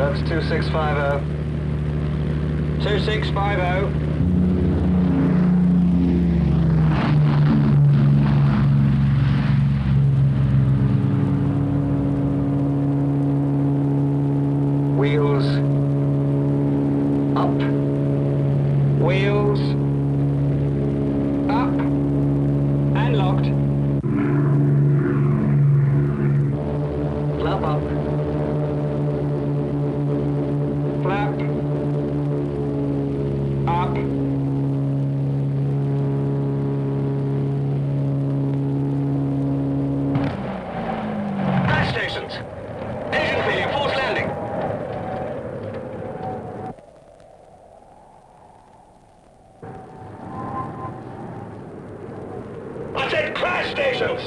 Works 2650. 2650. Wheels up. Wheels up and locked. Flap up. Flap up. Crash stations. Engine failure, forced landing. I said crash stations.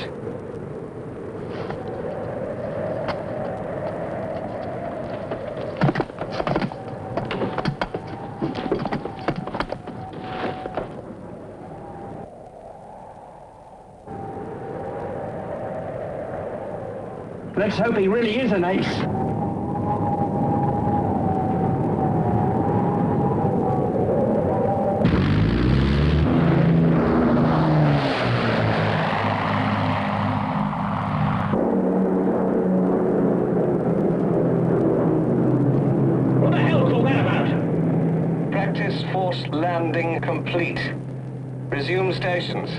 Let's hope he really is an ace. What the hell was all that about? Practice forced landing complete. Resume stations.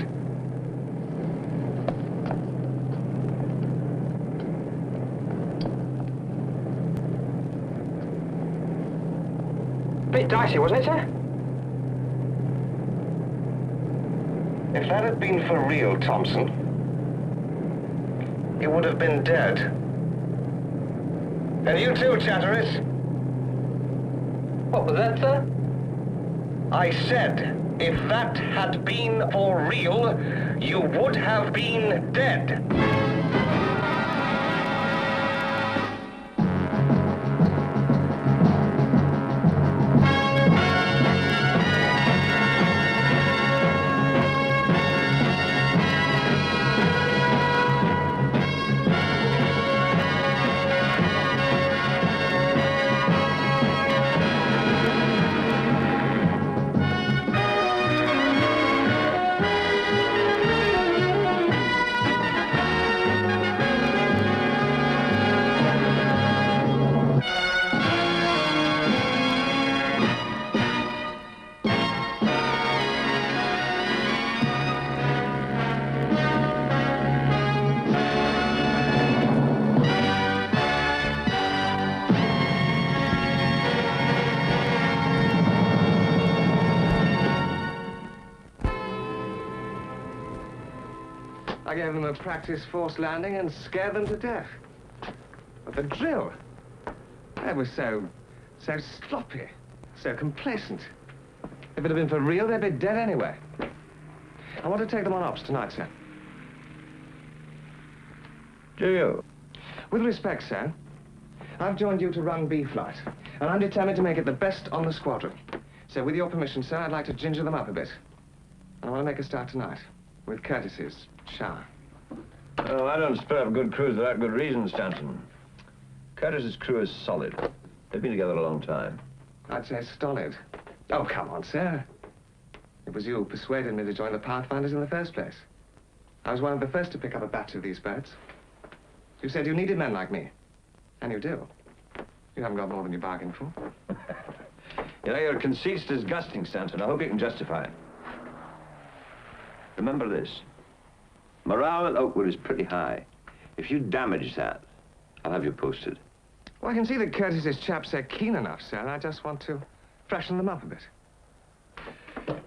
Bit dicey, wasn't it, sir? If that had been for real, Thompson, you would have been dead. And you too, Chatteris. What was that, sir? I said, if that had been for real, you would have been dead. I gave them a practice forced landing and scared them to death. But the drill, they were so sloppy, so complacent. If it had been for real, they'd be dead anyway. I want to take them on ops tonight, sir. Do you? With respect, sir, I've joined you to run B flight, and I'm determined to make it the best on the squadron. So with your permission, sir, I'd like to ginger them up a bit. And I want to make a start tonight, with courtesies. Shower. Oh, I don't spur up good crews without good reason, Stanton. Curtis's crew is solid. They've been together a long time. I'd say stolid. Oh, come on, sir. It was you who persuaded me to join the Pathfinders in the first place. I was one of the first to pick up a batch of these birds. You said you needed men like me. And you do. You haven't got more than you bargained for. You know, your conceit's disgusting, Stanton. I hope you can justify it. Remember this. Morale at Oakwood is pretty high. If you damage that, I'll have you posted. Well, I can see that Curtis's chaps are keen enough, sir, and I just want to freshen them up a bit.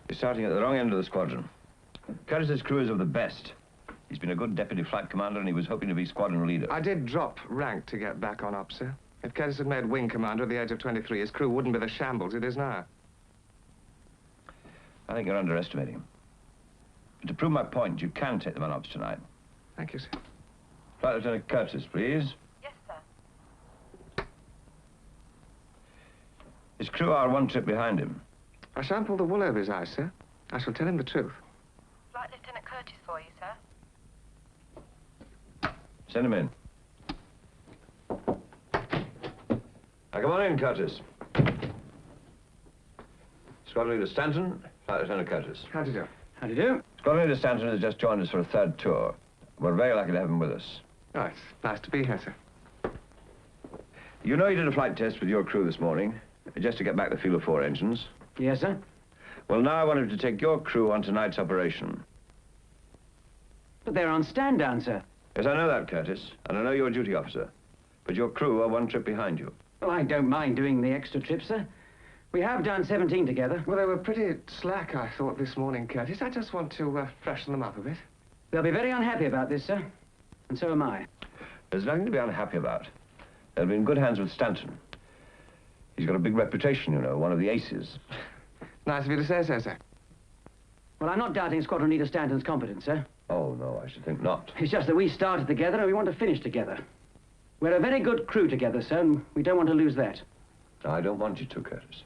You're starting at the wrong end of the squadron. Curtis's crew is of the best. He's been a good deputy flight commander, and he was hoping to be squadron leader. I did drop rank to get back on up, sir. If Curtis had made wing commander at the age of 23, his crew wouldn't be the shambles it is now. I think you're underestimating him. But to prove my point, you can take them on ops tonight. Thank you, sir. Flight Lieutenant Curtis, please. Yes, sir. His crew are one trip behind him. I shan't pull the wool over his eyes, sir. I shall tell him the truth. Flight Lieutenant Curtis for you, sir. Send him in. Now, come on in, Curtis. Squadron Leader Stanton, Flight Lieutenant Curtis. How do you do? How do you do? Squadron Leader Stanton has just joined us for a third tour. We're very lucky to have him with us. Oh, it's nice to be here, sir. You know you did a flight test with your crew this morning, just to get back the feel of 4 engines. Yes, sir. Well, now I wanted to take your crew on tonight's operation. But they're on stand down, sir. Yes, I know that, Curtis, and I know you're a duty officer. But your crew are 1 trip behind you. Well, I don't mind doing the extra trip, sir. We have done 17 together. Well, they were pretty slack, I thought, this morning, Curtis. I just want to freshen them up a bit. They'll be very unhappy about this, sir. And so am I. There's nothing to be unhappy about. They'll be in good hands with Stanton. He's got a big reputation, you know, one of the aces. Nice of you to say so, sir. Well, I'm not doubting Squadron Leader Stanton's competence, sir. Oh, no, I should think not. It's just that we started together and we want to finish together. We're a very good crew together, sir, and we don't want to lose that. I don't want you to, Curtis.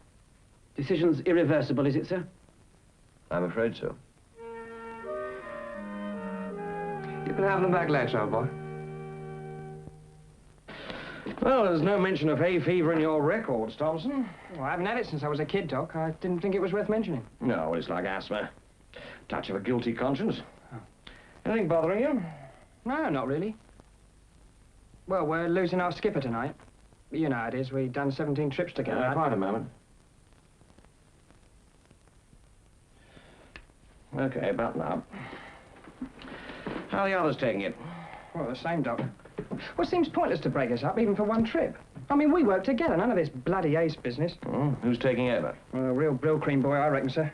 Decision's irreversible, is it, sir? I'm afraid so. You can have them back later, old boy. Well, there's no mention of hay fever in your records, Thompson. Well, I haven't had it since I was a kid, Doc. I didn't think it was worth mentioning. No, it's like asthma. Touch of a guilty conscience. Anything bothering you? No, not really. Well, we're losing our skipper tonight. You know how it is. We've done 17 trips together. Quite a moment. Okay, button up. How are the others taking it? Well, the same, Doc. Well, it seems pointless to break us up, even for 1 trip. I mean, we work together. None of this bloody ace business. Oh, who's taking over? Well, a real brill cream boy, I reckon, sir.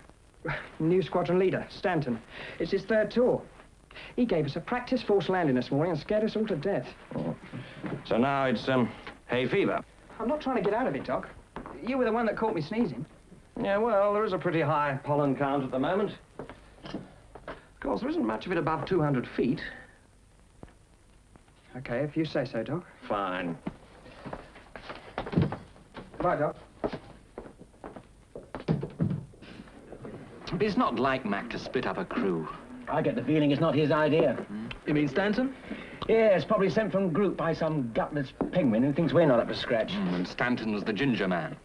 New squadron leader, Stanton. It's his 3rd tour. He gave us a practice force landing this morning and scared us all to death. Oh. So now it's, hay fever. I'm not trying to get out of it, Doc. You were the one that caught me sneezing. Yeah, well, there is a pretty high pollen count at the moment. Of course, there isn't much of it above 200 feet. Okay, if you say so, Doc. Fine. Bye, Doc. It's not like Mac to split up a crew. I get the feeling it's not his idea. You mean Stanton? Yes, probably sent from Group by some gutless penguin who thinks we're not up to scratch. And Stanton's the ginger man.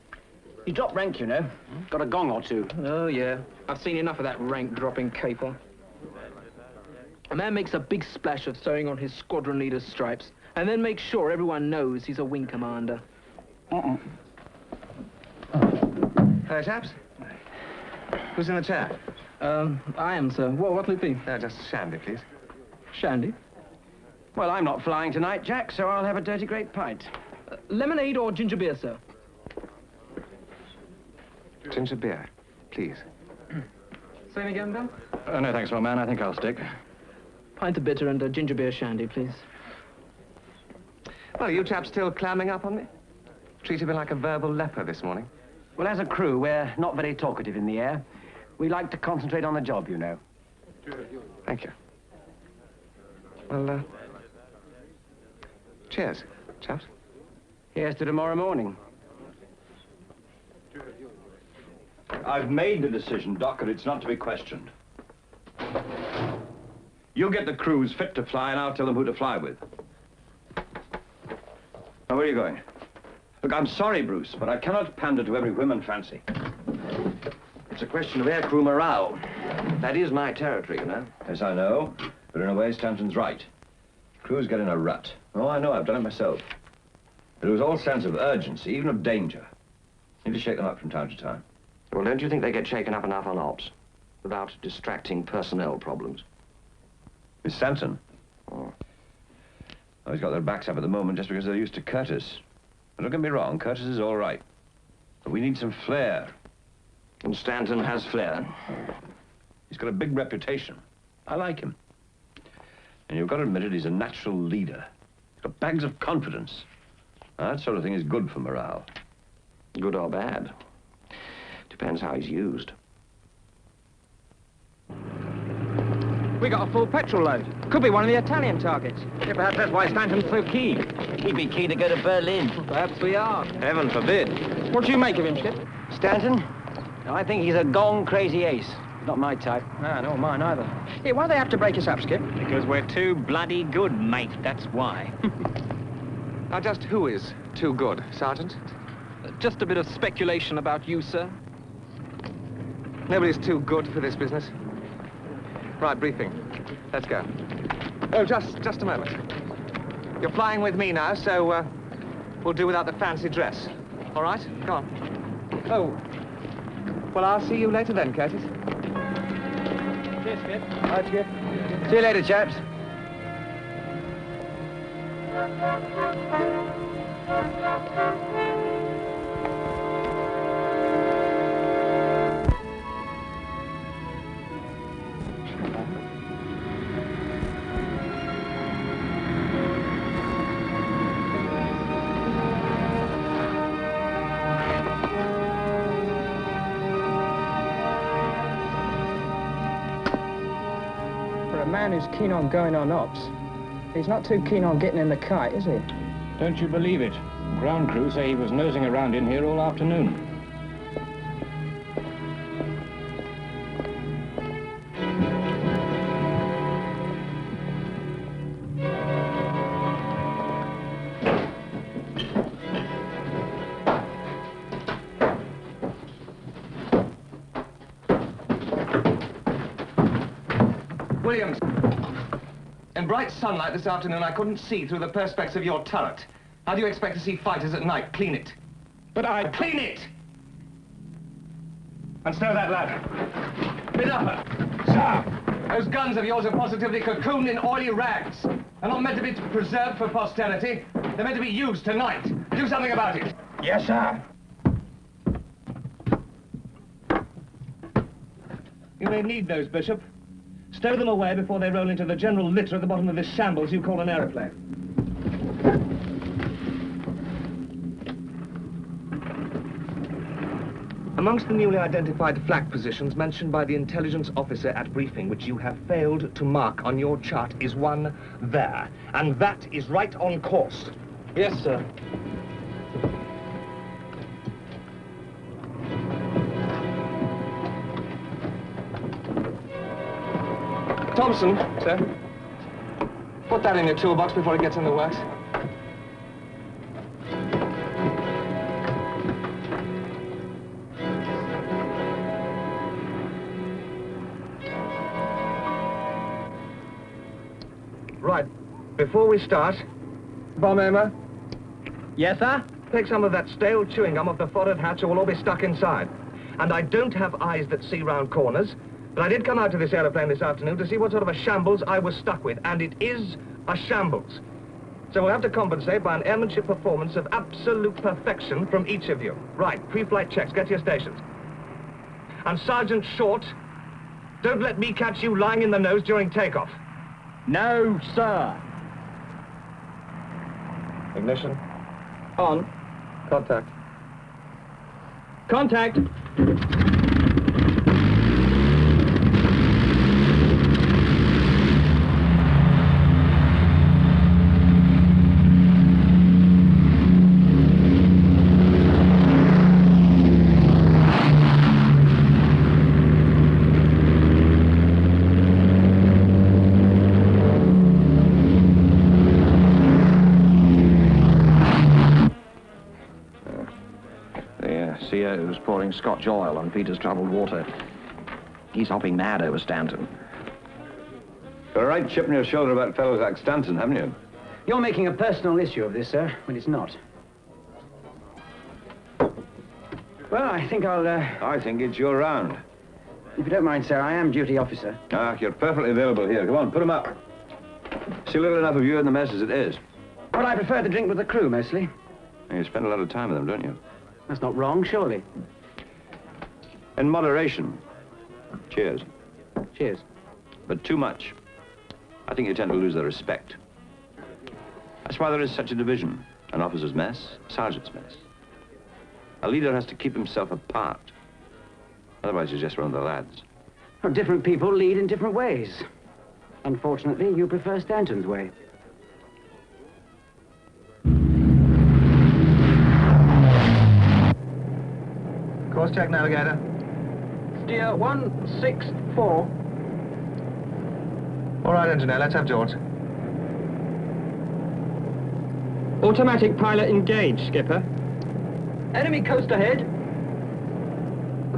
He dropped rank, you know. Got a gong or 2. Oh, yeah. I've seen enough of that rank-dropping caper. A man makes a big splash of sewing on his squadron leader's stripes, and then makes sure everyone knows he's a wing commander. Hello, chaps. Who's in the chair? I am, sir. Well, what'll it be? Just shandy, please. Shandy? Well, I'm not flying tonight, Jack, so I'll have a dirty great pint. Lemonade or ginger beer, sir? Ginger beer, please. Same again, Bill? No, thanks, old man. I think I'll stick. Pint of bitter and a ginger beer shandy, please. Well, are you chaps still clamming up on me? Treated me like a verbal leper this morning. Well, as a crew, we're not very talkative in the air. We like to concentrate on the job, you know. Thank you. Well, cheers, chaps. Here's to tomorrow morning. I've made the decision, Doc, and it's not to be questioned. You get the crews fit to fly, and I'll tell them who to fly with. Now, where are you going? Look, I'm sorry, Bruce, but I cannot pander to every whim and fancy. It's a question of aircrew morale. That is my territory, you know. Yes, I know, but in a way, Stanton's right. Crews get in a rut. Oh, I know, I've done it myself. But it was all sense of urgency, even of danger. Need to shake them up from time to time. Well, don't you think they get shaken up enough on ops without distracting personnel problems? With Stanton? Oh. Oh, he's got their backs up at the moment just because they're used to Curtis. But don't get me wrong, Curtis is all right. But we need some flair. And Stanton has flair. He's got a big reputation. I like him. And you've got to admit it, he's a natural leader. He's got bags of confidence. Now, that sort of thing is good for morale. Good or bad. Depends how he's used. We got a full petrol load. Could be one of the Italian targets. Yeah, perhaps that's why Stanton's so keen. He'd be keen to go to Berlin. Perhaps we are. Heaven forbid. What do you make of him, Skip? Stanton? I think he's a gong-crazy ace. Not my type. Ah, not mine either. Yeah, why do they have to break us up, Skip? Because we're too bloody good, mate. That's why. Now, just who is too good, Sergeant? Just a bit of speculation about you, sir. Nobody's too good for this business. Right, briefing. Let's go. Oh, just a moment. You're flying with me now, so we'll do without the fancy dress. All right? Come on. Oh. Well, I'll see you later then, Curtis. Cheers, Skip. Right, Skip. See you later, chaps. For a man who's keen on going on ops, he's not too keen on getting in the kite, is he? Don't you believe it? Ground crew say he was nosing around in here all afternoon. Williams, in bright sunlight this afternoon, I couldn't see through the perspex of your turret. How do you expect to see fighters at night? Clean it. But I... Clean it! And stow that ladder. Bit upper. Sir! Those guns of yours are positively cocooned in oily rags. They're not meant to be preserved for posterity. They're meant to be used tonight. Do something about it. Yes, sir. You may need those, Bishop. Stow them away before they roll into the general litter at the bottom of this shambles you call an aeroplane. Amongst the newly identified flak positions mentioned by the intelligence officer at briefing, which you have failed to mark on your chart, is one there. And that is right on course. Yes, sir. Thompson, sir. Put that in your toolbox before it gets in the works. Right. Before we start, Bomb Aimer, Yes, sir? take some of that stale chewing gum off the forward hatch or we'll all be stuck inside. And I don't have eyes that see round corners, but I did come out to this aeroplane this afternoon to see what sort of a shambles I was stuck with, and it is a shambles. So we'll have to compensate by an airmanship performance of absolute perfection from each of you. Right, pre-flight checks, get to your stations. And Sergeant Short, don't let me catch you lying in the nose during takeoff. No, sir. Ignition. On. Contact. Contact. CO's pouring Scotch oil on Peter's troubled water. He's hopping mad over Stanton. Got a right chip on your shoulder about fellows like Stanton, haven't you? You're making a personal issue of this, sir, when it's not. Well, I think I'll, I think it's your round. If you don't mind, sir, I am duty officer. Ah, you're perfectly available here. Come on, put 'em up. See little enough of you in the mess as it is. Well, I prefer to drink with the crew, mostly. And you spend a lot of time with them, don't you? That's not wrong, surely. In moderation. Cheers. Cheers. But too much. I think you tend to lose their respect. That's why there is such a division. An officer's mess, sergeant's mess. A leader has to keep himself apart. Otherwise, he's just one of the lads. Well, different people lead in different ways. Unfortunately, you prefer Stanton's way. Course check, navigator. Steer 164. All right, engineer, let's have George. Automatic pilot engaged, Skipper. Enemy coast ahead.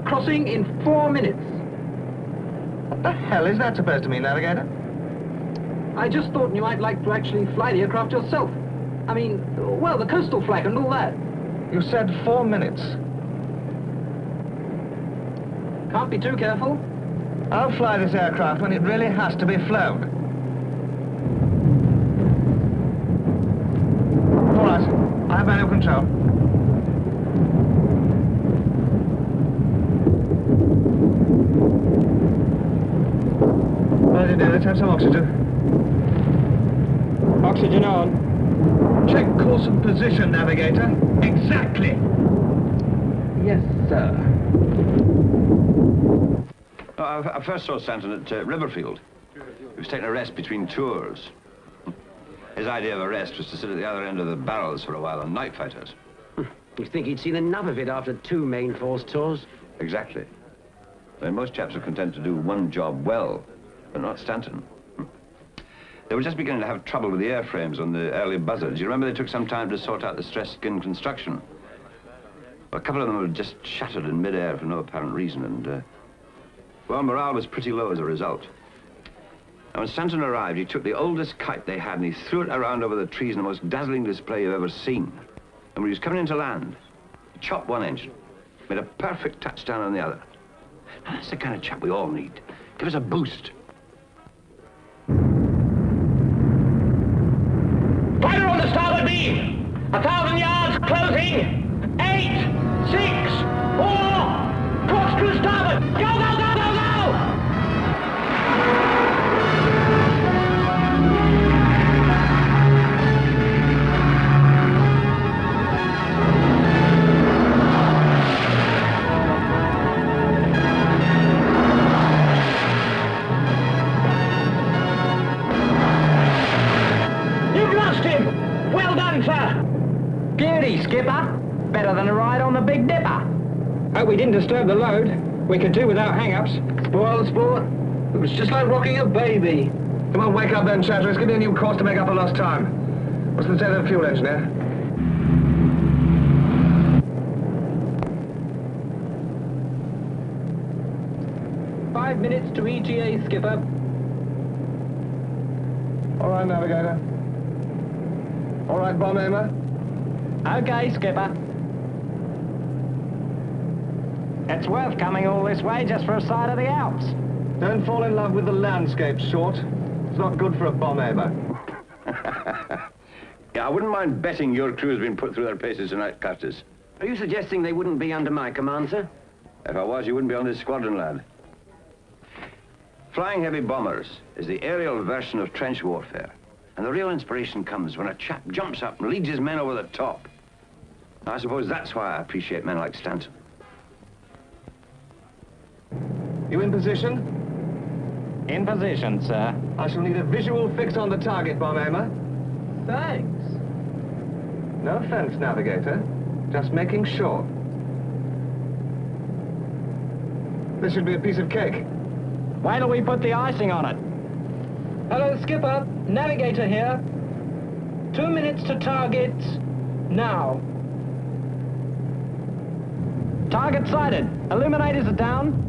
Crossing in 4 minutes. What the hell is that supposed to mean, Navigator? I just thought you might like to actually fly the aircraft yourself. I mean, well, the coastal flag and all that. You said 4 minutes. Can't be too careful. I'll fly this aircraft when it really has to be flown. All right, I have manual control. Well, you do, let's have some oxygen. Oxygen on. Check course and position, Navigator. Exactly. Yes, sir. I first saw Stanton at Riverfield. He was taking a rest between tours. His idea of a rest was to sit at the other end of the barrels for a while on night fighters. You think he'd seen enough of it after 2 main force tours? Exactly. I mean, most chaps are content to do one job well, but not Stanton. They were just beginning to have trouble with the airframes on the early buzzards. You remember they took some time to sort out the stressed skin construction? Well, a couple of them were just shattered in mid-air for no apparent reason, and well, morale was pretty low as a result. And when Stanton arrived, he took the oldest kite they had and he threw it around over the trees in the most dazzling display you've ever seen. And when he was coming into land, he chopped one engine, made a perfect touchdown on the other. Now, that's the kind of chap we all need. Give us a boost. Fire on the starboard beam! 1,000 yards closing! 8, 6, 4, course to starboard! Go, go, go, go, go! You've lost him! Well done, sir! Beauty, Skipper. Better than a ride on the Big Dipper. Hope we didn't disturb the load. We could do without hang-ups. Spoiled sport. It was just like rocking a baby. Come on, wake up then, Chatterers. Give me a new course to make up for lost time. What's the state of the fuel, engineer? Five minutes to ETA, Skipper. All right, Navigator. All right, bomb aimer. Okay, Skipper. It's worth coming all this way just for a sight of the Alps. Don't fall in love with the landscape, Short. It's not good for a bomb aimer. Yeah, I wouldn't mind betting your crew has been put through their paces tonight, Custis. Are you suggesting they wouldn't be under my command, sir? If I was, you wouldn't be on this squadron, lad. Flying heavy bombers is the aerial version of trench warfare. And the real inspiration comes when a chap jumps up and leads his men over the top. I suppose that's why I appreciate men like Stanton. You in position? In position, sir. I shall need a visual fix on the target, bomb aimer. Thanks. No offense, Navigator. Just making sure. This should be a piece of cake. Wait till we put the icing on it. Hello, Skipper. Navigator here. 2 minutes to target. Now. Target sighted. Illuminators are down.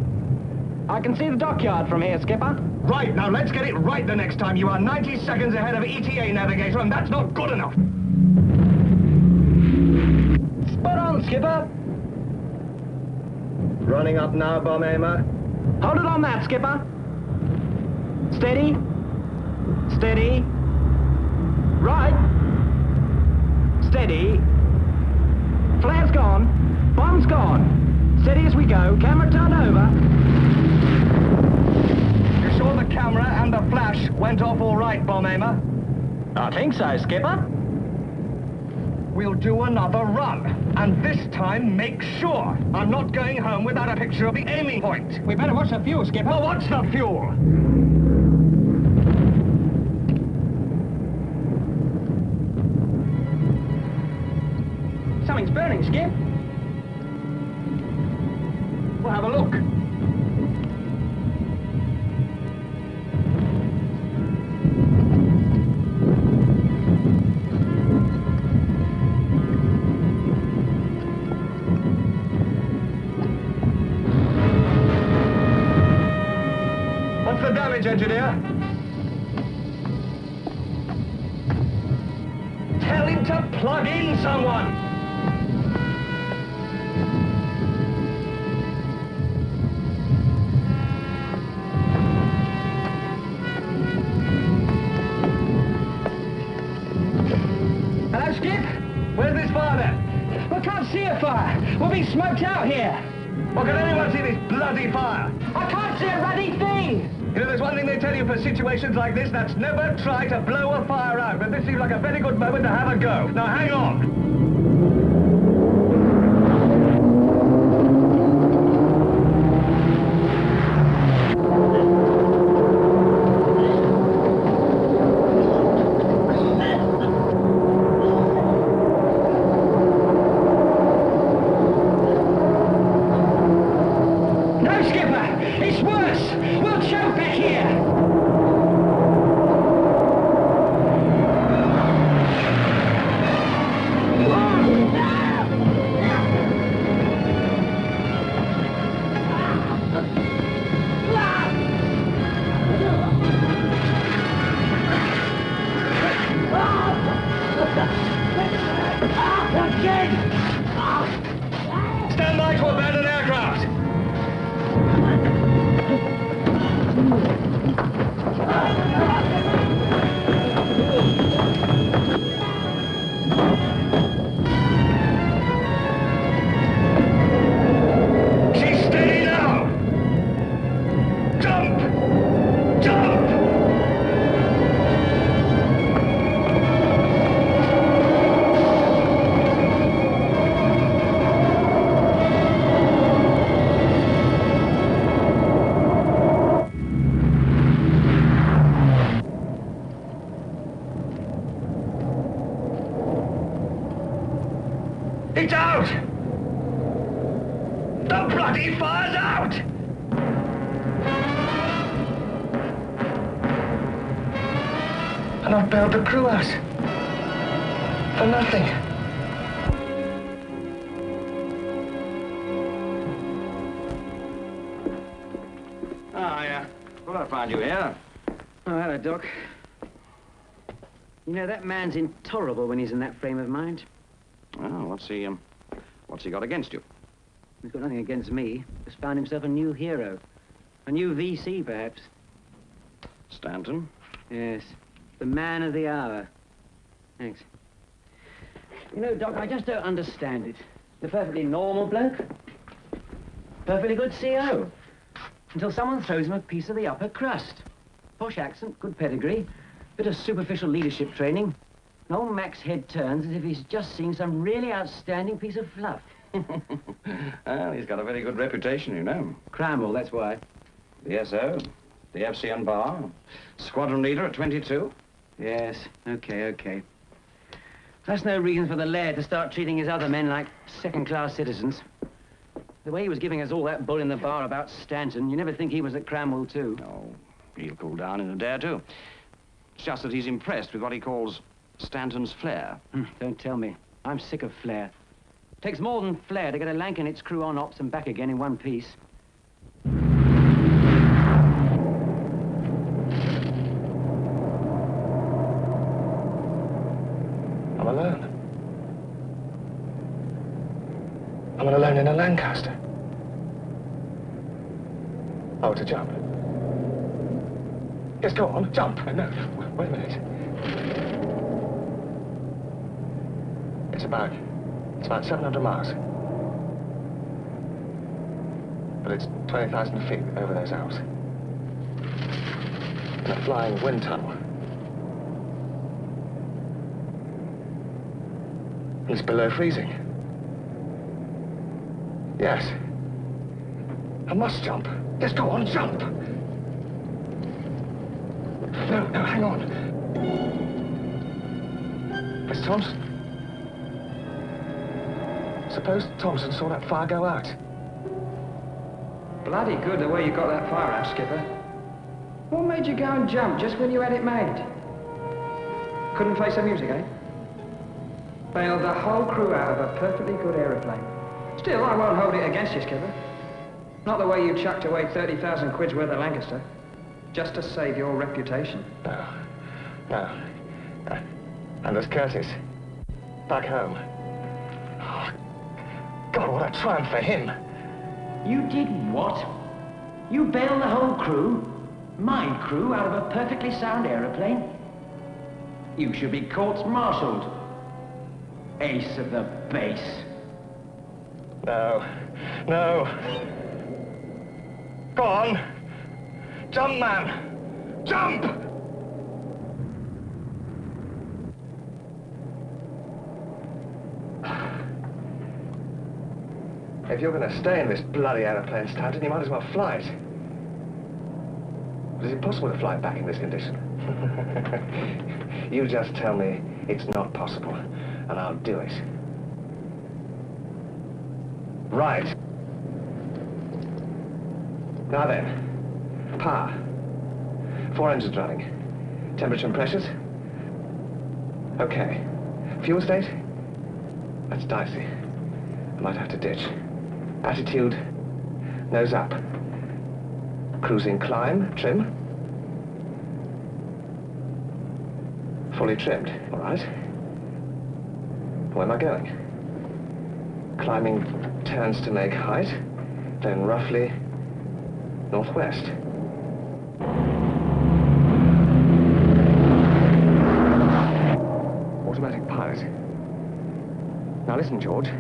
I can see the dockyard from here, Skipper. Right, now let's get it right the next time. You are 90 seconds ahead of ETA, Navigator, and that's not good enough. Spot on, Skipper. Running up now, bomb aimer. Hold it on that, Skipper. Steady. Steady. Right. Steady. Flare's gone. Bomb's gone. Steady as we go. Camera turned over. You sure the camera and the flash went off all right, bomb aimer? I think so, Skipper. We'll do another run. And this time, make sure I'm not going home without a picture of the aiming point. We better watch the fuel, Skipper. Well, what's the fuel? Something's burning, Skip. We'll have a look. bridge, engineer. Tell him to plug in someone. Hello, Skip? Where's this fire then? I can't see a fire. We're being smoked out here. Well, can anyone see this bloody fire? I can't see a ruddy thing. You know, there's one thing they tell you for situations like this, that's never try to blow a fire out. But this seems like a very good moment to have a go. Now, hang on. Stand by to abandon aircraft! She's steady now! Jump! Jump! It's out! The bloody fire's out! And I've bailed the crew out. For nothing. Yeah. Thought I'd find you here. Oh, hello, Doc. You know, that man's intolerable when he's in that frame of mind. Well, what's he got against you? He's got nothing against me. Just found himself a new hero. A new VC, perhaps. Stanton? Yes. The man of the hour. Thanks. You know, Doc, I just don't understand it. The perfectly normal bloke. Perfectly good CO. Until someone throws him a piece of the upper crust. Posh accent, good pedigree, bit of superficial leadership training. And old Mac's head turns as if he's just seen some really outstanding piece of fluff. Well, he's got a very good reputation, you know. Cramble, that's why. The SO, the FCN bar, squadron leader at 22. Yes, okay. That's no reason for the laird to start treating his other men like second-class citizens. The way he was giving us all that bull in the bar about Stanton, you never think he was at Cramwell, too. Oh, he'll cool down in a day or two. It's just that he's impressed with what he calls Stanton's flair. Don't tell me. I'm sick of flair. Takes more than flair to get a Lank and its crew on ops and back again in one piece. I'm alone. I'm alone in a Lancaster. Oh, to jump. Yes, go on, jump. No, wait a minute. It's about 700 miles. But it's 20,000 feet over those Alps. In a flying wind tunnel. And it's below freezing. Yes. I must jump. Yes, go on, jump. No, hang on. Miss Thompson. Suppose Thompson saw that fire go out. Bloody good the way you got that fire out, Skipper. What made you go and jump just when you had it made? Couldn't face the music, eh? Bailed the whole crew out of a perfectly good aeroplane. Still, I won't hold it against you, Skipper. Not the way you chucked away 30,000 quid's worth of Lancaster. Just to save your reputation. No. No. And there's Curtis. Back home. Oh, God, what a triumph for him. You did what? You bailed the whole crew? My crew out of a perfectly sound aeroplane? You should be court-martialed. Ace of the base. No. No. Go on. Jump, man. Jump! If you're going to stay in this bloody aeroplane, Stanton, you might as well fly it. But is it possible to fly it back in this condition? You just tell me it's not possible, and I'll do it. Right. Now then, power. 4 engines running. Temperature and pressures? Okay. Fuel state? That's dicey. I might have to ditch. Attitude, nose up. Cruising climb, trim. Fully trimmed, all right. Where am I going? Climbing turns to make height, then roughly northwest. Automatic pilot. Now listen, George.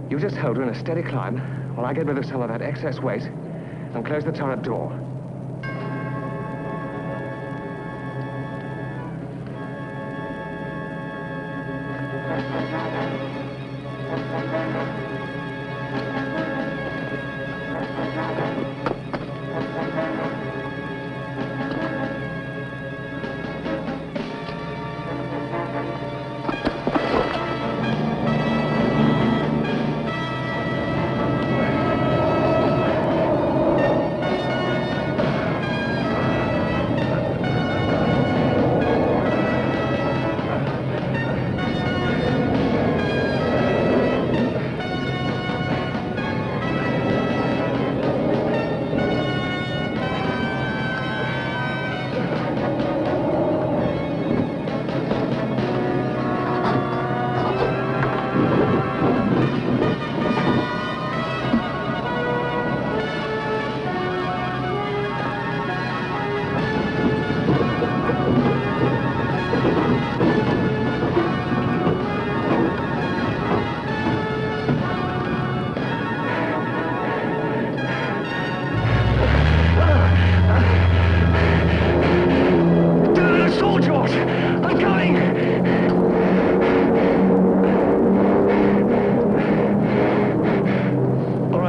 You just hold her in a steady climb while I get rid of some of that excess weight and close the turret door.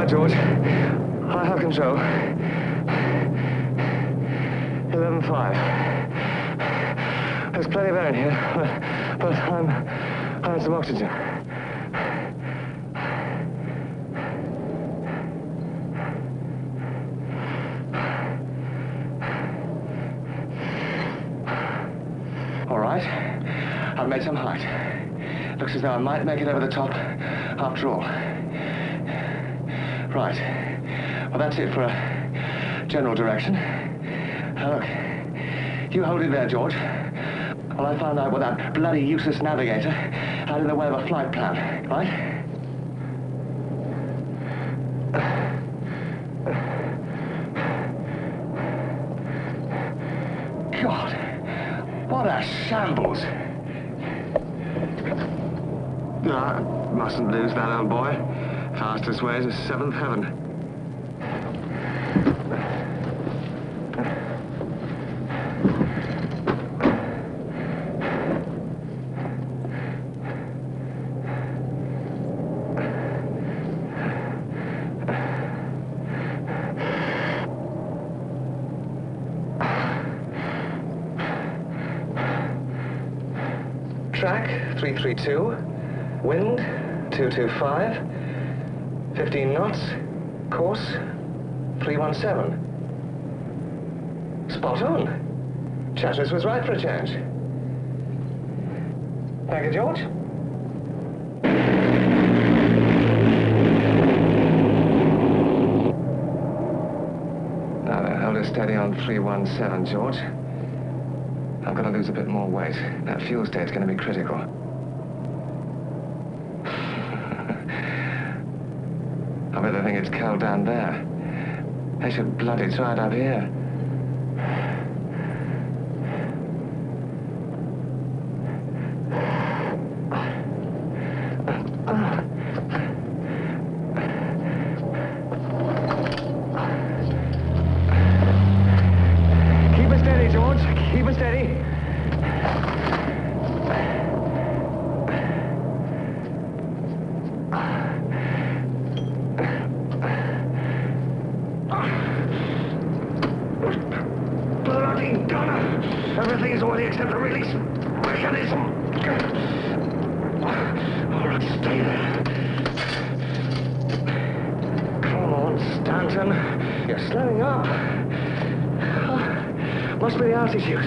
George. I have control. 11-5. There's plenty of air in here, but I need some oxygen. All right. I've made some height. Looks as though I might make it over the top after all. Right. Well, that's it for a general direction. Now, look. You hold it there, George, while I find out what that bloody useless navigator had in the way of a flight plan, right? God, what a shambles. No, I mustn't lose that old boy. Fastest way to seventh heaven. Track 332, wind 225, 15 knots, course 317. Spot on. Chatteris was right for a change. Thank you, George. Now then, hold her steady on 317, George. I've got to lose a bit more weight. That fuel state's going to be critical. I bet they think it's cold down there. They should bloody try it up here. Keep it steady, George. Keep it steady. Everything's already except the release mechanism. All right, stay there. Come on, Stanton. You're slowing up. Must be the altitude.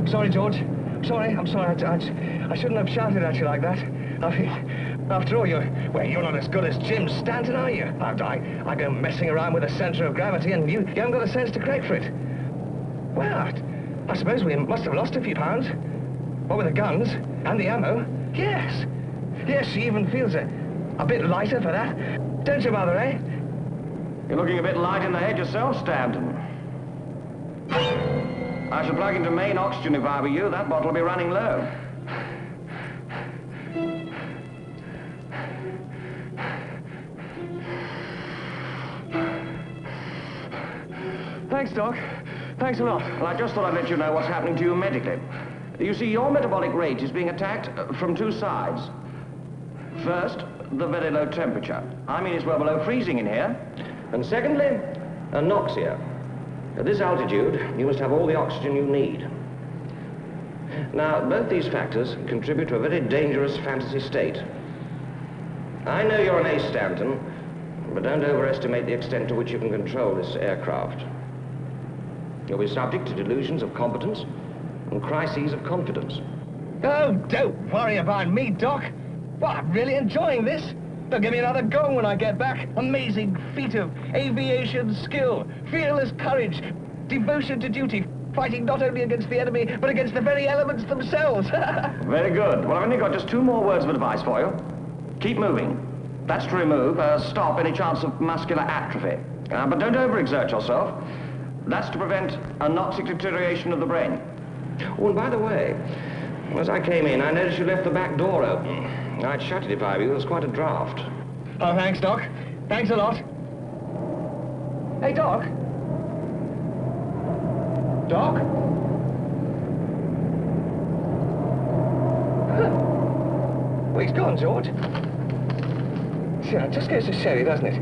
Sorry, George. I'm sorry. I shouldn't have shouted at you like that. After all, you're not as good as Jim Stanton, are you? I go messing around with a centre of gravity, and you haven't got a sense to correct for it. Well, I suppose we must have lost a few pounds. What with the guns and the ammo? Yes. Yes, she even feels a bit lighter for that. Don't you, Mother, eh? You're looking a bit light in the head yourself, Stanton. I should plug into main oxygen if I were you. That bottle will be running low. Thanks, Doc. Thanks a lot. Well, I just thought I'd let you know what's happening to you medically. You see, your metabolic rate is being attacked from two sides. First, the very low temperature. I mean, it's well below freezing in here. And secondly, anoxia. At this altitude, you must have all the oxygen you need. Now, both these factors contribute to a very dangerous fantasy state. I know you're an ace, Stanton, but don't overestimate the extent to which you can control this aircraft. You'll be subject to delusions of competence and crises of confidence. Oh, don't worry about me, Doc. Well, I'm really enjoying this. They'll give me another go when I get back. Amazing feat of aviation skill, fearless courage, devotion to duty, fighting not only against the enemy, but against the very elements themselves. Very good. Well, I've only got just two more words of advice for you. Keep moving. That's to remove, stop any chance of muscular atrophy. But don't overexert yourself. That's to prevent a anoxic deterioration of the brain. Oh, and by the way, as I came in, I noticed you left the back door open. I'd shut it if I were you. There's quite a draft. Oh, thanks, Doc. Thanks a lot. Hey, Doc. Doc? Well, he's gone, George. See, it just goes to show you, doesn't it?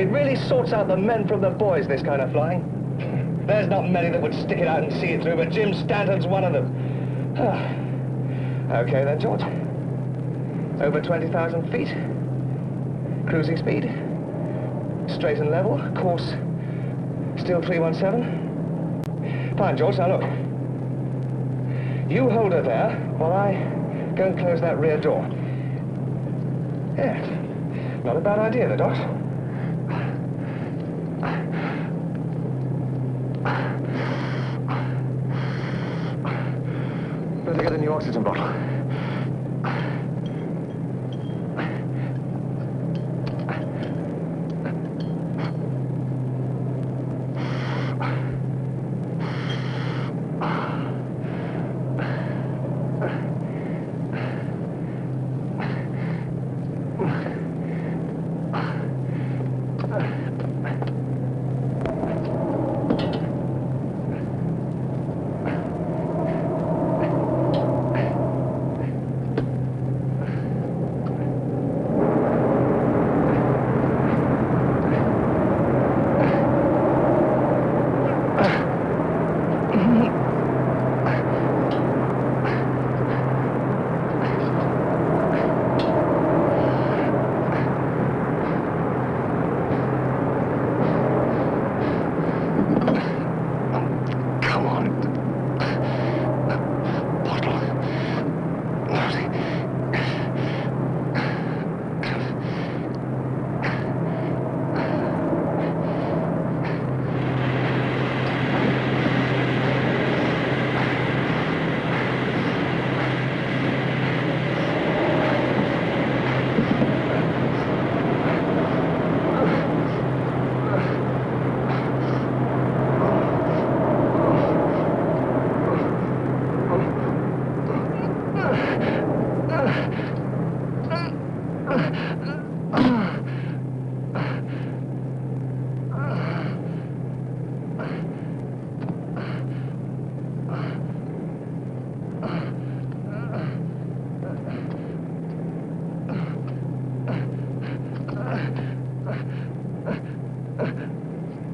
It really sorts out the men from the boys, this kind of flying. There's not many that would stick it out and see it through, but Jim Stanton's one of them. Okay then, George. Over 20,000 feet. Cruising speed. Straight and level. Course still 317. Fine, George. Now look. You hold her there while I go and close that rear door. Yeah. Not a bad idea, the Doc. Better get a new oxygen bottle.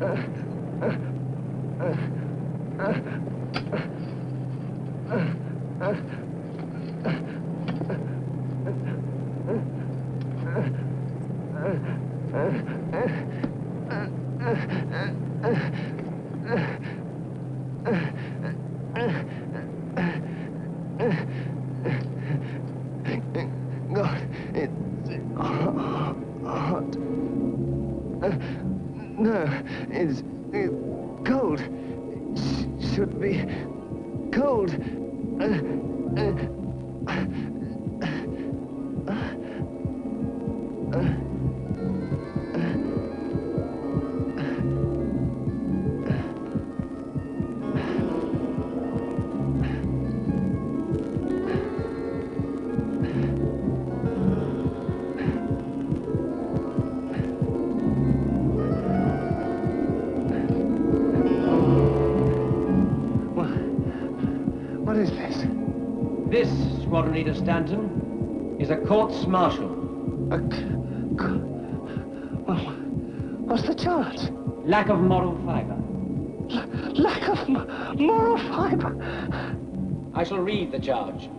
God, it's hot. No, it's cold. Should be cold. What is this? This, Squadron Leader Stanton, is a courts-martial. Well, what's the charge? Lack of moral fibre. Lack of moral fibre? I shall read the charge.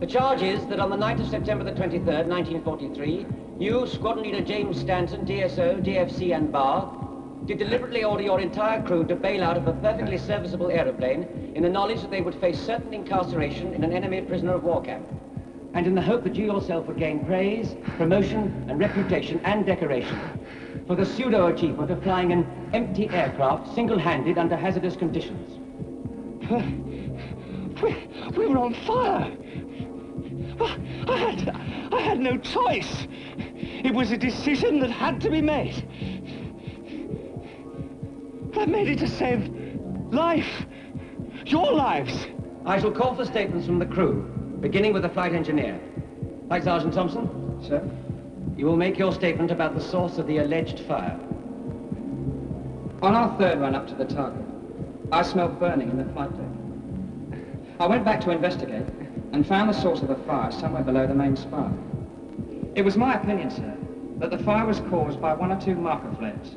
The charge is that on the night of September the 23rd, 1943, you, Squadron Leader James Stanton, DSO, DFC and Bar, did deliberately order your entire crew to bail out of a perfectly serviceable aeroplane in the knowledge that they would face certain incarceration in an enemy prisoner of war camp, and in the hope that you yourself would gain praise, promotion and reputation and decoration for the pseudo-achievement of flying an empty aircraft single-handed under hazardous conditions. We were on fire! I had no choice. It was a decision that had to be made. I made it to save life. Your lives. I shall call for statements from the crew, beginning with the flight engineer. Flight Sergeant Thompson? Sir? You will make your statement about the source of the alleged fire. On our third run up to the target, I smelled burning in the flight deck. I went back to investigate and found the source of the fire somewhere below the main spar. It was my opinion, sir, that the fire was caused by one or two marker flares,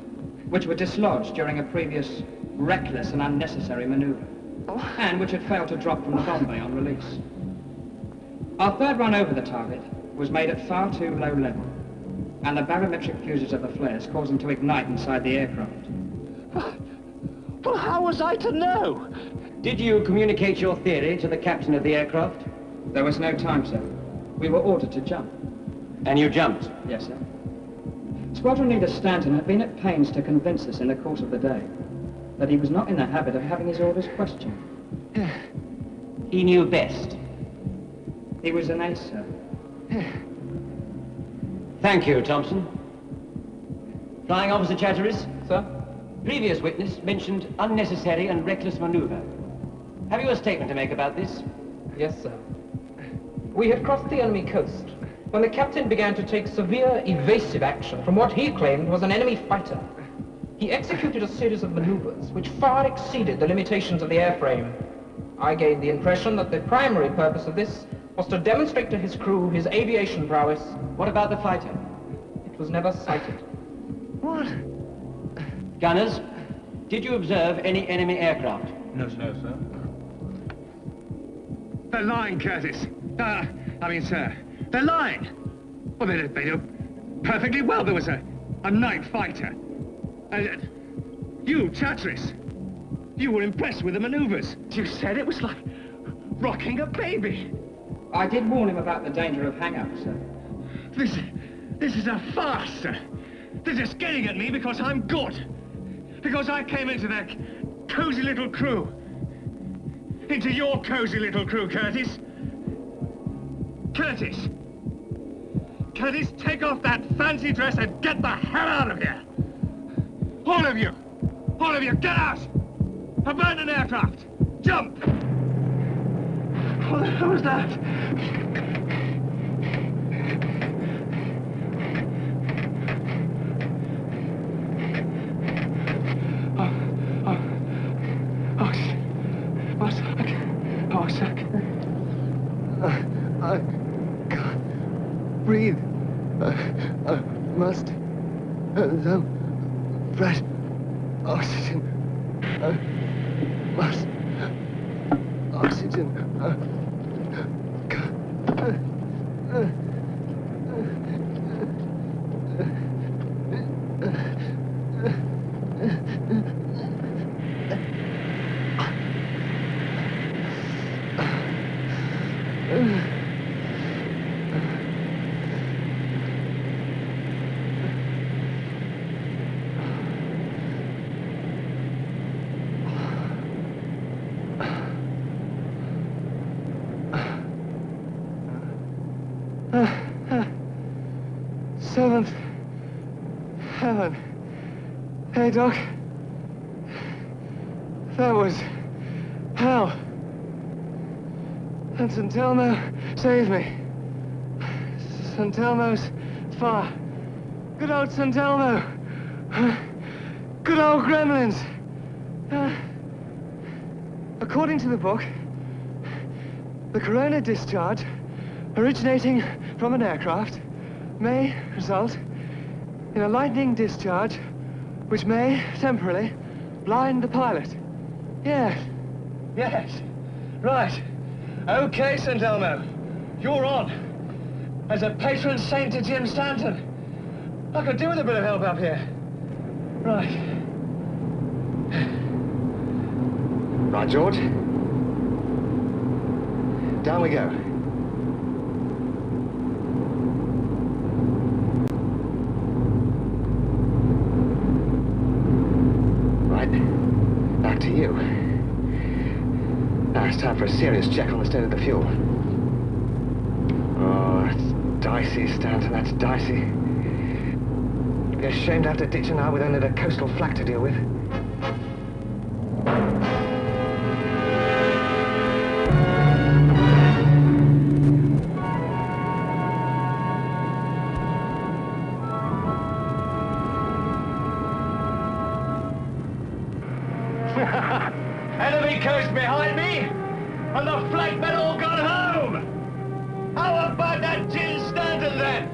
which were dislodged during a previous reckless and unnecessary maneuver, and which had failed to drop from the bomb bay on release. Our third run over the target was made at far too low level, and the barometric fuses of the flares caused them to ignite inside the aircraft. Well, how was I to know? Did you communicate your theory to the captain of the aircraft? There was no time, sir. We were ordered to jump. And you jumped? Yes, sir. Squadron Leader Stanton had been at pains to convince us in the course of the day that he was not in the habit of having his orders questioned. He knew best. He was an ace, sir. Thank you, Thompson. Flying Officer Chatteris? Sir? Previous witness mentioned unnecessary and reckless maneuver. Have you a statement to make about this? Yes, sir. We had crossed the enemy coast when the captain began to take severe evasive action from what he claimed was an enemy fighter. He executed a series of maneuvers which far exceeded the limitations of the airframe. I gained the impression that the primary purpose of this was to demonstrate to his crew his aviation prowess. What about the fighter? It was never sighted. What? Gunners, did you observe any enemy aircraft? No, sir. They're lying, Curtis. Sir, they're lying. Well, they know perfectly well there was a night fighter. You, Chatteris, you were impressed with the maneuvers. You said it was like rocking a baby. I did warn him about the danger of hang-up, sir. This is a farce, sir. They're just getting at me because I'm good. Because I came into their cozy little crew. Into your cozy little crew, Curtis. Curtis! Curtis, take off that fancy dress and get the hell out of here! All of you! All of you, get out! Abandon aircraft! Jump! What the hell was that? I can't breathe. I must have some fresh Oxygen. Must. Oxygen. Seventh heaven. Hey, Doc. That was hell. And Santelmo saved me. Santelmo's fire. Good old Santelmo. Good old gremlins. According to the book, the corona discharge originating from an aircraft may result in a lightning discharge which may temporarily blind the pilot. Yes. Yes. Right. Okay, St. Elmo. You're on. As a patron saint to Jim Stanton. I could do with a bit of help up here. Right. Right, George. Down we go. Back to you. Now it's time for a serious check on the state of the fuel. Oh, that's dicey, Stanton, that's dicey. You'd be ashamed to have to ditch an hour with only the coastal flak to deal with. Enemy coast behind me, and the flagmen all gone home. How about that Jim Stanton then?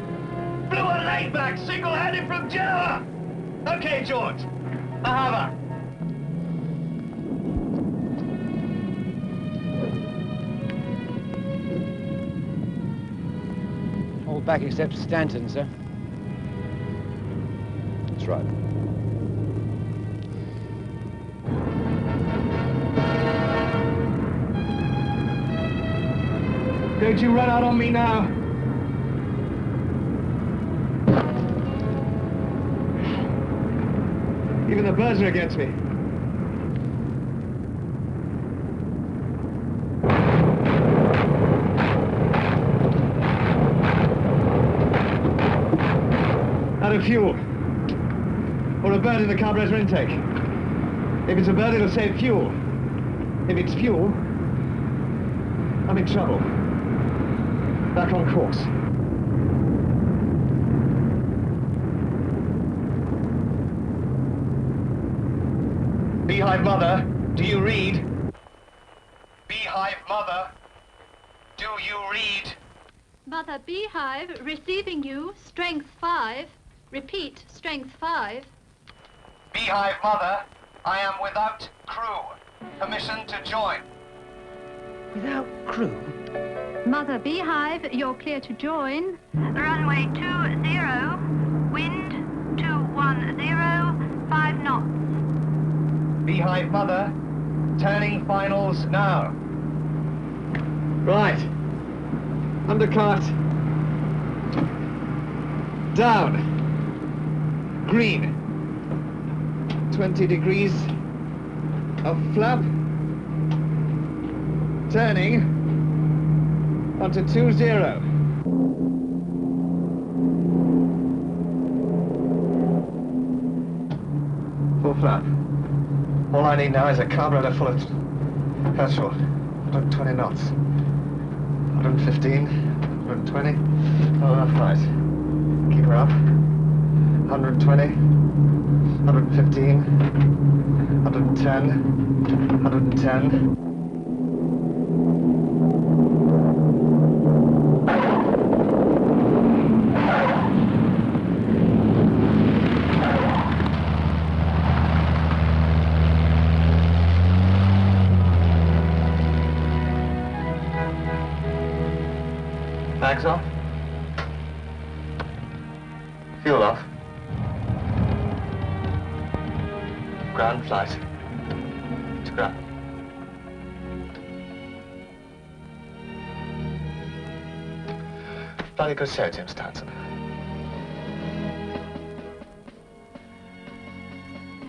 Flew a laid-back, single-handed from Genoa. Okay, George, I have her. All back except Stanton, sir. That's right. Don't you run out on me now. Even the birds are against me. Out of fuel. Or a bird in the carburetor intake. If it's a bird, it'll save fuel. If it's fuel, I'm in trouble. Back on course. Beehive Mother, do you read? Beehive Mother, do you read? Mother Beehive, receiving you, strength 5. Repeat, strength 5. Beehive Mother, I am without crew. Permission to join. Without crew? Mother Beehive, you're clear to join. Runway 20, wind 210, 5 knots. Beehive Mother, turning finals now. Right. Undercut. Down. Green. 20 degrees of flap. Turning onto 20. Full flap. All I need now is a carburetor full of petrol. 120 knots. 115, 120. Oh, that's right. Keep her up. 120, 115, 110, 110. Mags off. Fuel off. Ground flight. To ground. Bloody good show, Jim Stanton.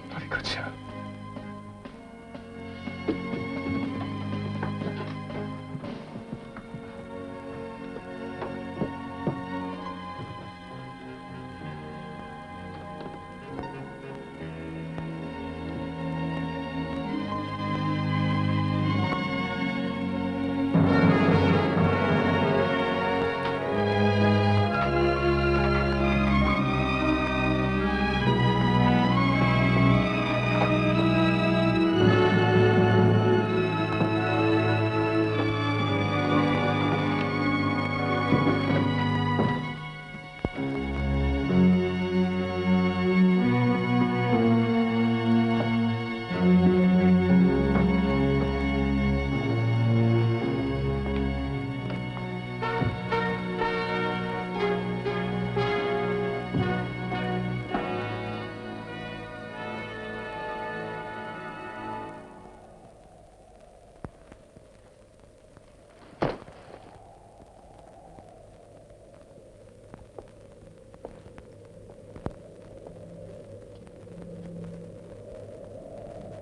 Bloody good show.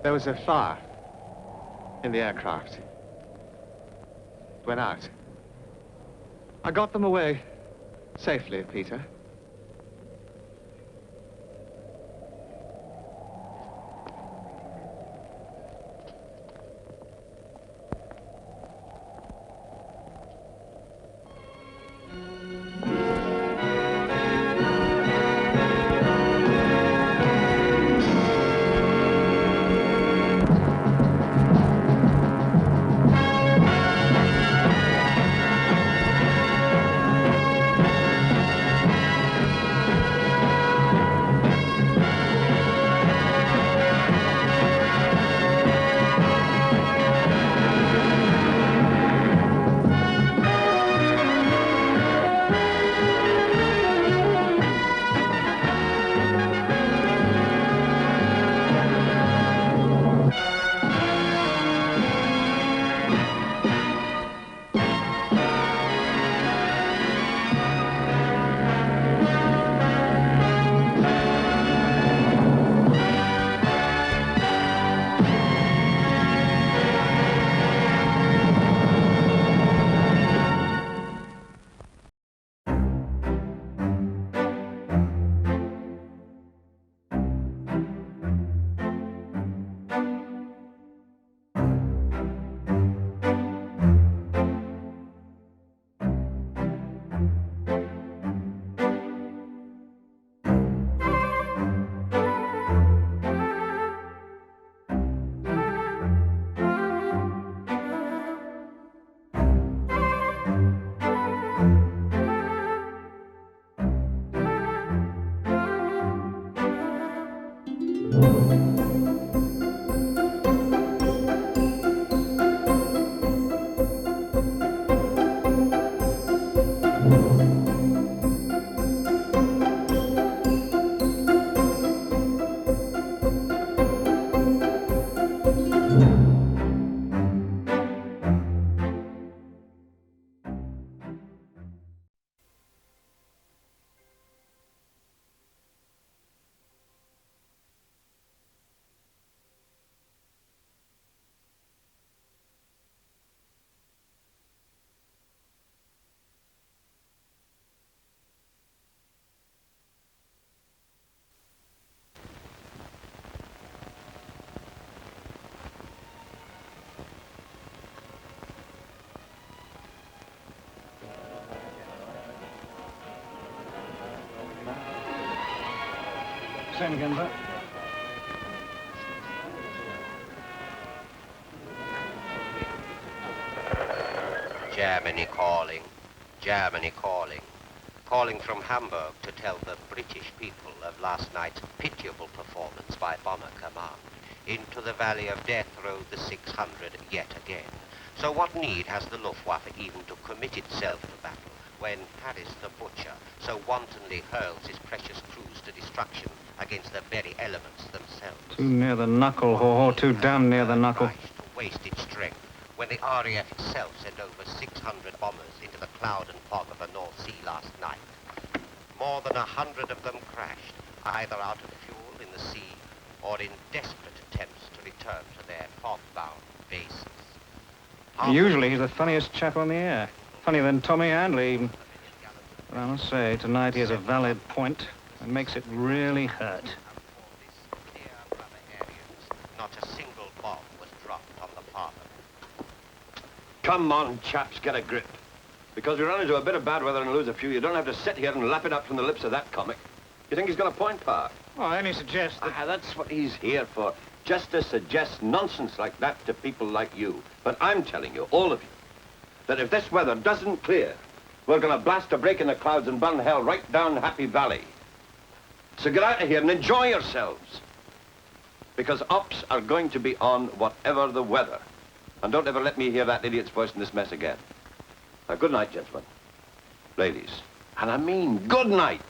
There was a fire in the aircraft. It went out. I got them away safely, Peter. Same again, sir. Germany calling, Germany calling. Calling from Hamburg to tell the British people of last night's pitiable performance by Bomber Command. Into the valley of death rode the 600 yet again. So what need has the Luftwaffe even to commit itself to battle when Harris the Butcher so wantonly hurls his precious crews to destruction against the very elements themselves. Too near the knuckle, Haw-Haw, too damn near the knuckle. To waste its strength when the RAF itself sent over 600 bombers into the cloud and fog of the North Sea last night. More than 100 of them crashed, either out of fuel in the sea or in desperate attempts to return to their fog-bound bases. Usually he's the funniest chap on the air. Funnier than Tommy Handley, even. But I must say, tonight he has a valid point and makes it really hurt. Not a single bomb was dropped on the Pathfinder. Come on, chaps, get a grip. Because we run into a bit of bad weather and lose a few, you don't have to sit here and lap it up from the lips of that comic. You think he's got a point, Pa? Well, I only suggest that... That's what he's here for. Just to suggest nonsense like that to people like you. But I'm telling you, all of you, that if this weather doesn't clear, we're going to blast a break in the clouds and burn hell right down Happy Valley. So get out of here and enjoy yourselves. Because ops are going to be on whatever the weather. And don't ever let me hear that idiot's voice in this mess again. Now, good night, gentlemen. Ladies. And I mean good night.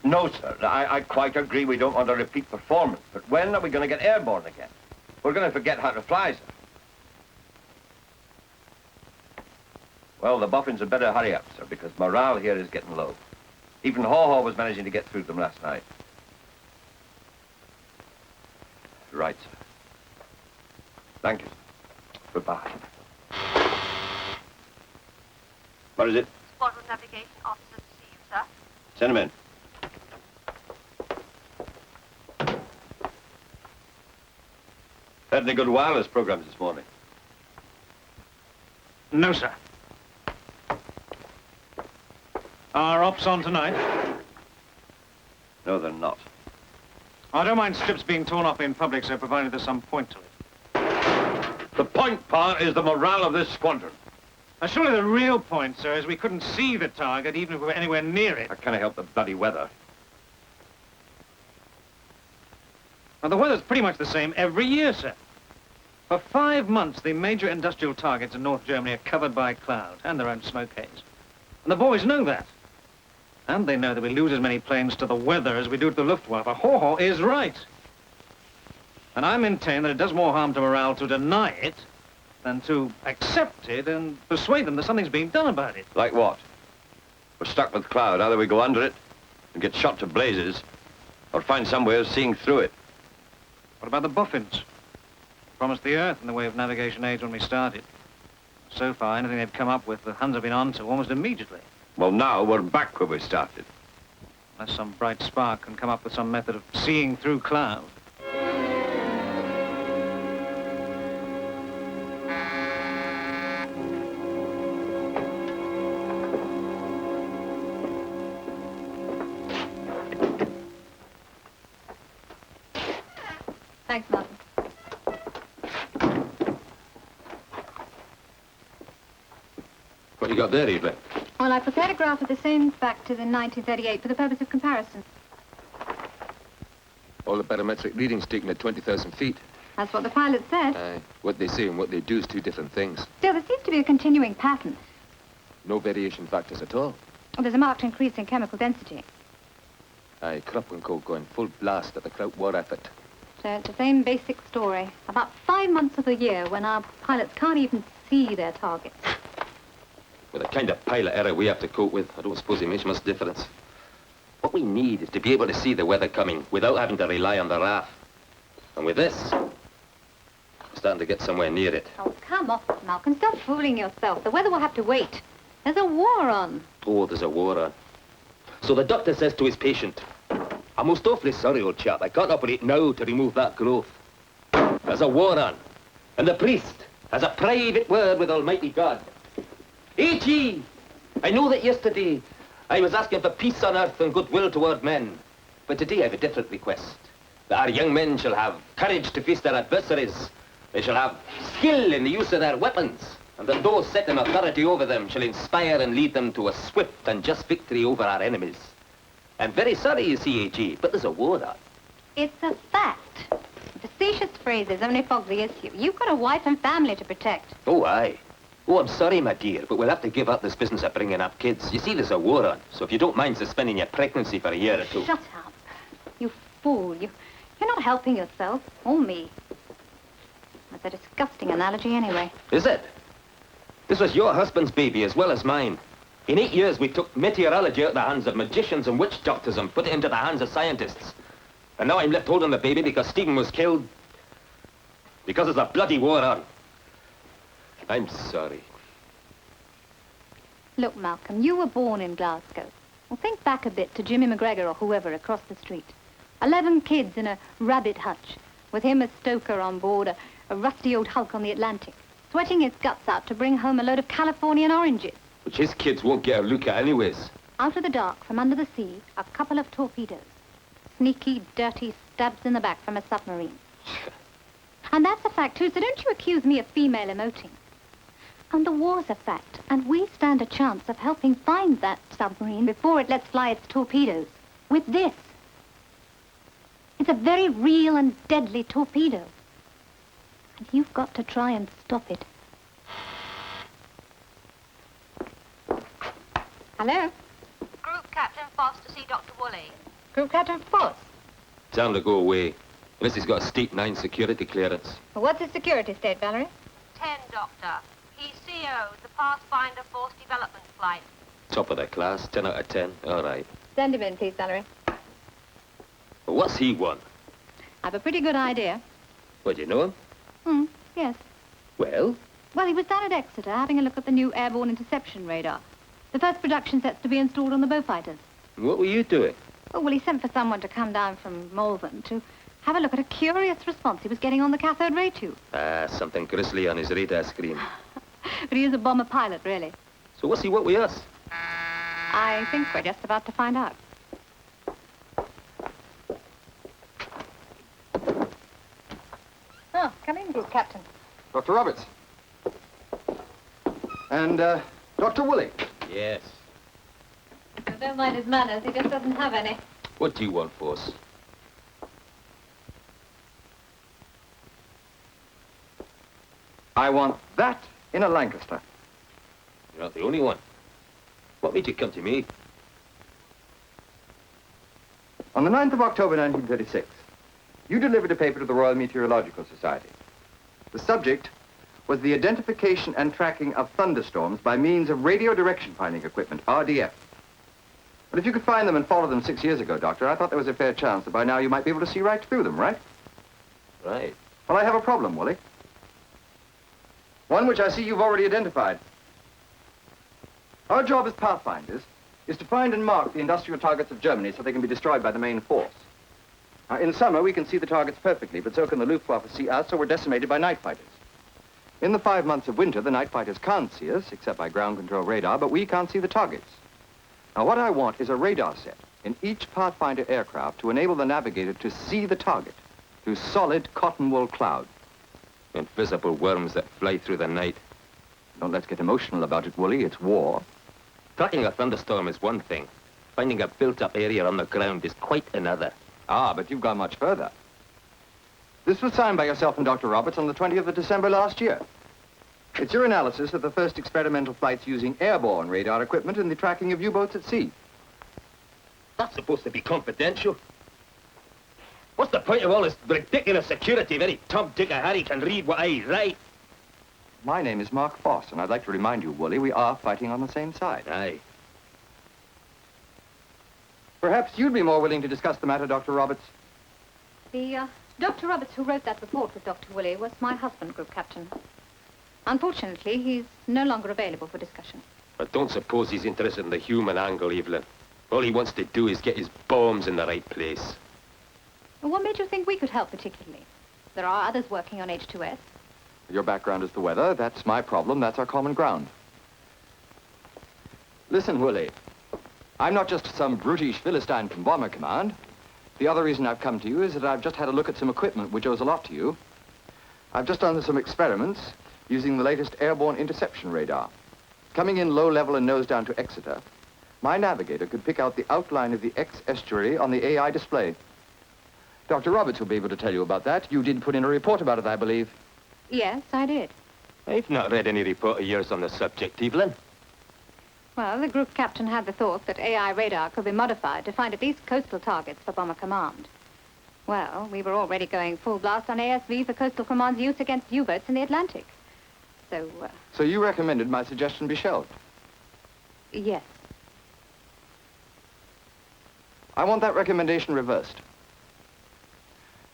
No, sir. I quite agree we don't want a repeat performance. But when are we going to get airborne again? We're going to forget how to fly, sir. Well, the boffins had better hurry up, sir, because morale here is getting low. Even Haw-Haw was managing to get through to them last night. Right, sir. Thank you, sir. Goodbye. What is it? Squadron navigation officer to see you, sir. Send him in. Had any good wireless programs this morning? No, sir. Are ops on tonight? No, they're not. I don't mind strips being torn up in public, sir, provided there's some point to it. The point, Pa, is the morale of this squadron. Now, surely the real point, sir, is we couldn't see the target even if we were anywhere near it. I can't help the bloody weather. Now, the weather's pretty much the same every year, sir. For 5 months, the major industrial targets in North Germany are covered by cloud and their own smoke haze. And the boys know that. And they know that we lose as many planes to the weather as we do to the Luftwaffe. Haw-Haw is right. And I maintain that it does more harm to morale to deny it than to accept it and persuade them that something's being done about it. Like what? We're stuck with cloud. Either we go under it and get shot to blazes, or find some way of seeing through it. What about the boffins? Promised the Earth in the way of navigation aids when we started. So far, anything they've come up with, the Huns have been on to almost immediately. Well, now we're back where we started. Unless some bright spark can come up with some method of seeing through cloud. Thanks, Martin. What you got there, Evelyn? Well, I prepared a graph of the same back to the 1938 for the purpose of comparison. All the barometric readings taken at 20,000 feet. That's what the pilot said. What they say and what they do is two different things. Still, there seems to be a continuing pattern. No variation factors at all. Well, there's a marked increase in chemical density. Krupp and Co. going full blast at the Kraut war effort. So it's the same basic story. About 5 months of the year when our pilots can't even see their targets. With the kind of pilot error we have to cope with, I don't suppose it makes much difference. What we need is to be able to see the weather coming without having to rely on the RAF. And with this, we're starting to get somewhere near it. Oh, come off, Malcolm. Stop fooling yourself. The weather will have to wait. There's a war on. Oh, there's a war on. So the doctor says to his patient, I'm most awfully sorry, old chap. I can't operate now to remove that growth. There's a war on. And the priest has a private word with Almighty God. A.G., I know that yesterday I was asking for peace on earth and goodwill toward men. But today I have a different request. That our young men shall have courage to face their adversaries. They shall have skill in the use of their weapons. And that those set in authority over them shall inspire and lead them to a swift and just victory over our enemies. I'm very sorry, you see, A.G., but there's a war on. It's a fact. Facetious phrases only fog the issue. You've got a wife and family to protect. Oh, aye. Oh, I'm sorry, my dear, but we'll have to give up this business of bringing up kids. You see, there's a war on, so if you don't mind suspending your pregnancy for a year or two... Shut up. You fool. You're not helping yourself, or me. That's a disgusting analogy anyway. Is it? This was your husband's baby as well as mine. In 8 years, we took meteorology out of the hands of magicians and witch doctors and put it into the hands of scientists. And now I'm left holding the baby because Stephen was killed. Because there's a bloody war on. I'm sorry. Look, Malcolm, you were born in Glasgow. Well, think back a bit to Jimmy McGregor or whoever across the street. 11 kids in a rabbit hutch, with him as stoker on board a rusty old hulk on the Atlantic, sweating his guts out to bring home a load of Californian oranges. Which his kids won't get a look at anyways. Out of the dark, from under the sea, a couple of torpedoes. Sneaky, dirty stabs in the back from a submarine. And that's a fact, too, so don't you accuse me of female emoting. And the war's a fact, and we stand a chance of helping find that submarine before it lets fly its torpedoes. With this. It's a very real and deadly torpedo. And you've got to try and stop it. Hello? Group Captain Foss to see Dr. Woolley. Group Captain Foss? Tell him to go away. Unless he's got a State 9 security clearance. Well, what's his security state, Valerie? 10, Doctor. He's CO, the Pathfinder Force Development Flight. Top of the class, 10 out of 10. All right. Send him in, please, Valerie. Well, what's he want? I've a pretty good idea. What, do you know him? Yes. Well? Well, he was down at Exeter having a look at the new airborne interception radar. The first production set's to be installed on the Beaufighters. What were you doing? Oh, well, he sent for someone to come down from Malvern to have a look at a curious response he was getting on the cathode ray tube. Ah, something grisly on his radar screen. But he is a bomber pilot, really. So what's he want with us? I think we're just about to find out. Oh, come in, Group Captain. Dr. Roberts. And, Dr. Woolley. Yes. Oh, don't mind his manners, he just doesn't have any. What do you want, Force? I want that in a Lancaster. You're not the only one. What made you come to me? On the 9th of October, 1936, you delivered a paper to the Royal Meteorological Society. The subject was the identification and tracking of thunderstorms by means of radio direction finding equipment, RDF. But if you could find them and follow them 6 years ago, Doctor, I thought there was a fair chance that by now you might be able to see right through them, right? Right. Well, I have a problem, Woolley. One which I see you've already identified. Our job as Pathfinders is to find and mark the industrial targets of Germany so they can be destroyed by the main force. Now, in summer, we can see the targets perfectly, but so can the Luftwaffe see us, so we're decimated by night fighters. In the 5 months of winter, the night fighters can't see us, except by ground control radar, but we can't see the targets. Now, what I want is a radar set in each Pathfinder aircraft to enable the navigator to see the target through solid cotton wool cloud. Invisible worms that fly through the night. Don't let's get emotional about it, Woolley. It's war. Tracking a thunderstorm is one thing. Finding a built-up area on the ground is quite another. Ah, but you've gone much further. This was signed by yourself and Dr. Roberts on the 20th of December last year. It's your analysis of the first experimental flights using airborne radar equipment in the tracking of U-boats at sea. That's supposed to be confidential. What's the point of all this ridiculous security if any Tom, Dick, or Harry can read what I write? My name is Mark Foss, and I'd like to remind you, Woolley, we are fighting on the same side. Aye. Perhaps you'd be more willing to discuss the matter, Dr. Roberts. Dr. Roberts, who wrote that report with Dr. Woolley, was my husband, Group Captain. Unfortunately, he's no longer available for discussion. But don't suppose he's interested in the human angle, Evelyn. All he wants to do is get his bombs in the right place. Well, what made you think we could help particularly? There are others working on H2S. Your background is the weather. That's my problem. That's our common ground. Listen, Woolley. I'm not just some brutish Philistine from Bomber Command. The other reason I've come to you is that I've just had a look at some equipment which owes a lot to you. I've just done some experiments using the latest airborne interception radar. Coming in low level and nose down to Exeter, my navigator could pick out the outline of the X estuary on the AI display. Dr. Roberts will be able to tell you about that. You did put in a report about it, I believe. Yes, I did. I've not read any report of yours on the subject, Evelyn. Well, the group captain had the thought that AI radar could be modified to find at least coastal targets for Bomber Command. Well, we were already going full blast on ASV for Coastal Command's use against U-boats in the Atlantic. So you recommended my suggestion be shelved? Yes. I want that recommendation reversed.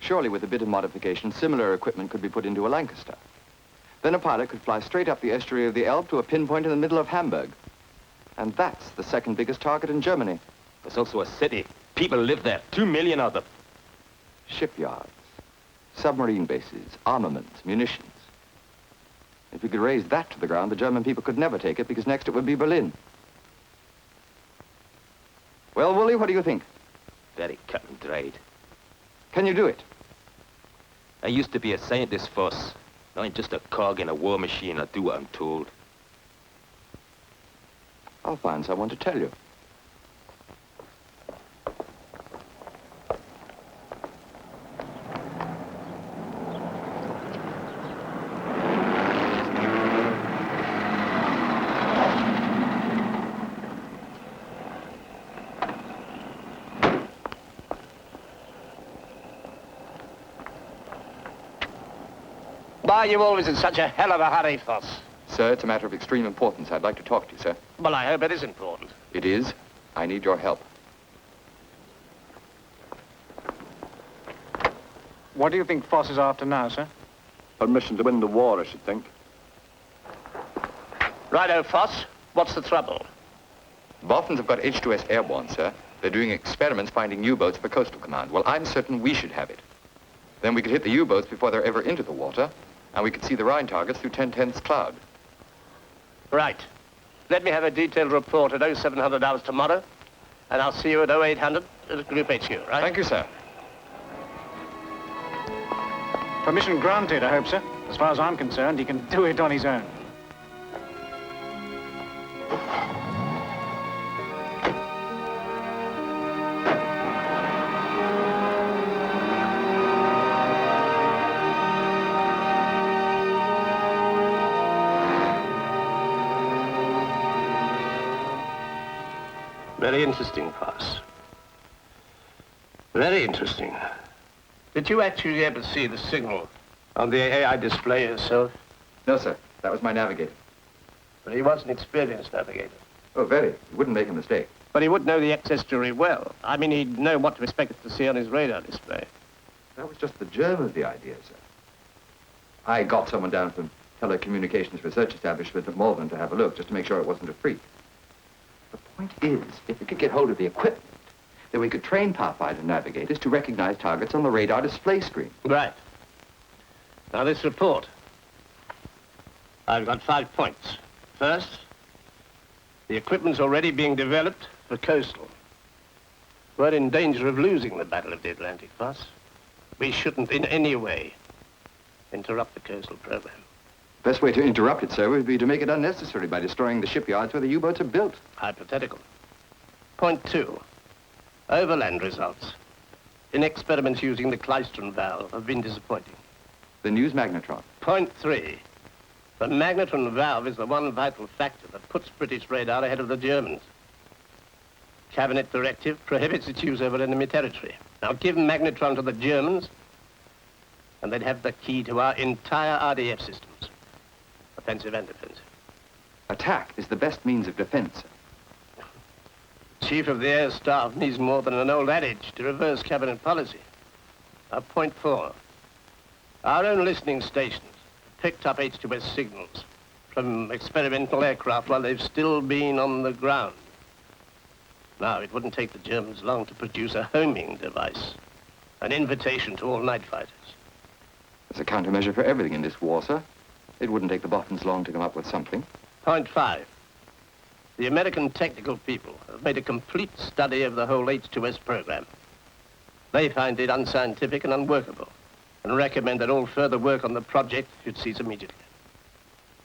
Surely with a bit of modification, similar equipment could be put into a Lancaster. Then a pilot could fly straight up the estuary of the Elbe to a pinpoint in the middle of Hamburg. And that's the second biggest target in Germany. There's also a city. People live there. 2 million of them. Shipyards, submarine bases, armaments, munitions. If we could raise that to the ground, the German people could never take it because next it would be Berlin. Well, Woolley, what do you think? Very cut and dried. Can you do it? I used to be a scientist, Foss. Now I'm just a cog in a war machine. I do what I'm told. I'll find someone to tell you. Why are you always in such a hell of a hurry, Foss? Sir, it's a matter of extreme importance. I'd like to talk to you, sir. Well, I hope it is important. It is. I need your help. What do you think Foss is after now, sir? Permission to win the war, I should think. Righto, Foss. What's the trouble? Boffins have got H2S airborne, sir. They're doing experiments finding U-boats for Coastal Command. Well, I'm certain we should have it. Then we could hit the U-boats before they're ever into the water, and we could see the Rhine targets through 10/10ths cloud. Right. Let me have a detailed report at 0700 hours tomorrow, and I'll see you at 0800 at Group HQ, right? Thank you, sir. Permission granted, I hope, sir. As far as I'm concerned, he can do it on his own. Very interesting, Foss. Very interesting. Did you actually ever see the signal on the AI display yourself? No, sir. That was my navigator. But he was an experienced navigator. Oh, very. He wouldn't make a mistake. But he would know the X estuary well. I mean, he'd know what to expect to see on his radar display. That was just the germ of the idea, sir. I got someone down from Telecommunications Research Establishment at Malvern to have a look, just to make sure it wasn't a freak. The point is, if we could get hold of the equipment, then we could train Pathfinder navigators to recognize targets on the radar display screen. Right. Now, this report. I've got 5 points. First, the equipment's already being developed for coastal. We're in danger of losing the Battle of the Atlantic, Foss. We shouldn't in any way interrupt the coastal program. Best way to interrupt it, sir, would be to make it unnecessary by destroying the shipyards where the U-boats are built. Hypothetical. Point 2. Overland results. In experiments using the Squadron valve have been disappointing. The news magnetron. Point 3. The magnetron valve is the one vital factor that puts British radar ahead of the Germans. Cabinet directive prohibits its use over enemy territory. Now give magnetron to the Germans, and they'd have the key to our entire RDF systems. Offensive and defensive. Attack is the best means of defense. Chief of the Air Staff needs more than an old adage to reverse cabinet policy. Point 4. Our own listening stations picked up H2S signals from experimental aircraft while they've still been on the ground. Now, it wouldn't take the Germans long to produce a homing device, an invitation to all night fighters. There's a countermeasure for everything in this war, sir. It wouldn't take the Boffins long to come up with something. Point 5. The American technical people have made a complete study of the whole H2S program. They find it unscientific and unworkable, and recommend that all further work on the project should cease immediately.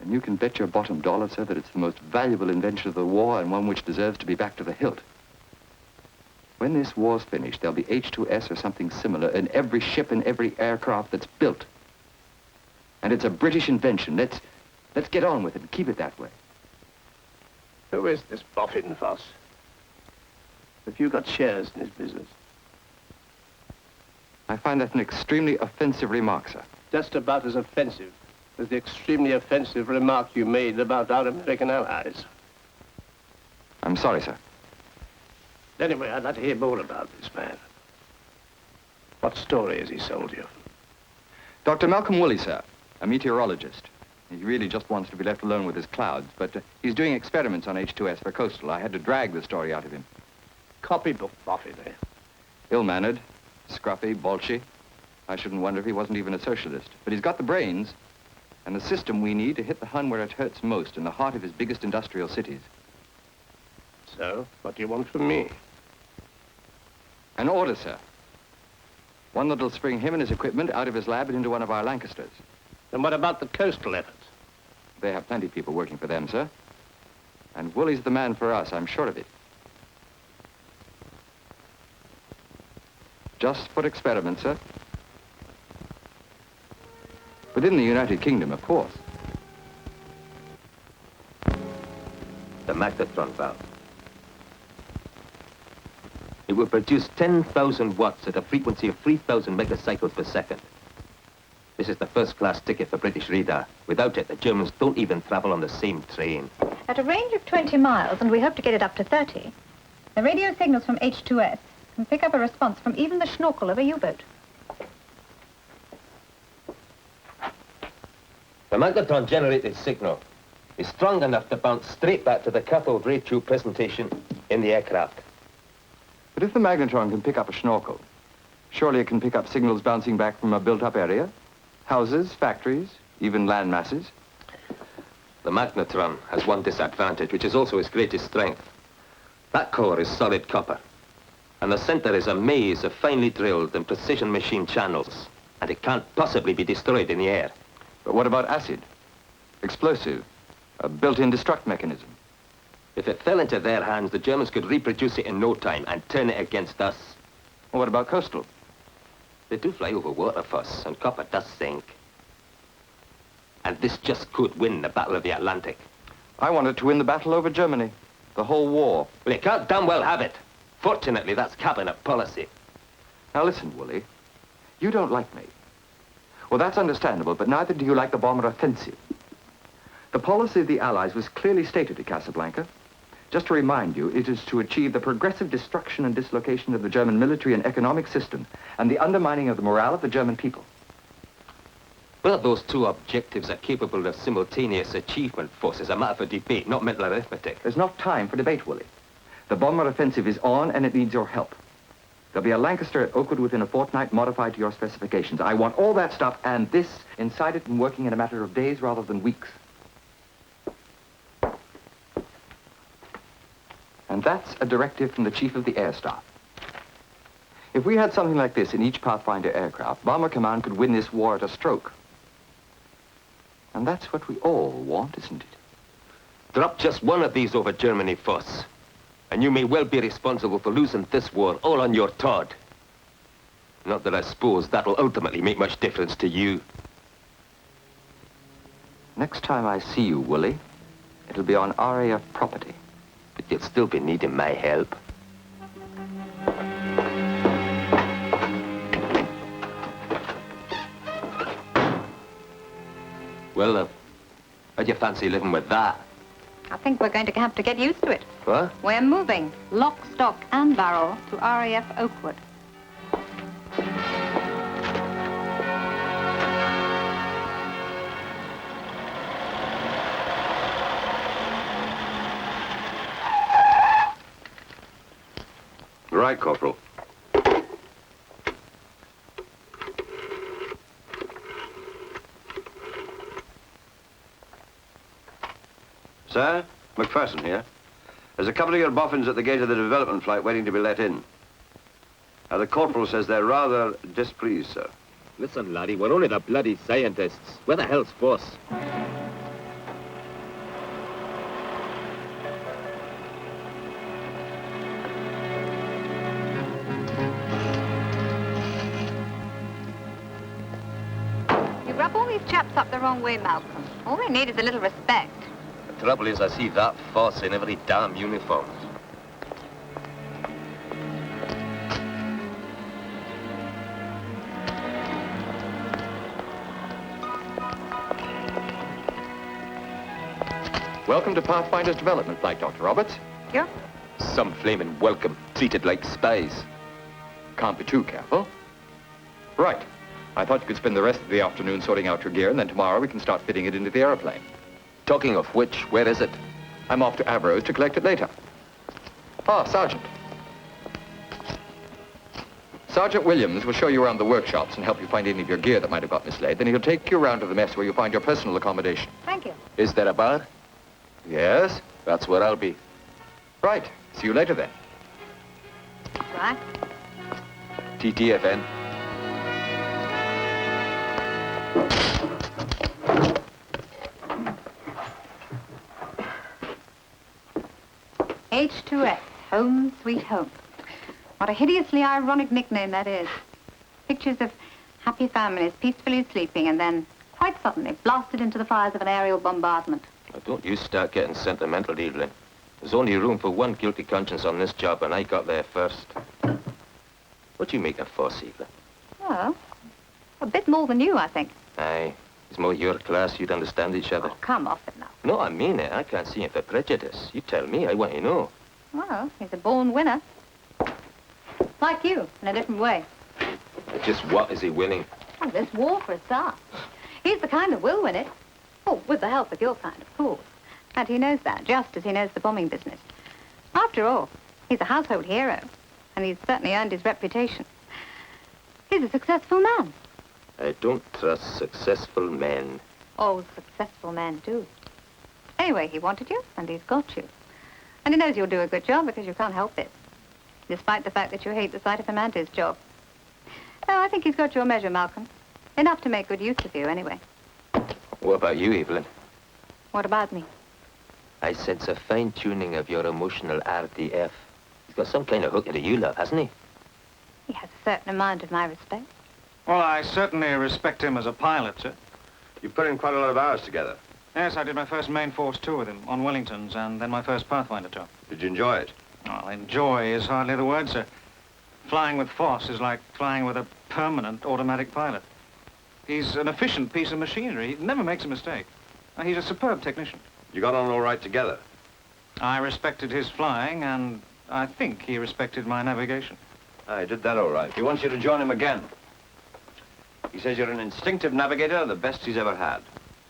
And you can bet your bottom dollar, sir, that it's the most valuable invention of the war and one which deserves to be back to the hilt. When this war's finished, there'll be H2S or something similar in every ship and every aircraft that's built. And it's a British invention. Let's get on with it and keep it that way. Who is this boffin, Voss? Have you got shares in his business? I find that an extremely offensive remark, sir. Just about as offensive as the extremely offensive remark you made about our American allies. I'm sorry, sir. Anyway, I'd like to hear more about this man. What story has he sold you? Dr. Malcolm Woolley, sir, a meteorologist. He really just wants to be left alone with his clouds, but he's doing experiments on H2S for coastal. I had to drag the story out of him. Copybook boffin, eh? Ill-mannered, scruffy, bolshy. I shouldn't wonder if he wasn't even a socialist. But he's got the brains and the system we need to hit the Hun where it hurts most, in the heart of his biggest industrial cities. So, what do you want from me? An order, sir. One that'll spring him and his equipment out of his lab and into one of our Lancasters. And what about the coastal efforts? They have plenty of people working for them, sir. And Woolley's the man for us, I'm sure of it. Just for experiment, sir. Within the United Kingdom, of course. The magnetron valve. It will produce 10,000 watts at a frequency of 3,000 megacycles per second. This is the first-class ticket for British radar. Without it, the Germans don't even travel on the same train. At a range of 20 miles, and we hope to get it up to 30, the radio signals from H2S can pick up a response from even the schnorkel of a U-boat. The magnetron generated signal is strong enough to bounce straight back to the cathode ray tube presentation in the aircraft. But if the magnetron can pick up a schnorkel, surely it can pick up signals bouncing back from a built-up area? Houses, factories, even land masses? The magnetron has one disadvantage, which is also its greatest strength. That core is solid copper, and the center is a maze of finely drilled and precision machine channels, and it can't possibly be destroyed in the air. But what about acid? Explosive? A built-in destruct mechanism? If it fell into their hands, the Germans could reproduce it in no time and turn it against us. Well, what about coastal? They do fly over water, Fuss, and copper does sink. And this just could win the Battle of the Atlantic. I wanted to win the battle over Germany. The whole war. Well, it can't damn well have it. Fortunately, that's cabinet policy. Now listen, Woolley. You don't like me. Well, that's understandable, but neither do you like the bomber offensive. The policy of the Allies was clearly stated at Casablanca. Just to remind you, it is to achieve the progressive destruction and dislocation of the German military and economic system and the undermining of the morale of the German people. Whether those two objectives are capable of simultaneous achievement, Fuss, is a matter for debate, not mental arithmetic. There's not time for debate, Woolley. The bomber offensive is on, and it needs your help. There'll be a Lancaster at Oakwood within a fortnight modified to your specifications. I want all that stuff and this inside it and working in a matter of days rather than weeks. And that's a directive from the Chief of the Air Staff. If we had something like this in each Pathfinder aircraft, Bomber Command could win this war at a stroke. And that's what we all want, isn't it? Drop just one of these over Germany, Fuss, and you may well be responsible for losing this war all on your Todd. Not that I suppose that'll ultimately make much difference to you. Next time I see you, Woolley, it'll be on RAF property. But you'll still be needing my help. Well, How'd you fancy living with that? I think we're going to have to get used to it. What? We're moving, lock, stock, and barrel, to RAF Oakwood. Right, Corporal. Sir, McPherson here. There's a couple of your boffins at the gate of the development flight waiting to be let in. Now, the corporal says they're rather displeased, sir. Listen, laddie, we're only the bloody scientists. Where the hell's Force? You rub all these chaps up the wrong way, Malcolm. All they need is a little respect. The trouble is I see that Force in every damn uniform. Welcome to Pathfinder's development flight, Dr. Roberts. Yeah? Some flaming welcome, treated like spies. Can't be too careful. Right. I thought you could spend the rest of the afternoon sorting out your gear, and then tomorrow we can start fitting it into the aeroplane. Talking of which, where is it? I'm off to Avro's to collect it later. Ah, Sergeant. Sergeant Williams will show you around the workshops and help you find any of your gear that might have got mislaid. Then he'll take you around to the mess where you'll find your personal accommodation. Thank you. Is there a bar? Yes? That's where I'll be. Right. See you later, then. Right. TTFN. H2S, Home Sweet Home. What a hideously ironic nickname that is. Pictures of happy families peacefully sleeping and then, quite suddenly, blasted into the fires of an aerial bombardment. Now, don't you start getting sentimental, Evelyn. There's only room for one guilty conscience on this job, and I got there first. What do you make of Force, Evelyn? Well, a bit more than you, I think. Aye, it's more your class, you'd understand each other. Oh, come off it now. No, I mean it. I can't see it for prejudice. You tell me, I want to know. Well, he's a born winner. Like you, in a different way. Just what is he winning? Oh, this war, for a start. He's the kind that will win it. Oh, with the help of your kind, of course. And he knows that, just as he knows the bombing business. After all, he's a household hero, and he's certainly earned his reputation. He's a successful man. I don't trust successful men. All successful men do. Anyway, he wanted you, and he's got you. And he knows you'll do a good job because you can't help it, despite the fact that you hate the sight of him and his job. Oh, I think he's got your measure, Malcolm. Enough to make good use of you, anyway. What about you, Evelyn? What about me? I sense a fine-tuning of your emotional RDF. He's got some kind of hook into you, love, hasn't he? He has a certain amount of my respect. Well, I certainly respect him as a pilot, sir. You've put in quite a lot of hours together. Yes, I did my first main force tour with him on Wellingtons and then my first Pathfinder tour. Did you enjoy it? Well, enjoy is hardly the word, sir. Flying with Force is like flying with a permanent automatic pilot. He's an efficient piece of machinery. He never makes a mistake. He's a superb technician. You got on all right together? I respected his flying, and I think he respected my navigation. I did that all right. He wants you to join him again. He says you're an instinctive navigator, the best he's ever had.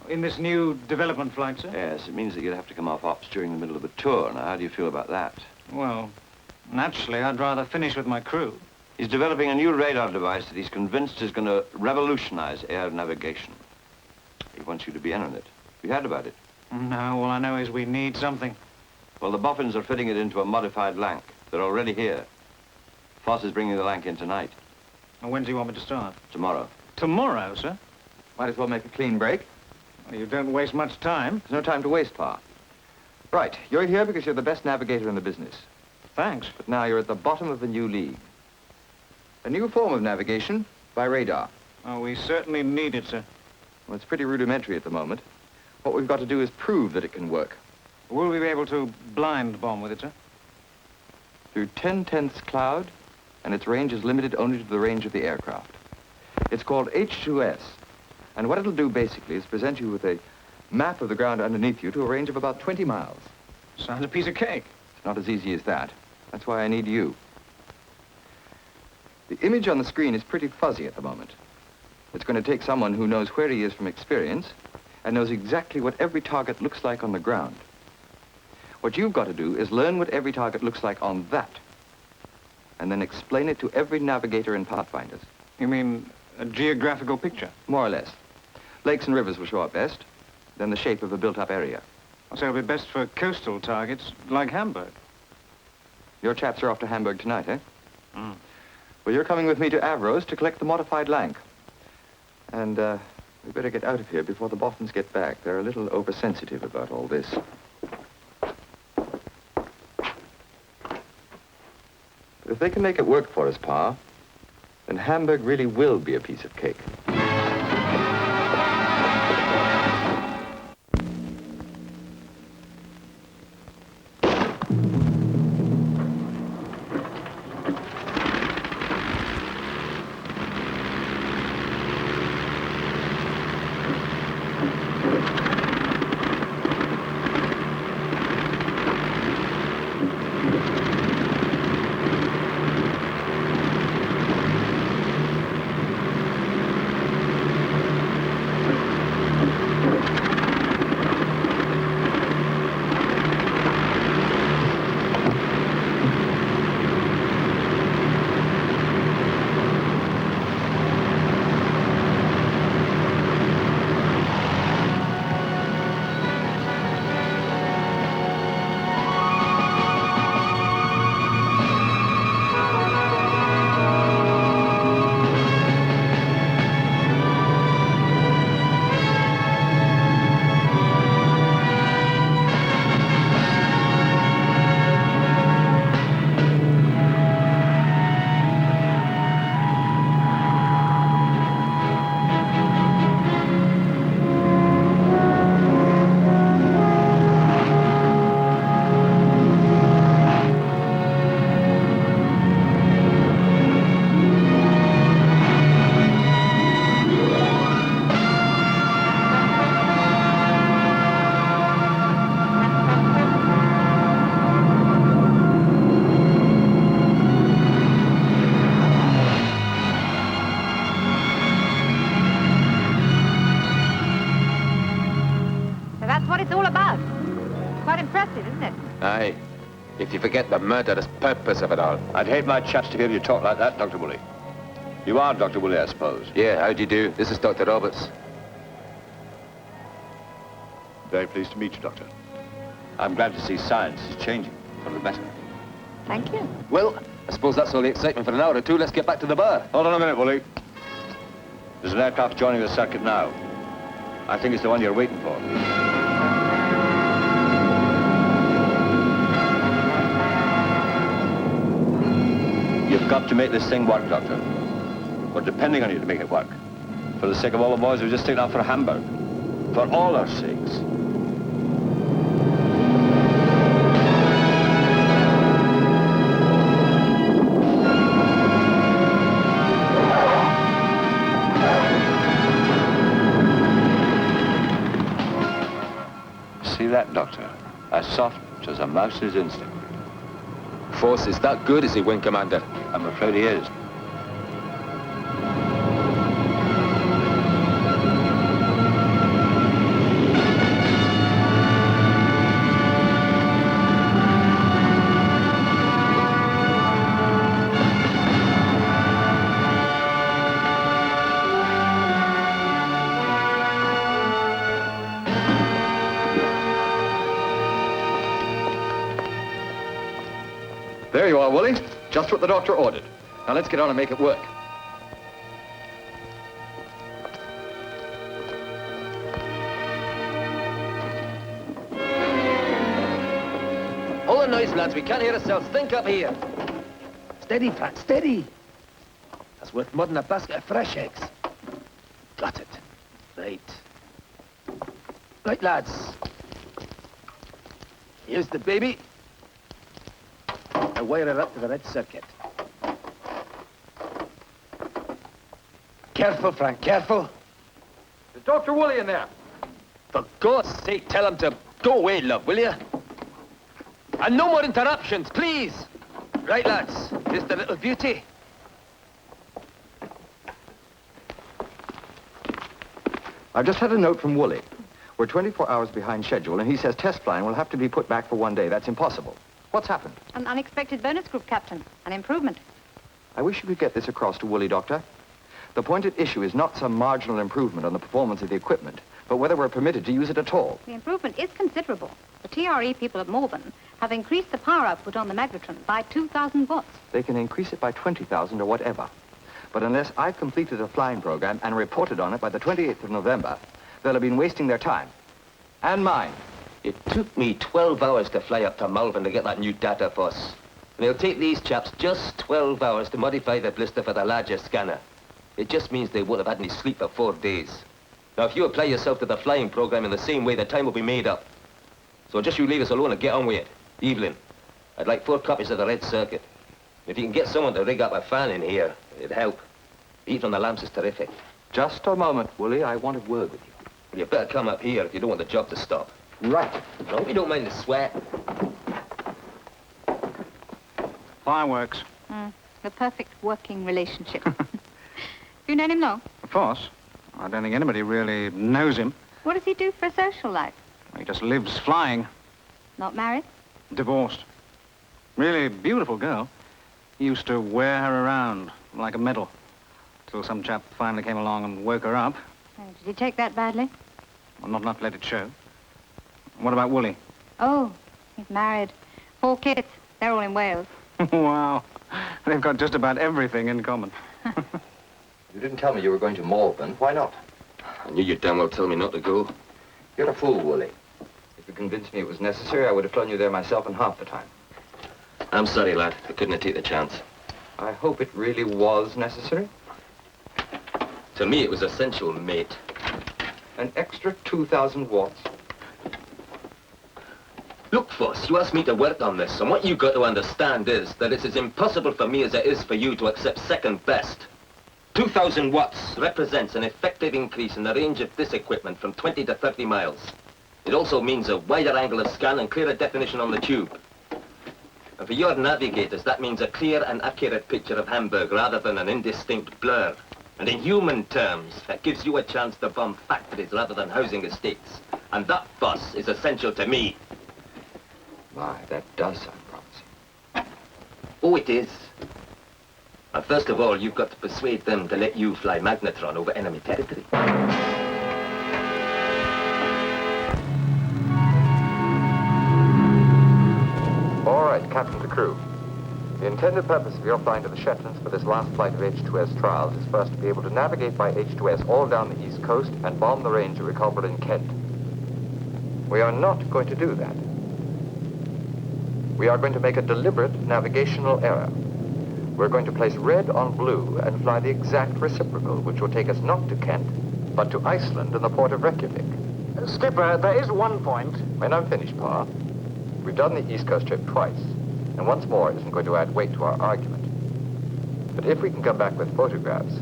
In this new development flight, sir? Yes, it means that you'd have to come off ops during the middle of the tour. Now, how do you feel about that? Well, naturally, I'd rather finish with my crew. He's developing a new radar device that he's convinced is going to revolutionize air navigation. He wants you to be in on it. Have you heard about it? No, all I know is we need something. Well, the boffins are fitting it into a modified Lanc. They're already here. Foss is bringing the Lanc in tonight. And when do you want me to start? Tomorrow. Tomorrow, sir? Might as well make a clean break. Well, you don't waste much time. There's no time to waste, Pa. Right, you're here because you're the best navigator in the business. Thanks. But now you're at the bottom of the new league. A new form of navigation by radar. Oh, we certainly need it, sir. Well, it's pretty rudimentary at the moment. What we've got to do is prove that it can work. Will we be able to blind bomb with it, sir? Through 10/10 cloud, and its range is limited only to the range of the aircraft. It's called H2S, and what it'll do basically is present you with a map of the ground underneath you to a range of about 20 miles. Sounds a piece of cake. It's not as easy as that. That's why I need you. The image on the screen is pretty fuzzy at the moment. It's going to take someone who knows where he is from experience and knows exactly what every target looks like on the ground. What you've got to do is learn what every target looks like on that, and then explain it to every navigator in Pathfinders. You mean a geographical picture? More or less. Lakes and rivers will show up best, then the shape of a built-up area. So it'll be best for coastal targets like Hamburg. Your chaps are off to Hamburg tonight, eh? Mm. Well, you're coming with me to Avro's to collect the modified Lanc. And, we better get out of here before the Boffins get back. They're a little oversensitive about all this. But if they can make it work for us, Pa, then Hamburg really will be a piece of cake. Aye, if you forget the murderous purpose of it all. I'd hate my chaps to hear you talk like that, Dr. Woolley. You are Dr. Woolley, I suppose. Yeah, how do you do? This is Dr. Roberts. Very pleased to meet you, Doctor. I'm glad to see science is changing for the better. Thank you. Well, I suppose that's all the excitement for an hour or two. Let's get back to the bar. Hold on a minute, Woolley. There's an aircraft joining the circuit now. I think it's the one you're waiting for. You've got to make this thing work, Doctor. We're depending on you to make it work. For the sake of all the boys who've just taken off for Hamburg. For all our sakes. See that, Doctor? As soft as a mouse's instinct. Force is that good, is he, Wing Commander? I'm afraid he is. There you are, Woolley. Just what the doctor ordered. Now let's get on and make it work. All the noise, lads. We can't hear ourselves. Think up here. Steady, Frank, steady. That's worth more than a basket of fresh eggs. Got it. Right. Right, lads. Here's the baby. Now wire it up to the red circuit. Careful, Frank, careful. Is Dr. Woolley in there? For God's sake, tell him to go away, love, will you? And no more interruptions, please. Right, lads. Just a little beauty. I've just had a note from Woolley. We're 24 hours behind schedule, and he says test flying will have to be put back for 1 day. That's impossible. What's happened? An unexpected bonus, Group Captain. An improvement. I wish you could get this across to Woolley, Doctor. The point at issue is not some marginal improvement on the performance of the equipment, but whether we're permitted to use it at all. The improvement is considerable. The TRE people of Malvern have increased the power output on the magnetron by 2,000 watts. They can increase it by 20,000 or whatever. But unless I've completed a flying program and reported on it by the 28th of November, they'll have been wasting their time. And mine. It took me 12 hours to fly up to Malvern to get that new data bus. And it'll take these chaps just 12 hours to modify the blister for the larger scanner. It just means they won't have had any sleep for 4 days. Now, if you apply yourself to the flying program in the same way, the time will be made up. So just you leave us alone and get on with it. Evelyn, I'd like 4 copies of the red circuit. If you can get someone to rig up a fan in here, it'd help. The heat from the lamps is terrific. Just a moment, Woolley. I want a word with you. Well, you better come up here if you don't want the job to stop. Right. No, we don't mind the sweat. Fireworks. The perfect working relationship. You known him long? Of course. I don't think anybody really knows him. What does he do for a social life? He just lives flying. Not married? Divorced. Really beautiful girl. He used to wear her around like a medal. Till some chap finally came along and woke her up. Did he take that badly? Well, not enough to let it show. What about Woolley? Oh, he's married. 4 kids. They're all in Wales. Wow. They've got just about everything in common. You didn't tell me you were going to Malvern. Why not? I knew you'd damn well tell me not to go. You're a fool, Woolley. If you convinced me it was necessary, I would have flown you there myself in half the time. I'm sorry, lad. I couldn't take the chance. I hope it really was necessary. To me, it was essential, mate. An extra 2,000 watts. Look, boss, you asked me to work on this, and what you've got to understand is that it's as impossible for me as it is for you to accept second best. 2,000 watts represents an effective increase in the range of this equipment from 20 to 30 miles. It also means a wider angle of scan and clearer definition on the tube. And for your navigators, that means a clear and accurate picture of Hamburg rather than an indistinct blur. And in human terms, that gives you a chance to bomb factories rather than housing estates. And that, boss, is essential to me. My, that does sound promising. Oh, it is. And first of all, you've got to persuade them to let you fly magnetron over enemy territory. All right, Captain to crew. The intended purpose of your flying to the Shetlands for this last flight of H2S trials is for us to be able to navigate by H2S all down the east coast and bomb the range of Recovered in Kent. We are not going to do that. We are going to make a deliberate navigational error. We're going to place red on blue and fly the exact reciprocal, which will take us not to Kent, but to Iceland and the port of Reykjavik. Skipper, there is one point. When I'm finished, Pa, we've done the East Coast trip twice, and once more isn't going to add weight to our argument. But if we can come back with photographs,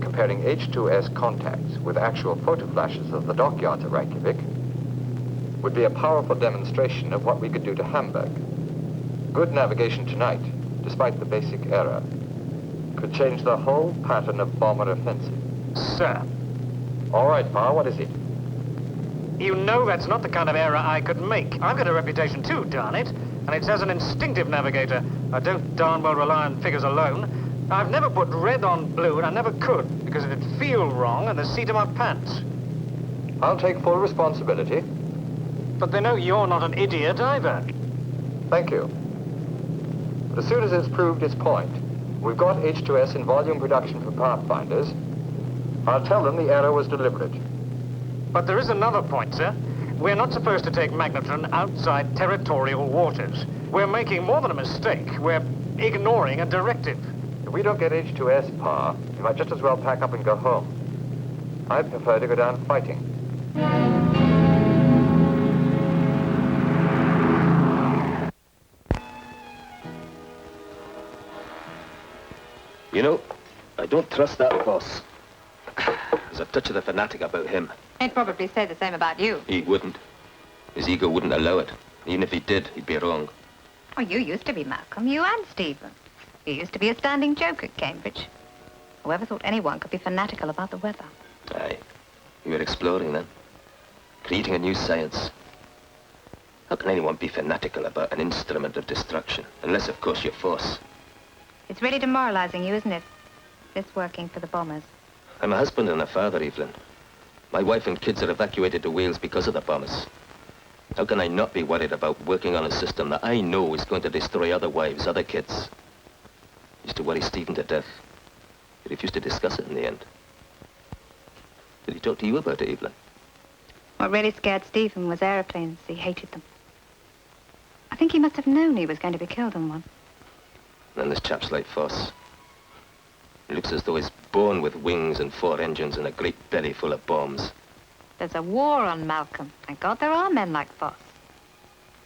comparing H2S contacts with actual photo flashes of the dockyards at Reykjavik, would be a powerful demonstration of what we could do to Hamburg. Good navigation tonight, despite the basic error, could change the whole pattern of bomber offensive. Sir. All right, Pa, what is it? You know that's not the kind of error I could make. I've got a reputation too, darn it. And it's as an instinctive navigator. I don't darn well rely on figures alone. I've never put red on blue, and I never could, because it'd feel wrong in the seat of my pants. I'll take full responsibility. But they know you're not an idiot either. Thank you. But as soon as it's proved its point, we've got H2S in volume production for Pathfinders, I'll tell them the error was deliberate. But there is another point, sir. We're not supposed to take magnetron outside territorial waters. We're making more than a mistake. We're ignoring a directive. If we don't get H2S, Pa, you might just as well pack up and go home. I'd prefer to go down fighting. You know, I don't trust that boss. There's a touch of the fanatic about him. He'd probably say the same about you. He wouldn't. His ego wouldn't allow it. Even if he did, he'd be wrong. Oh, you used to be Malcolm, you and Stephen. You used to be a standing joke at Cambridge. Whoever thought anyone could be fanatical about the weather? Aye. You were exploring then. Creating a new science. How can anyone be fanatical about an instrument of destruction? Unless, of course, you're force. It's really demoralizing you, isn't it? This working for the bombers. I'm a husband and a father, Evelyn. My wife and kids are evacuated to Wales because of the bombers. How can I not be worried about working on a system that I know is going to destroy other wives, other kids? Used to worry Stephen to death. He refused to discuss it in the end. Did he talk to you about it, Evelyn? What really scared Stephen was aeroplanes. He hated them. I think he must have known he was going to be killed in one. And then this chap's like Foss. He looks as though he's born with wings and 4 engines and a great belly full of bombs. There's a war on Malcolm. Thank God there are men like Foss.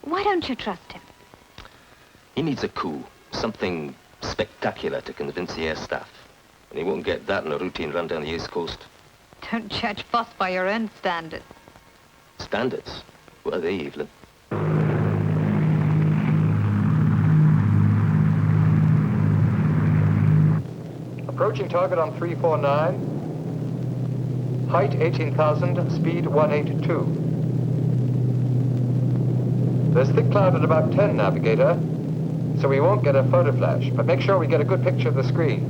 Why don't you trust him? He needs a coup. Something spectacular to convince the air staff. And he won't get that in a routine run down the East Coast. Don't judge Foss by your own standards. Standards? What are they, Evelyn? Approaching target on 349. Height 18,000, speed 182. There's thick cloud at about 10, navigator, so we won't get a photo flash, but make sure we get a good picture of the screen.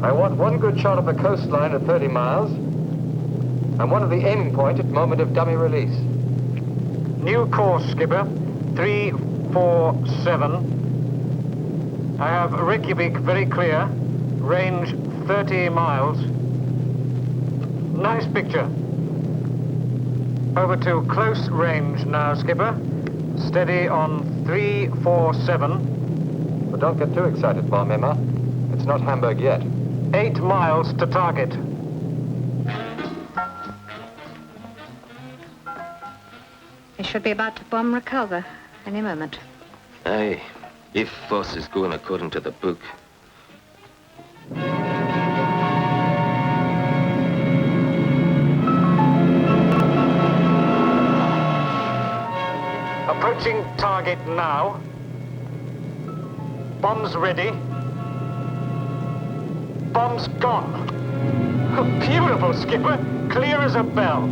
I want one good shot of the coastline at 30 miles, and one of the aiming point at moment of dummy release. New course, Skipper. 347. I have Reykjavik very clear. Range 30 miles. Nice picture. Over to close range now, Skipper. Steady on 347. But don't get too excited, Bomb Emma. It's not Hamburg yet. 8 miles to target. He should be about to bomb recover any moment. Aye, if Foss is going according to the book. Approaching target now. Bombs ready. Bombs gone. Beautiful, Skipper. Clear as a bell.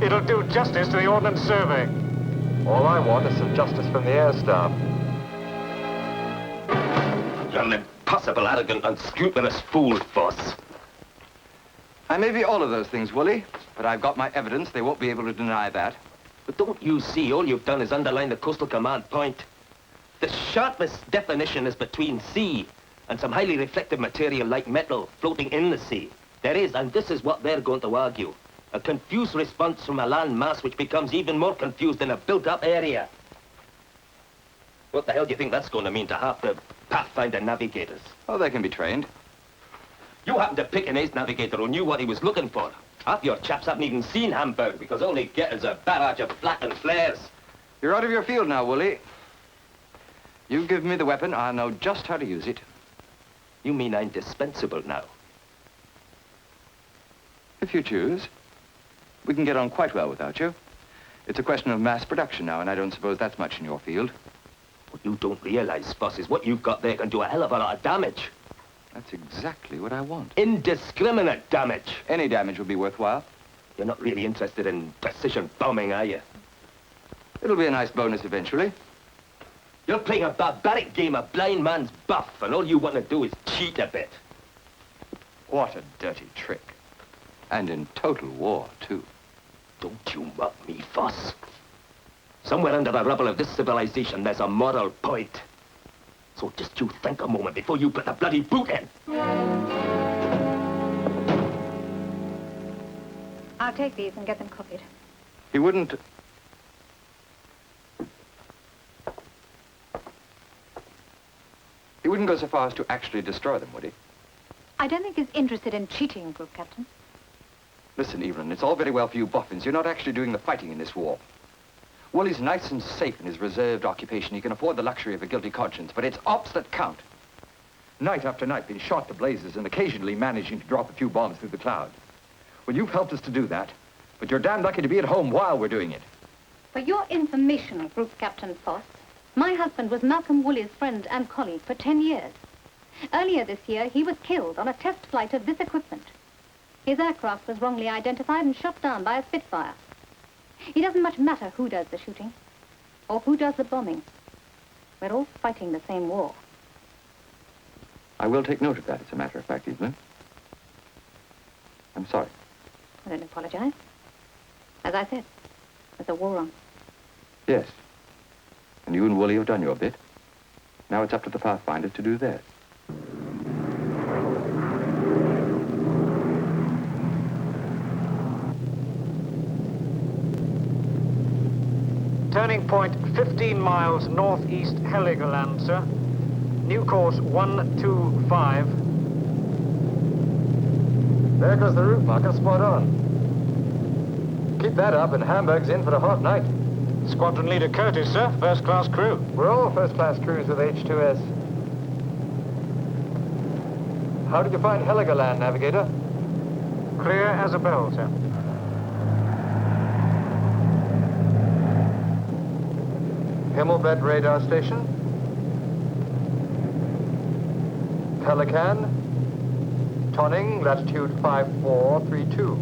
It'll do justice to the Ordnance Survey. All I want is some justice from the air staff. You're an impossible, arrogant, unscrupulous fool, Foss. I may be all of those things, Wooly, but I've got my evidence. They won't be able to deny that. But don't you see, all you've done is underline the coastal command point. The sharpest definition is between sea and some highly reflective material like metal floating in the sea. There is, and this is what they're going to argue, a confused response from a land mass which becomes even more confused in a built-up area. What the hell do you think that's going to mean to half the Pathfinder navigators? Oh, they can be trained. You happened to pick an ace navigator who knew what he was looking for. Half your chaps haven't even seen Hamburg because all they get is a barrage of flattened flares. You're out of your field now, Wooly. You give me the weapon, I'll know just how to use it. You mean I'm dispensable now? If you choose. We can get on quite well without you. It's a question of mass production now, and I don't suppose that's much in your field. What you don't realize, Foss, is what you've got there can do a hell of a lot of damage. That's exactly what I want. Indiscriminate damage. Any damage will be worthwhile. You're not really interested in precision bombing, are you? It'll be a nice bonus eventually. You're playing a barbaric game of blind man's buff, and all you want to do is cheat a bit. What a dirty trick. And in total war, too. Don't you mock me, Foss. Somewhere under the rubble of this civilization, there's a moral point. So just you think a moment before you put the bloody boot in. I'll take these and get them copied. He wouldn't... He wouldn't go so far as to actually destroy them, would he? I don't think he's interested in cheating, Group Captain. Listen, Evelyn, it's all very well for you boffins. You're not actually doing the fighting in this war. Well, he's nice and safe in his reserved occupation. He can afford the luxury of a guilty conscience, but it's ops that count. Night after night, been shot to blazes and occasionally managing to drop a few bombs through the cloud. Well, you've helped us to do that, but you're damn lucky to be at home while we're doing it. For your information, Group Captain Foss, my husband was Malcolm Woolley's friend and colleague for 10 years. Earlier this year, he was killed on a test flight of this equipment. His aircraft was wrongly identified and shot down by a Spitfire. It doesn't much matter who does the shooting or who does the bombing. We're all fighting the same war. I will take note of that, as a matter of fact, Evelyn. I'm sorry. I don't apologize. As I said, there's a war on. Yes. And you and Woolley have done your bit. Now it's up to the Pathfinders to do theirs. Turning point 15 miles northeast Heligoland, sir. New course 125. There goes the route marker, spot on. Keep that up and Hamburg's in for a hot night. Squadron leader Curtis, sir. First-class crew. We're all first-class crews with H2S. How did you find Heligoland, Navigator? Clear as a bell, sir. Himmelbett radar station. Pelican. Tonning, latitude 5432.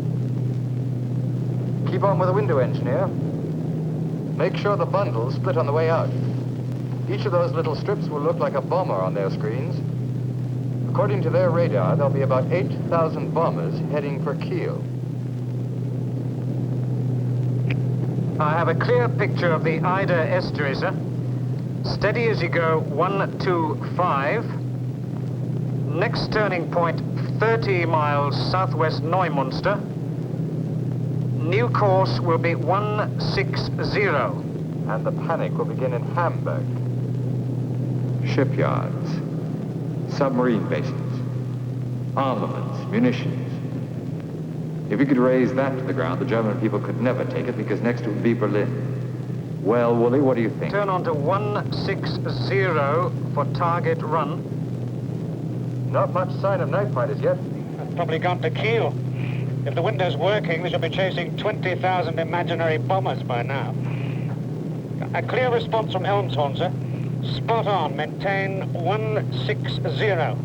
Keep on with the window, engineer. Make sure the bundles split on the way out. Each of those little strips will look like a bomber on their screens. According to their radar, there'll be about 8,000 bombers heading for Kiel. I have a clear picture of the Ida estuary, sir. Steady as you go, 125. Next turning point, 30 miles southwest Neumünster. New course will be 160. And the panic will begin in Hamburg. Shipyards, submarine bases, armaments, munitions. If we could raise that to the ground, the German people could never take it because next it would be Berlin. Well, Woolley, what do you think? Turn on to 160 for target run. Not much sign of night fighters yet. That's probably gone to Kiel. If the window's working, they should be chasing 20,000 imaginary bombers by now. A clear response from Elmshorn, sir. Spot on. Maintain 160.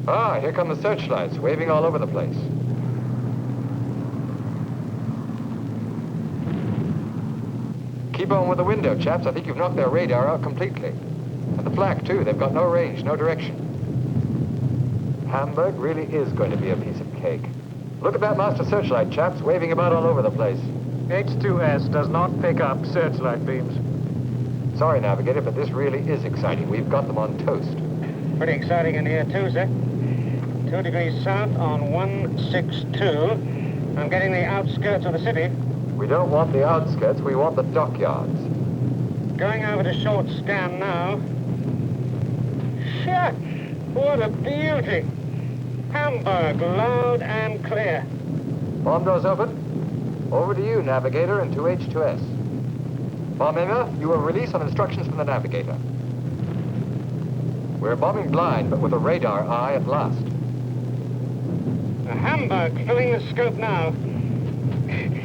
Ah, here come the searchlights, waving all over the place. Keep on with the window, chaps. I think you've knocked their radar out completely. And the flak, too. They've got no range, no direction. Hamburg really is going to be a piece of cake. Look at that master searchlight, chaps, waving about all over the place. H2S does not pick up searchlight beams. Sorry, Navigator, but this really is exciting. We've got them on toast. Pretty exciting in here, too, sir. 2 degrees south on 162. I'm getting the outskirts of the city. We don't want the outskirts, we want the dockyards. Going over to short scan now. Shit! What a beauty! Hamburg, loud and clear. Bomb doors open. Over to you, Navigator, and to H2S. Bomber, you will release on instructions from the Navigator. We're bombing blind, but with a radar eye at last. Hamburg, filling the scope now.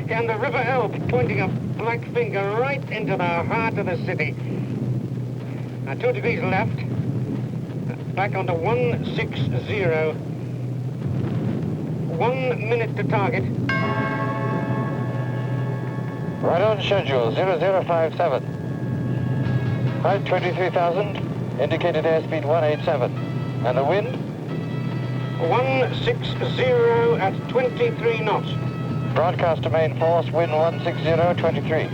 And the River Elbe pointing a black finger right into the heart of the city. Now 2 degrees left. Back onto 160. 1 minute to target. Right on schedule, 0057. Height 23,000, indicated airspeed 187. And the wind? 160 at 23 knots. Broadcast to main force, wind 160.23.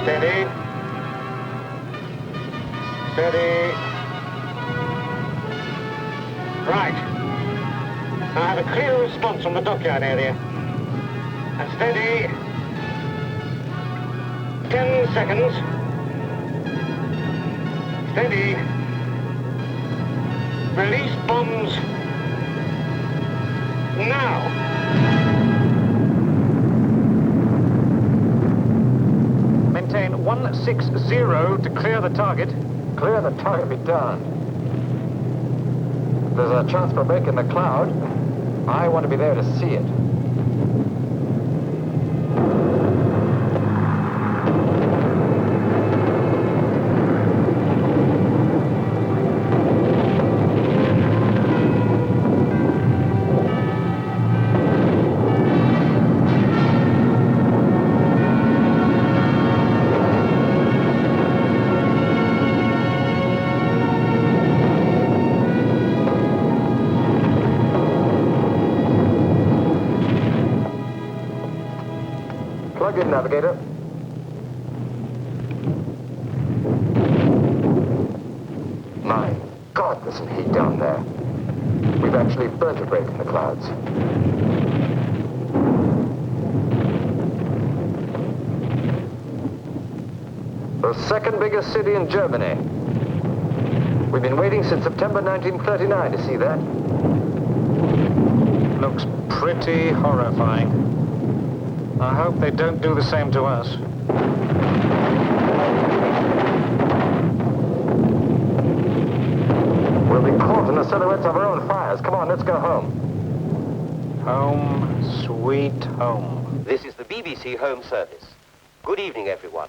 Steady. Steady. Right. I have a clear response from the dockyard area. And steady. 10 seconds. Steady. Release bombs. Now. Maintain 160 to clear the target. Clear the target, be darned. If there's a chance for a break in the cloud, I want to be there to see it. Plug in, navigator. My God, there's some heat down there. We've actually burnt a break in the clouds. The second biggest city in Germany. We've been waiting since September 1939 to see that. Looks pretty horrifying. I hope they don't do the same to us. We'll be caught in the silhouettes of our own fires. Come on, let's go home. Home, sweet home. This is the BBC Home Service. Good evening, everyone.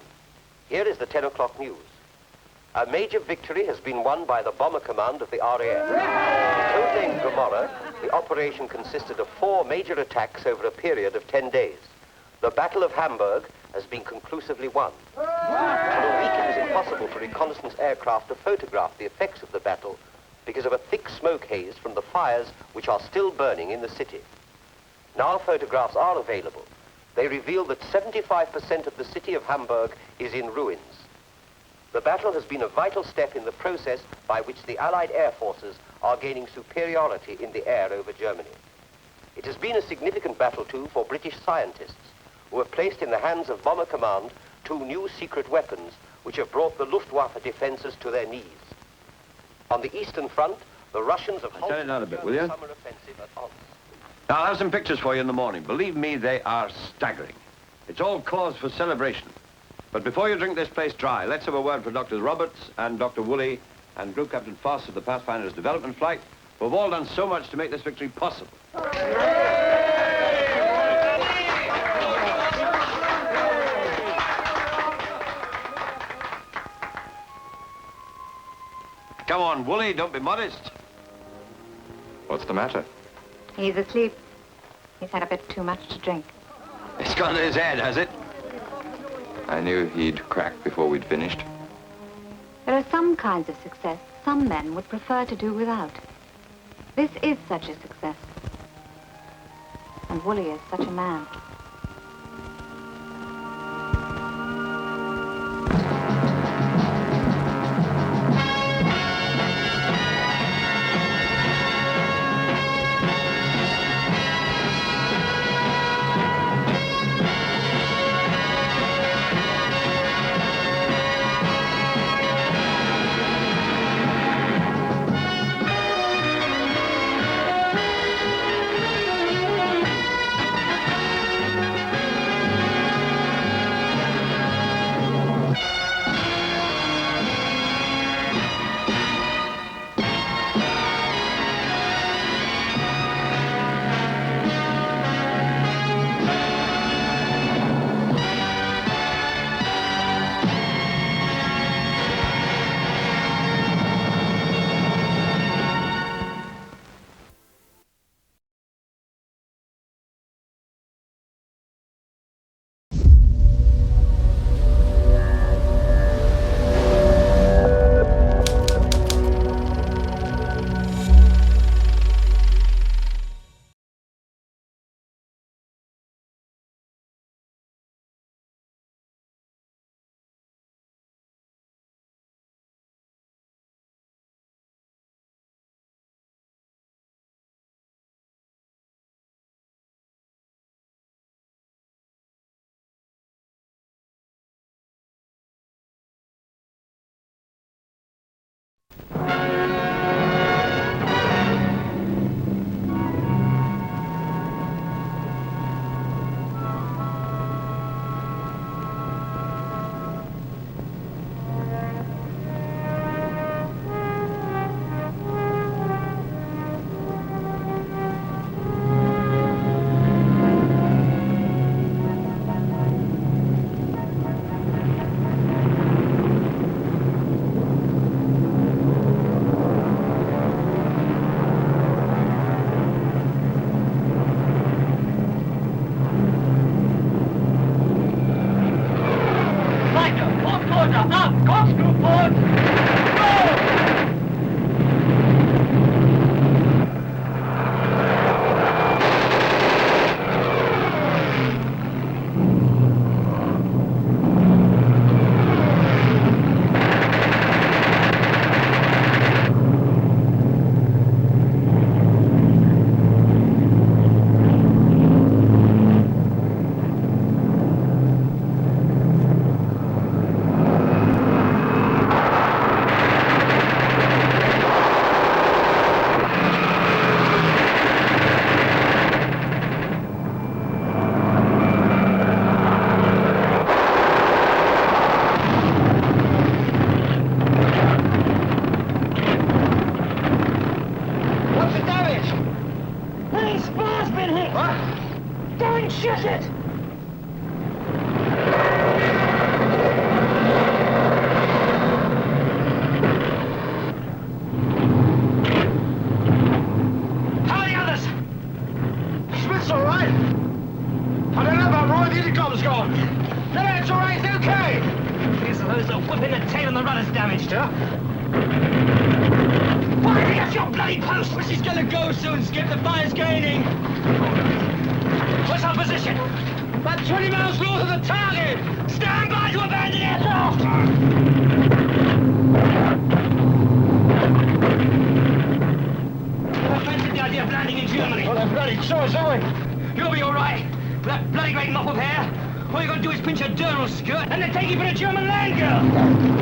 Here is the 10 o'clock news. A major victory has been won by the Bomber Command of the RAF. Codenamed GOMORRAH, the operation consisted of 4 major attacks over a period of 10 days. The Battle of Hamburg has been conclusively won. For a week it was impossible for reconnaissance aircraft to photograph the effects of the battle because of a thick smoke haze from the fires which are still burning in the city. Now photographs are available. They reveal that 75% of the city of Hamburg is in ruins. The battle has been a vital step in the process by which the Allied air forces are gaining superiority in the air over Germany. It has been a significant battle, too, for British scientists, who have placed in the hands of Bomber Command 2 new secret weapons which have brought the Luftwaffe defenses to their knees. On the Eastern Front, the Russians have halted Turn it down a bit, will the you? summer offensive at Ons. Now, I'll have some pictures for you in the morning. Believe me, they are staggering. It's all cause for celebration. But before you drink this place dry, let's have a word for Drs. Roberts and Dr. Woolley and Group Captain Foss of the Pathfinder's development flight, who have all done so much to make this victory possible. Come on, Woolley, don't be modest. What's the matter? He's asleep. He's had a bit too much to drink. It's gone to his head, has it? I knew he'd crack before we'd finished. There are some kinds of success some men would prefer to do without. This is such a success. And Woolley is such a man. Rudder, up! Corkscrew forward! Go!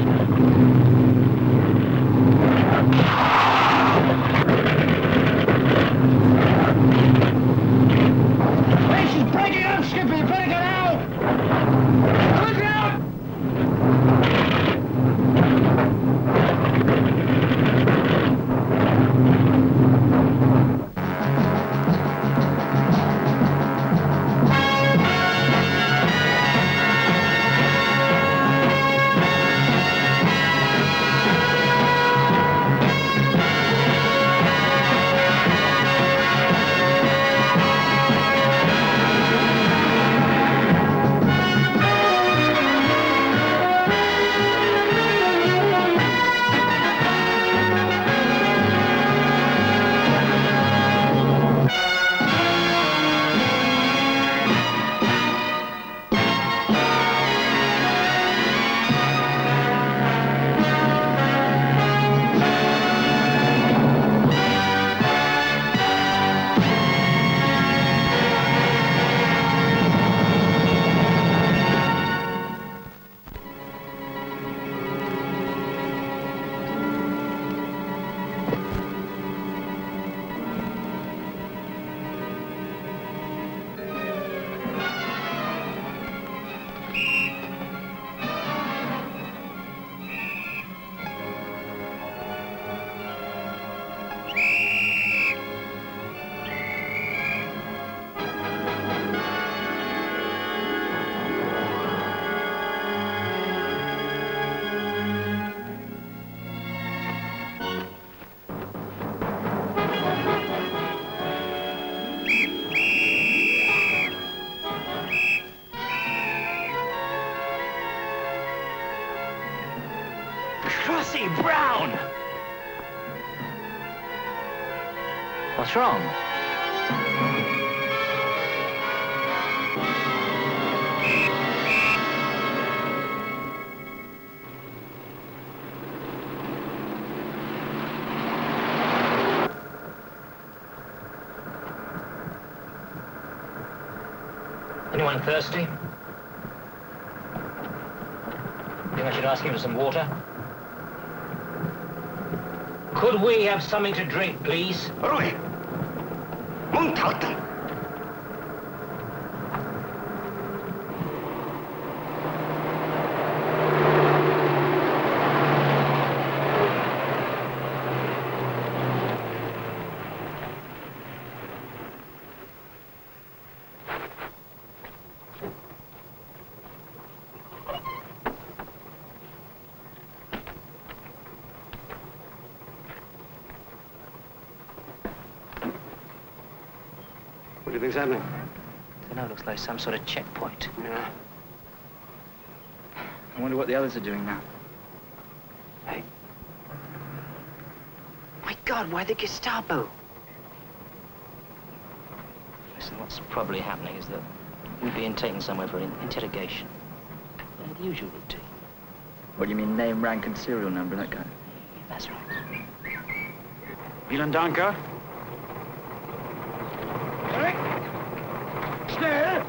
Brown! What's wrong? Anyone thirsty? Think I should ask him for some water? Could we have something to drink, please? Rui! Muntalta! What do you think's happening? I don't know, looks like some sort of checkpoint. Yeah. I wonder what the others are doing now. Hey. My God, why the Gestapo? Listen, what's probably happening is that we're being taken somewhere for an interrogation. The usual routine. What do you mean, name, rank, and serial number, that kind? That's right. Vielen Danke. Schnell!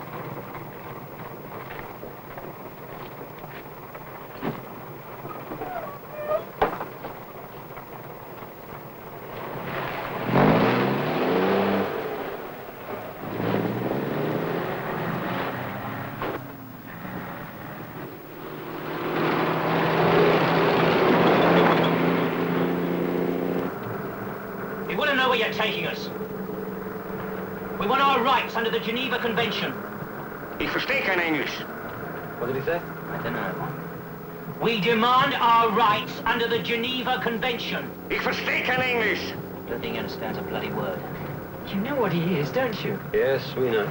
We want to know where you're taking us. We want our rights under the Geneva Convention. Ich verstehe kein Englisch. What did he say? I don't know. We demand our rights under the Geneva Convention. Ich verstehe kein Englisch. I don't think he understands a bloody word. You know what he is, don't you? Yes, we know.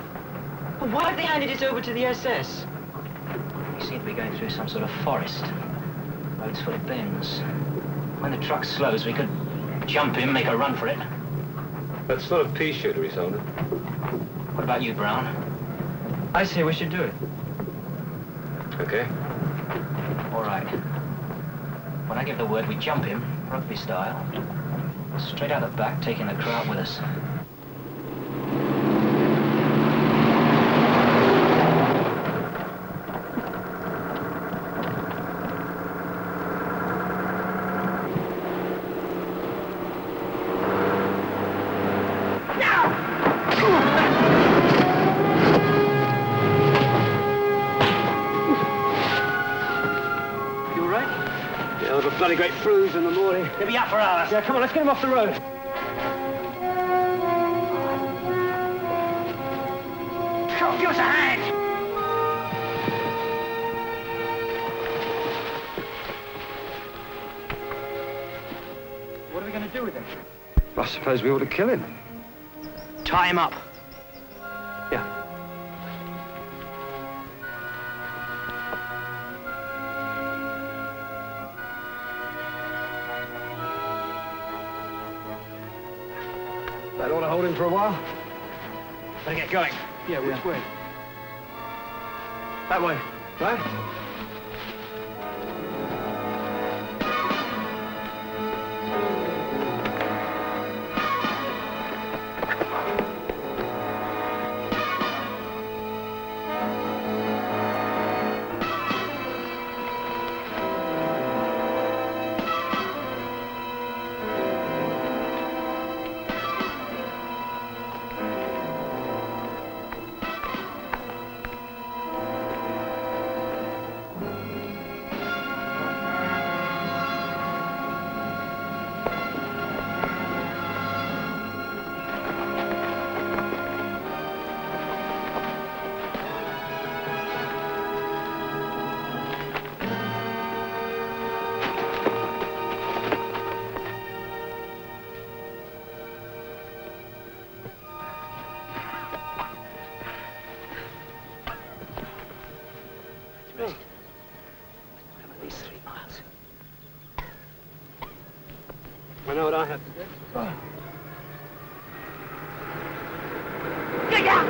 Well, why have they handed it over to the SS? We seem to be going through some sort of forest. Roads full of bends. When the truck slows, we could jump in, make a run for it. That sort of pea shooter he sold it. What about you, Brown? I say we should do it. Okay. All right. When I give the word, we jump him, rugby style. Straight out the back, taking the crew out with us. Bloody great bruise in the morning. He'll be up for hours. Yeah, come on, let's get him off the road. Come on, give us a hand. What are we going to do with him? I suppose we ought to kill him. Tie him up. Yeah. That ought to hold him for a while. Better get going. Yeah, which way? That way. Right? I know what I have to do. Oh. Get out!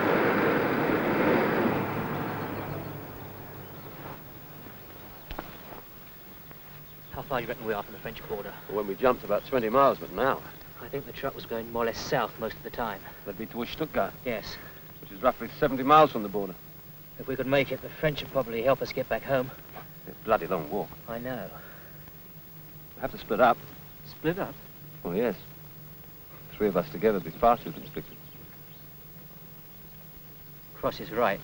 How far do you reckon we are from the French border? Well, when we jumped, about 20 miles, but now. I think the truck was going more or less south most of the time. That'd be towards Stuttgart. Yes. Which is roughly 70 miles from the border. If we could make it, the French would probably help us get back home. It's a bloody long walk. I know. We'll have to split up. Split up? Oh, yes. 3 of us together would be far too constricted. Cross is right.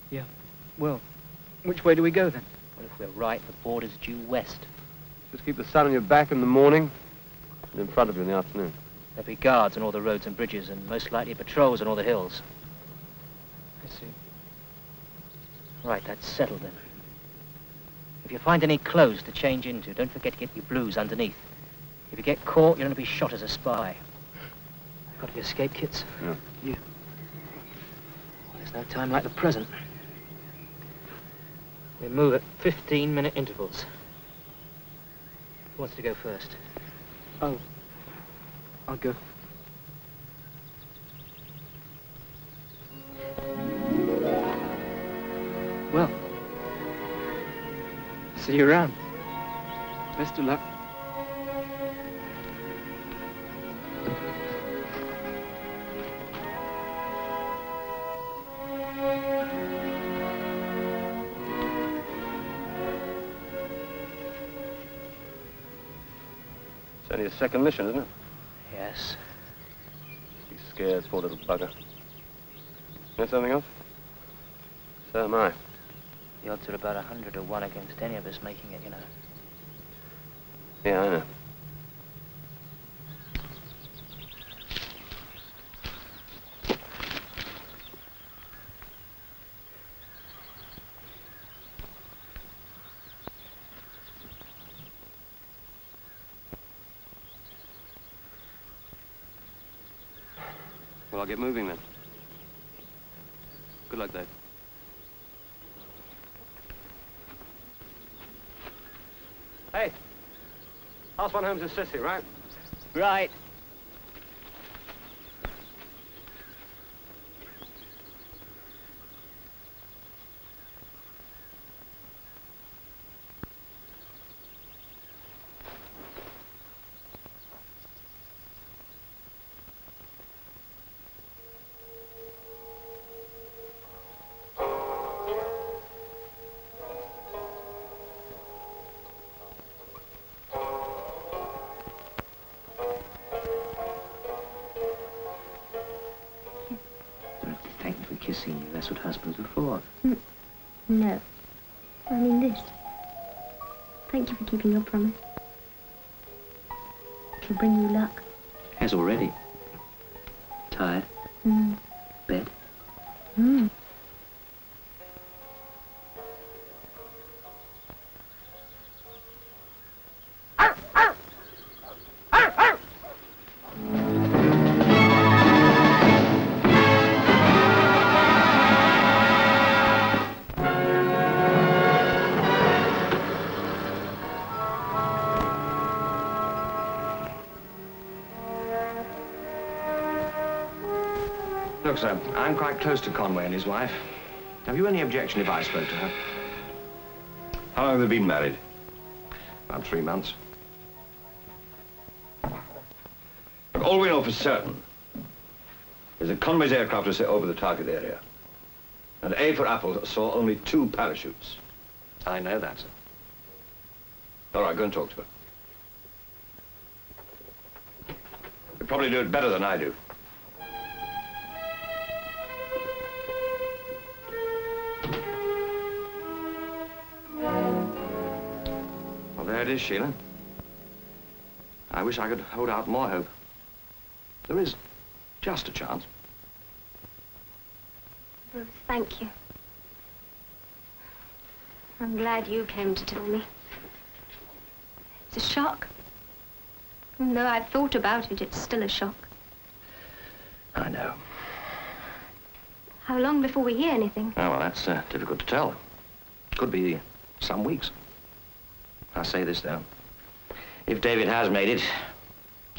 Yeah. Well, which way do we go then? Well, if we're right, the border's due west. Just keep the sun on your back in the morning and in front of you in the afternoon. There'll be guards on all the roads and bridges and most likely patrols on all the hills. I see. Right, that's settled then. If you find any clothes to change into, don't forget to get your blues underneath. If you get caught, you're going to be shot as a spy. Got your escape kits? Yeah. You. Well, there's no time like the present. We move at 15-minute intervals. Who wants to go first? Oh, I'll go. Well, see you around. Best of luck. It's only his second mission, isn't it? Yes. He's scared, poor little bugger. You know something else? So am I. The odds are about 100 to 1 against any of us making it, you know. Yeah, I know. Well, I'll get moving then. Good luck, Dave. Hey, house one home's a sissy, right? Right. Kissing you, that's what husbands are for. No. I mean this. Thank you for keeping your promise. It'll bring you luck. Has already. Tired? Bed? Look, sir, I'm quite close to Conway and his wife. Have you any objection if I spoke to her? How long have they been married? About 3 months. Look, all we know for certain is that Conway's aircraft was set over the target area. And A for Apple saw only 2 parachutes. I know that, sir. All right, go and talk to her. You probably do it better than I do. Well, there it is, Sheila. I wish I could hold out more hope. There is just a chance. Bruce, thank you. I'm glad you came to tell me. It's a shock. Even though I've thought about it, it's still a shock. I know. How long before we hear anything? Oh, well, that's difficult to tell. Could be some weeks. I'll say this, though. If David has made it,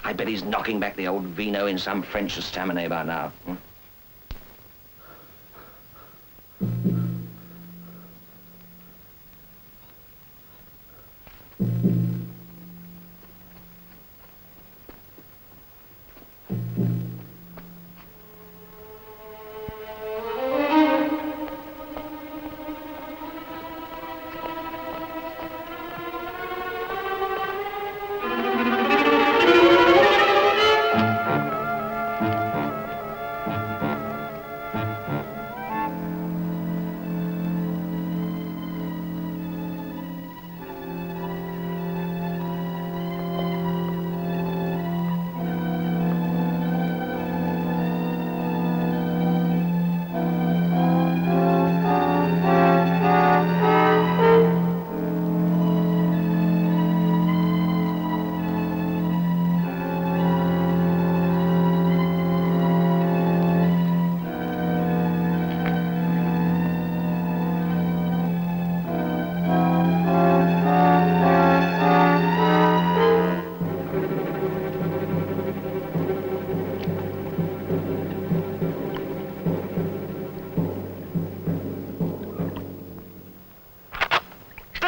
I bet he's knocking back the old vino in some French estaminet by now.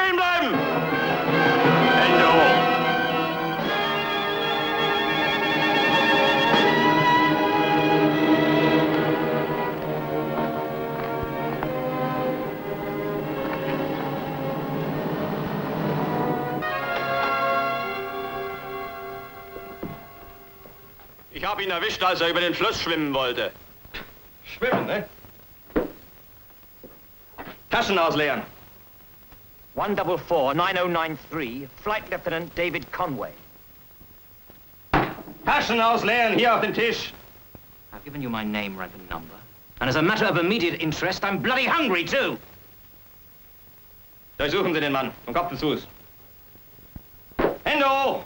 Stehen bleiben! Hände hoch! Ich habe ihn erwischt, als er über den Fluss schwimmen wollte. Schwimmen, ne? Taschen ausleeren. 144-9093, Flight Lieutenant David Conway. Taschen ausleeren, hier auf den Tisch. I've given you my name, rank and number. And as a matter of immediate interest, I'm bloody hungry, too. Durchsuchen Sie den Mann, von Kopf bis Fuß. Hände hoch!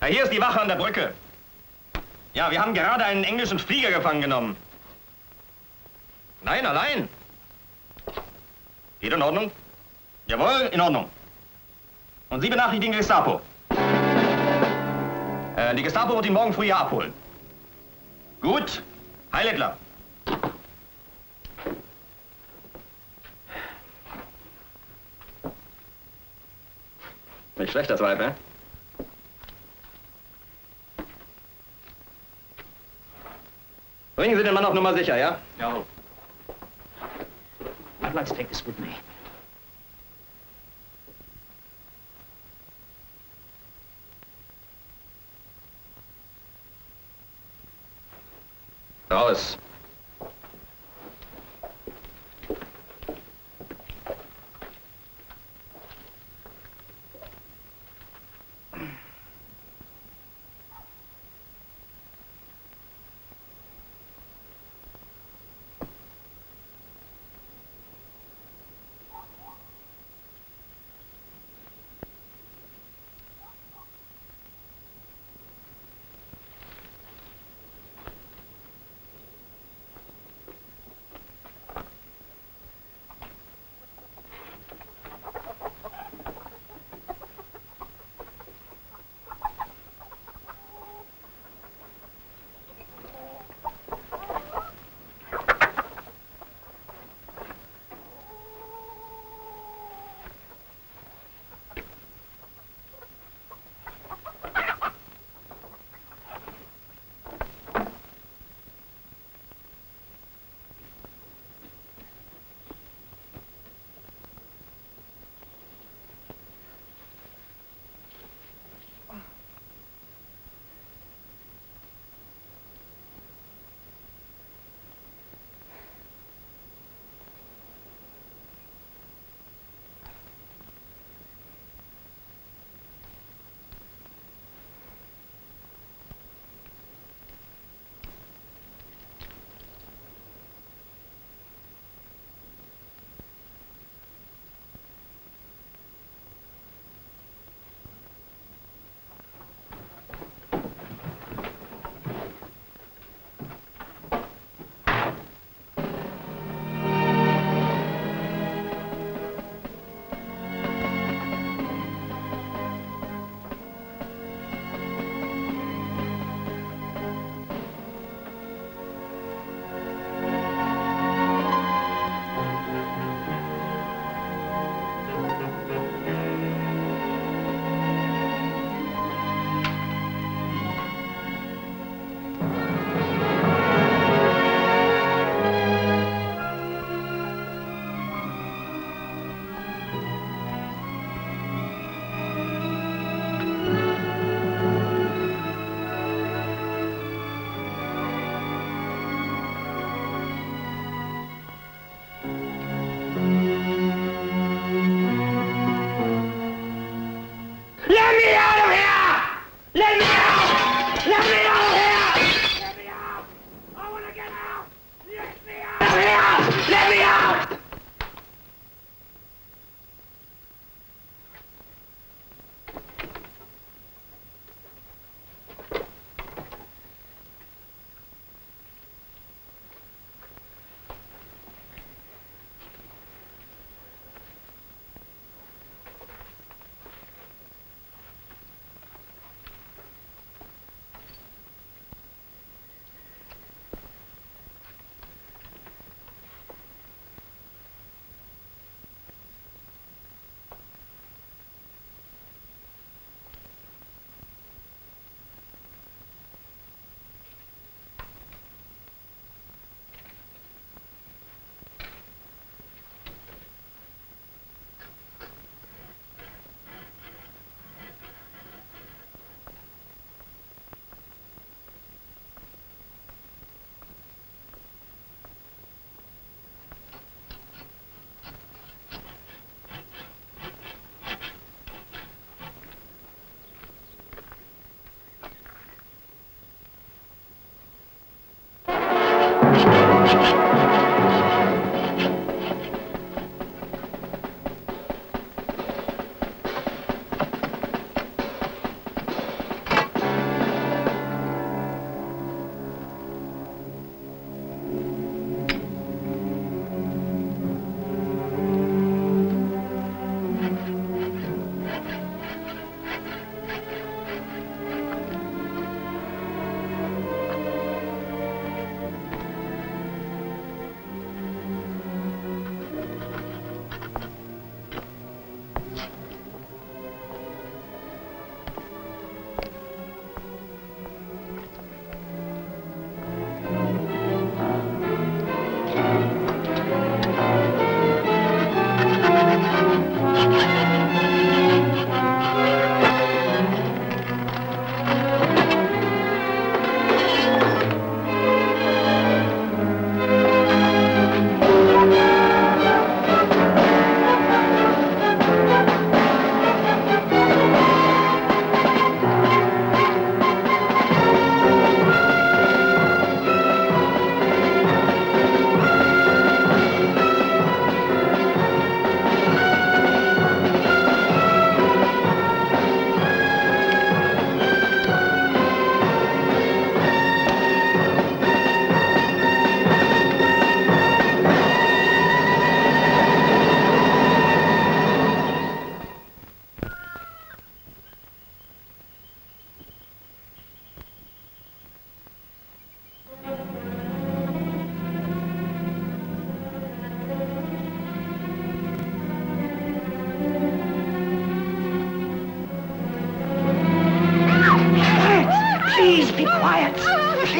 Ja, hier ist die Wache an der Brücke. Ja, wir haben gerade einen englischen Flieger gefangen genommen. Nein, allein. Geht in Ordnung? Jawohl, in Ordnung. Und Sie benachrichtigen die Gestapo. Die Gestapo wird ihn morgen früh hier abholen. Gut. Heil Hitler. Nicht schlecht, das Weib, ne? Bringen Sie den Mann auf Nummer sicher, ja? Ja. I'd like to take this with me. Raus.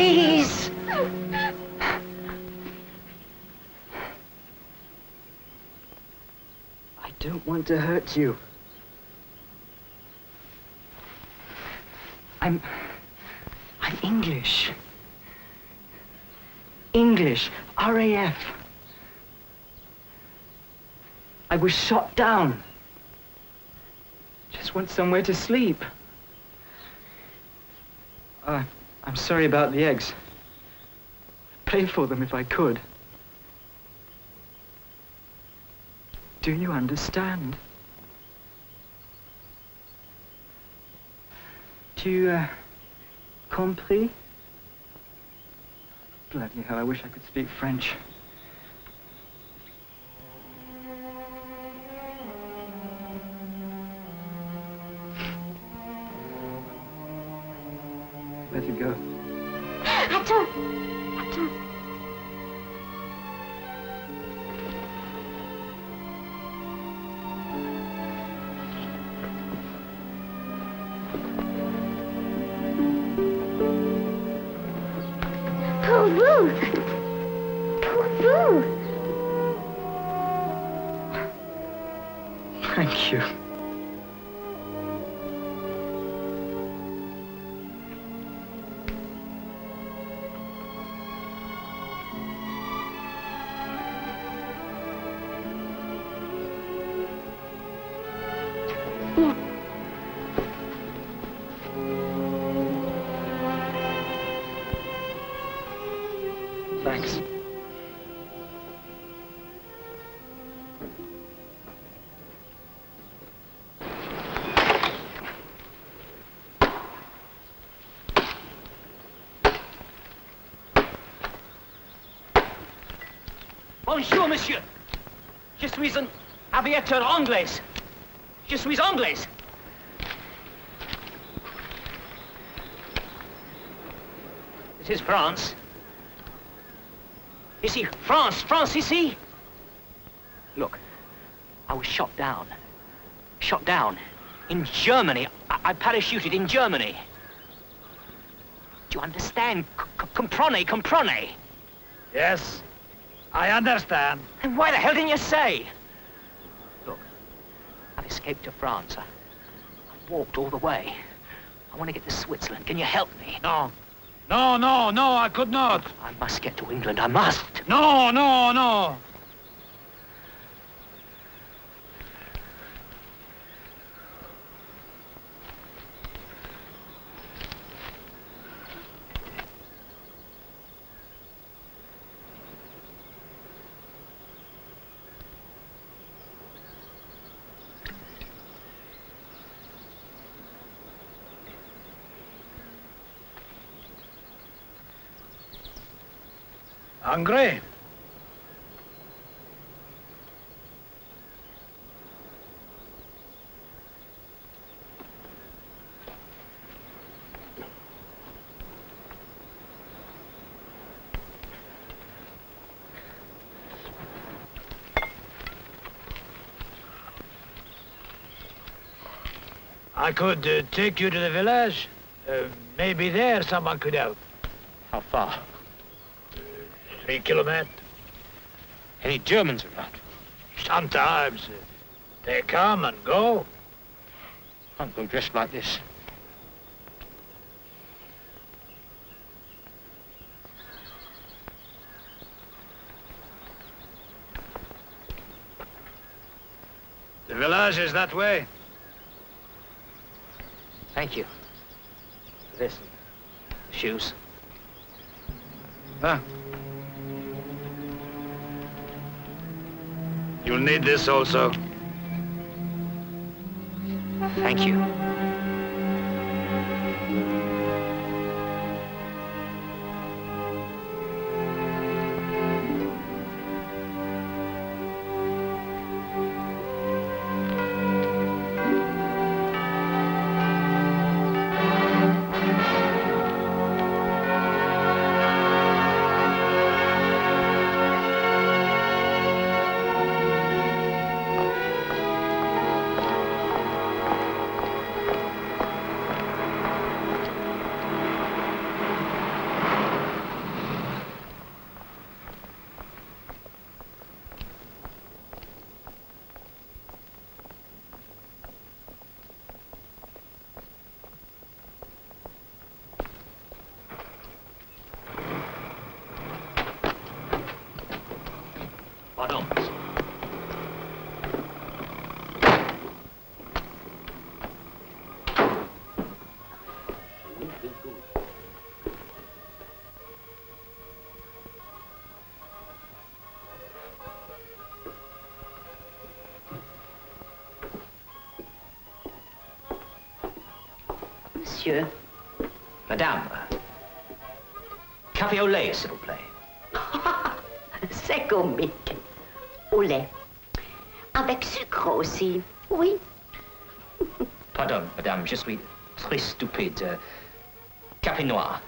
Please! I don't want to hurt you. I'm English. English, RAF. I was shot down. Just want somewhere to sleep. I'm sorry about the eggs. I'd pay for them if I could. Do you understand? Tu compris? Bloody hell, I wish I could speak French. Better go. Attends! Attends. Pour vous! Pour vous! Thank you. Thanks. Bonjour, monsieur. Je suis un aviateur anglais. Je suis anglais. This is France. Ici, France, France, ici. Look, I was shot down. Shot down. In Germany. I parachuted in Germany. Do you understand? Comprenez, comprenez. Yes, I understand. And why the hell didn't you say? Look, I've escaped to France. I walked all the way. I want to get to Switzerland. Can you help me? No. No, no, no, I could not. I must get to England. I must. No, no, no. Hungry? I could take you to the village. Maybe there someone could help. How far? 3 kilometers. Any Germans around? Sometimes. They come and go. Can't go dressed like this. The village is that way. Thank you. This. Shoes. Huh? You'll need this also. Thank you. monsieur? Madame, café au lait, s'il vous plaît. C'est comique. Au lait. Avec sucre aussi, oui. Pardon, madame, je suis très stupide. Café noir.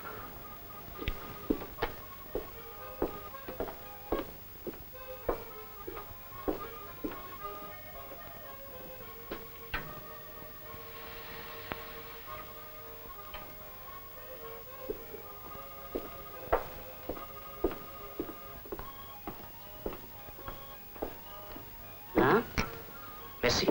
Hein? Merci.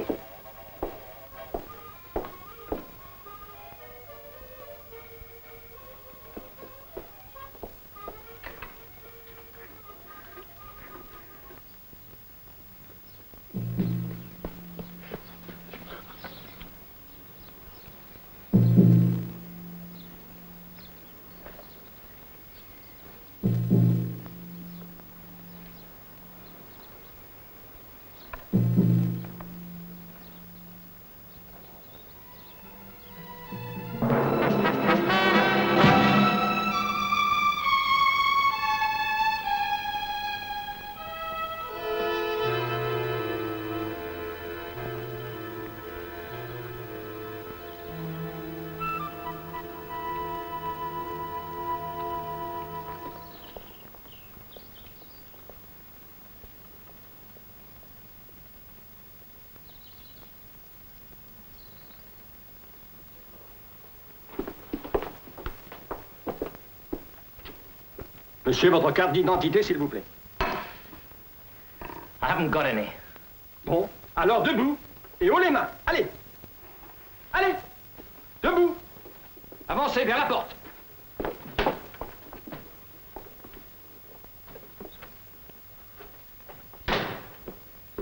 Monsieur, votre carte d'identité, s'il vous plaît. I haven't got any. Bon, alors debout et haut les mains. Allez. Allez. Debout. Avancez vers la porte.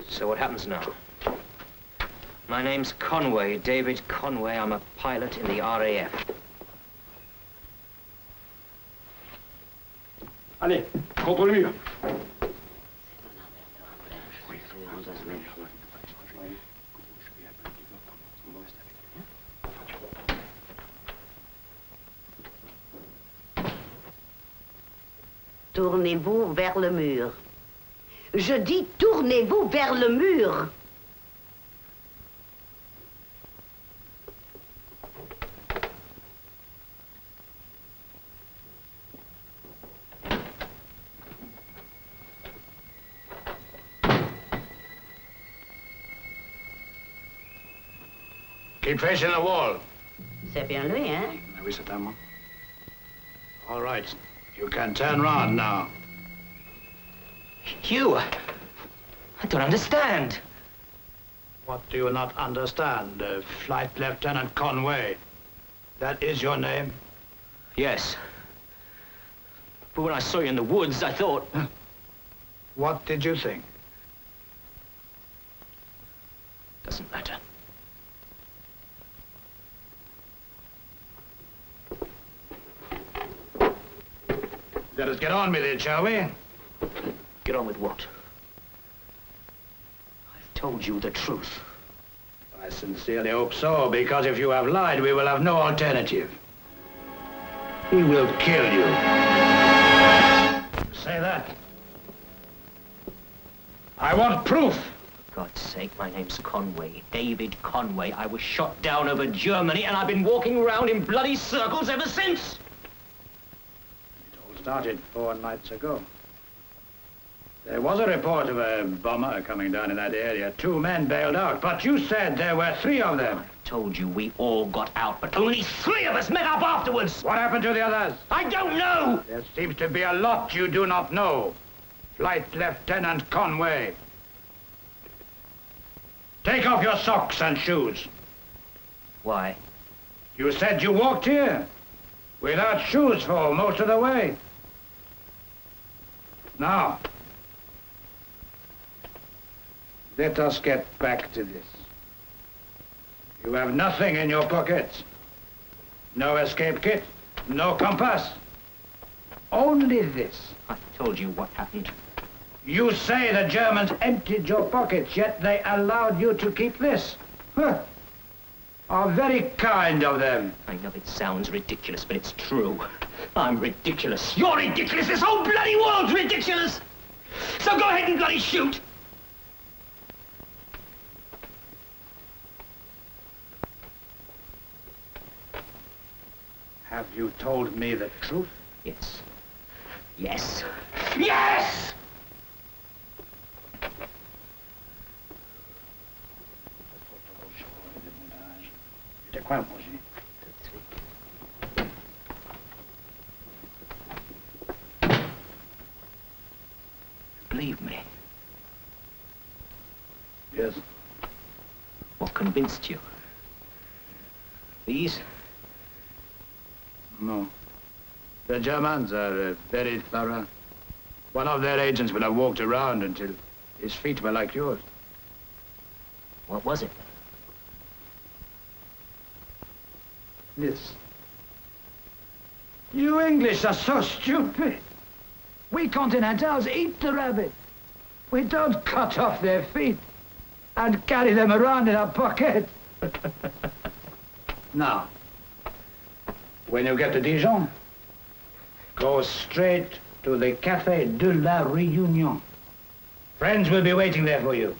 So what happens now? My name's Conway, David Conway. I'm a pilot in the RAF. Allez, contre le mur. Tournez-vous vers le mur. Je dis tournez-vous vers le mur. Keep facing the wall. C'est bien lui, hein? Oui, c'est à moi. All right. You can turn round now. You? I don't understand. What do you not understand, Flight Lieutenant Conway? That is your name? Yes. But when I saw you in the woods, I thought... What did you think? Doesn't matter. Let us get on with it, shall we? Get on with what? I've told you the truth. I sincerely hope so, because if you have lied, we will have no alternative. He will kill you. Say that. I want proof. For God's sake, my name's Conway, David Conway. I was shot down over Germany, and I've been walking around in bloody circles ever since. Started 4 nights ago. There was a report of a bomber coming down in that area. 2 men bailed out, but you said there were 3 of them. I told you we all got out, but only 3 of us met up afterwards. What happened to the others? I don't know. There seems to be a lot you do not know. Flight Lieutenant Conway. Take off your socks and shoes. Why? You said you walked here without shoes for most of the way. Now, let us get back to this. You have nothing in your pockets. No escape kit, no compass. Only this. I told you what happened. You say the Germans emptied your pockets, yet they allowed you to keep this. Huh. Are very kind of them. I know it sounds ridiculous, but it's true. I'm ridiculous. You're ridiculous. This whole bloody world's ridiculous. So go ahead and bloody shoot. Have you told me the truth? Yes. Yes. Yes! De quoi, mon Dieu? Believe me. Yes. What convinced you? These? No. The Germans are very thorough. One of their agents will have walked around until his feet were like yours. What was it? This. You English are so stupid. We Continentals eat the rabbit. We don't cut off their feet and carry them around in our pocket. Now, when you get to Dijon, go straight to the Café de la Réunion. Friends will be waiting there for you.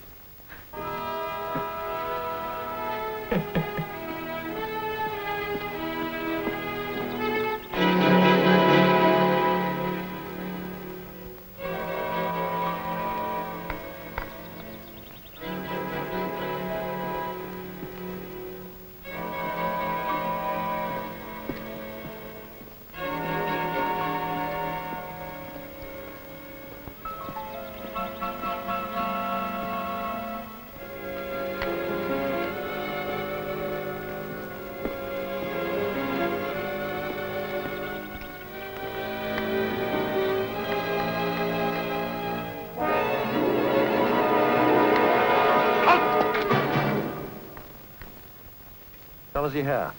Kommen Sie her.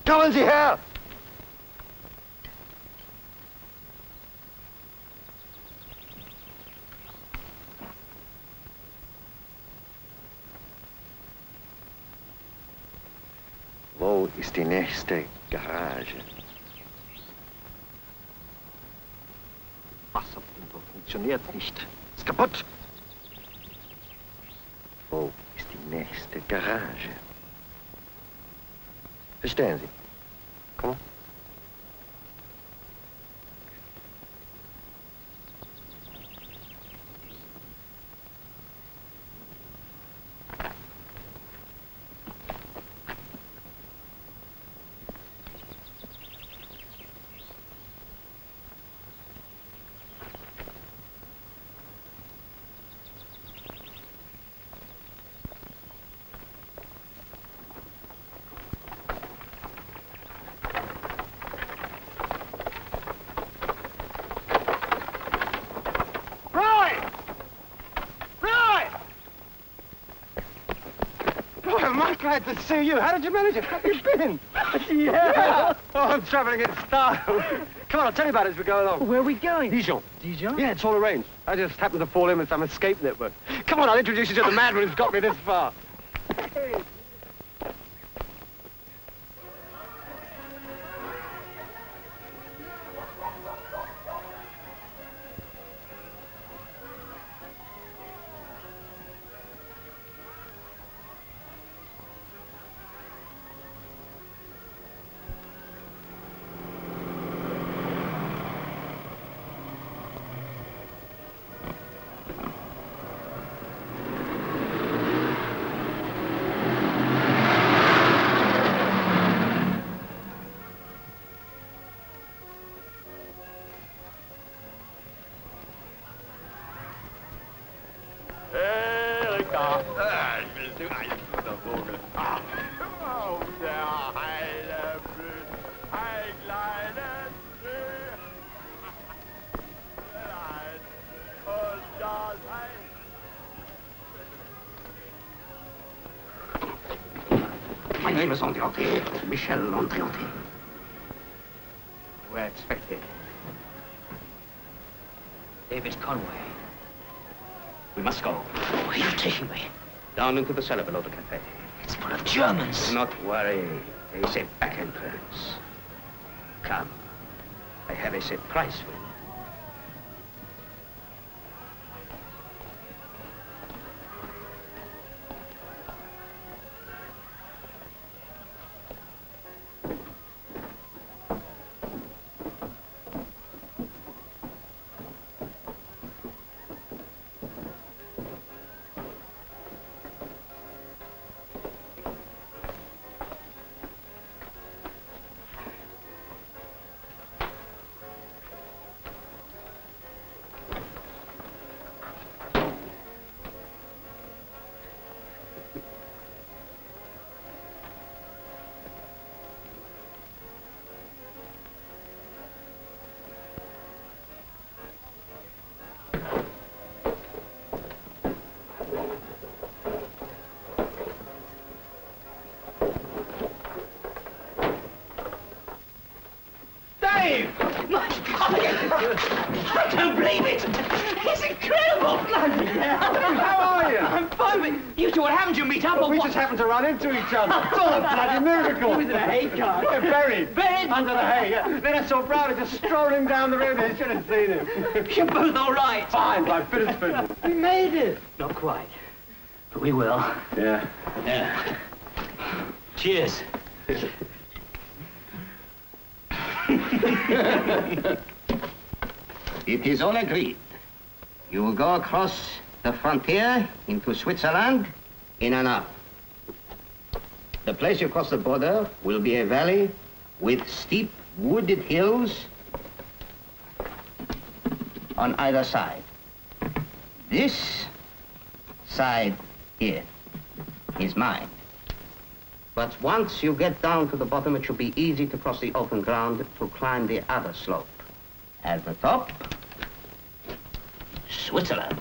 Kommen Sie her! Wo ist die nächste Garage? Wasserpumpe funktioniert nicht. Ist kaputt. Wo ist die nächste Garage? Verstehen Sie? Komm. I'm glad to see you. How did you manage it? How have you been? Yeah. Oh, I'm traveling in style. Come on, I'll tell you about it as we go along. Where are we going? Dijon. Dijon? Yeah, it's all arranged. I just happened to fall in with some escape network. Come on, I'll introduce you to the madman who's got me this far. Hey. My name is Andrianté, Michel Andrianté. We're expected. David Conway. We must go. Where are you taking me? Down into the cellar below the cafe. It's full of Germans. Do not worry. There is a back entrance. Come. I have a surprise for you. I don't believe it! It's incredible! Bloody hell! How are you? I'm fine, but you two, what happened? You meet up or We what? just happened to run into each other. It's all a bloody miracle. He was in a hay cart. Yeah, buried. Buried? Under the hay, yeah. Then I saw Browder just strolling down the road. I should have seen him. You're both all right. Fine, by finished business. We made it. Not quite, but we will. Yeah. Yeah. Cheers. It is all agreed. You will go across the frontier into Switzerland in an hour. The place you cross the border will be a valley with steep wooded hills on either side. This side here is mine. But once you get down to the bottom, it should be easy to cross the open ground to climb the other slope. At the top, Switzerland.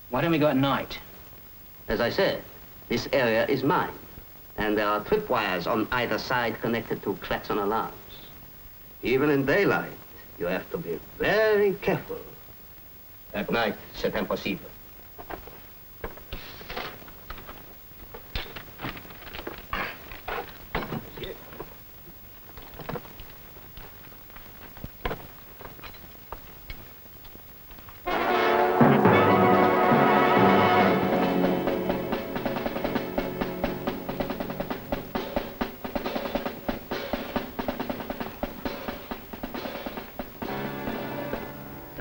Why don't we go at night? As I said, this area is mine. And there are tripwires on either side connected to klaxon alarms. Even in daylight, you have to be very careful. At night, c'est impossible.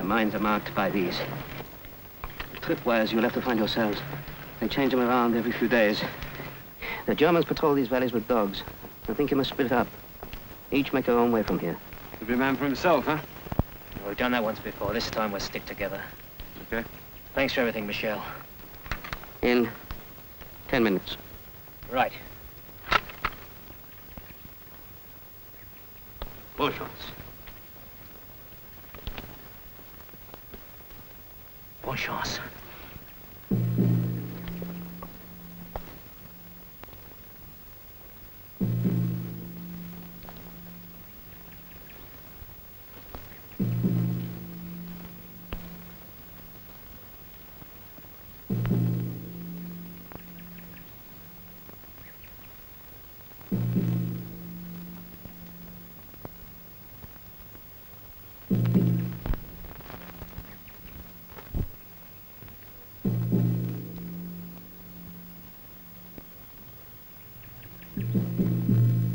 Mines are marked by these. Tripwires you'll have to find yourselves. They change them around every few days. The Germans patrol these valleys with dogs. I think you must split up. Each make their own way from here. Every man for himself, huh? Well, we've done that once before. This time we'll stick together. Okay. Thanks for everything, Michelle. In 10 minutes. Right. Bonne chance. Bonne chance.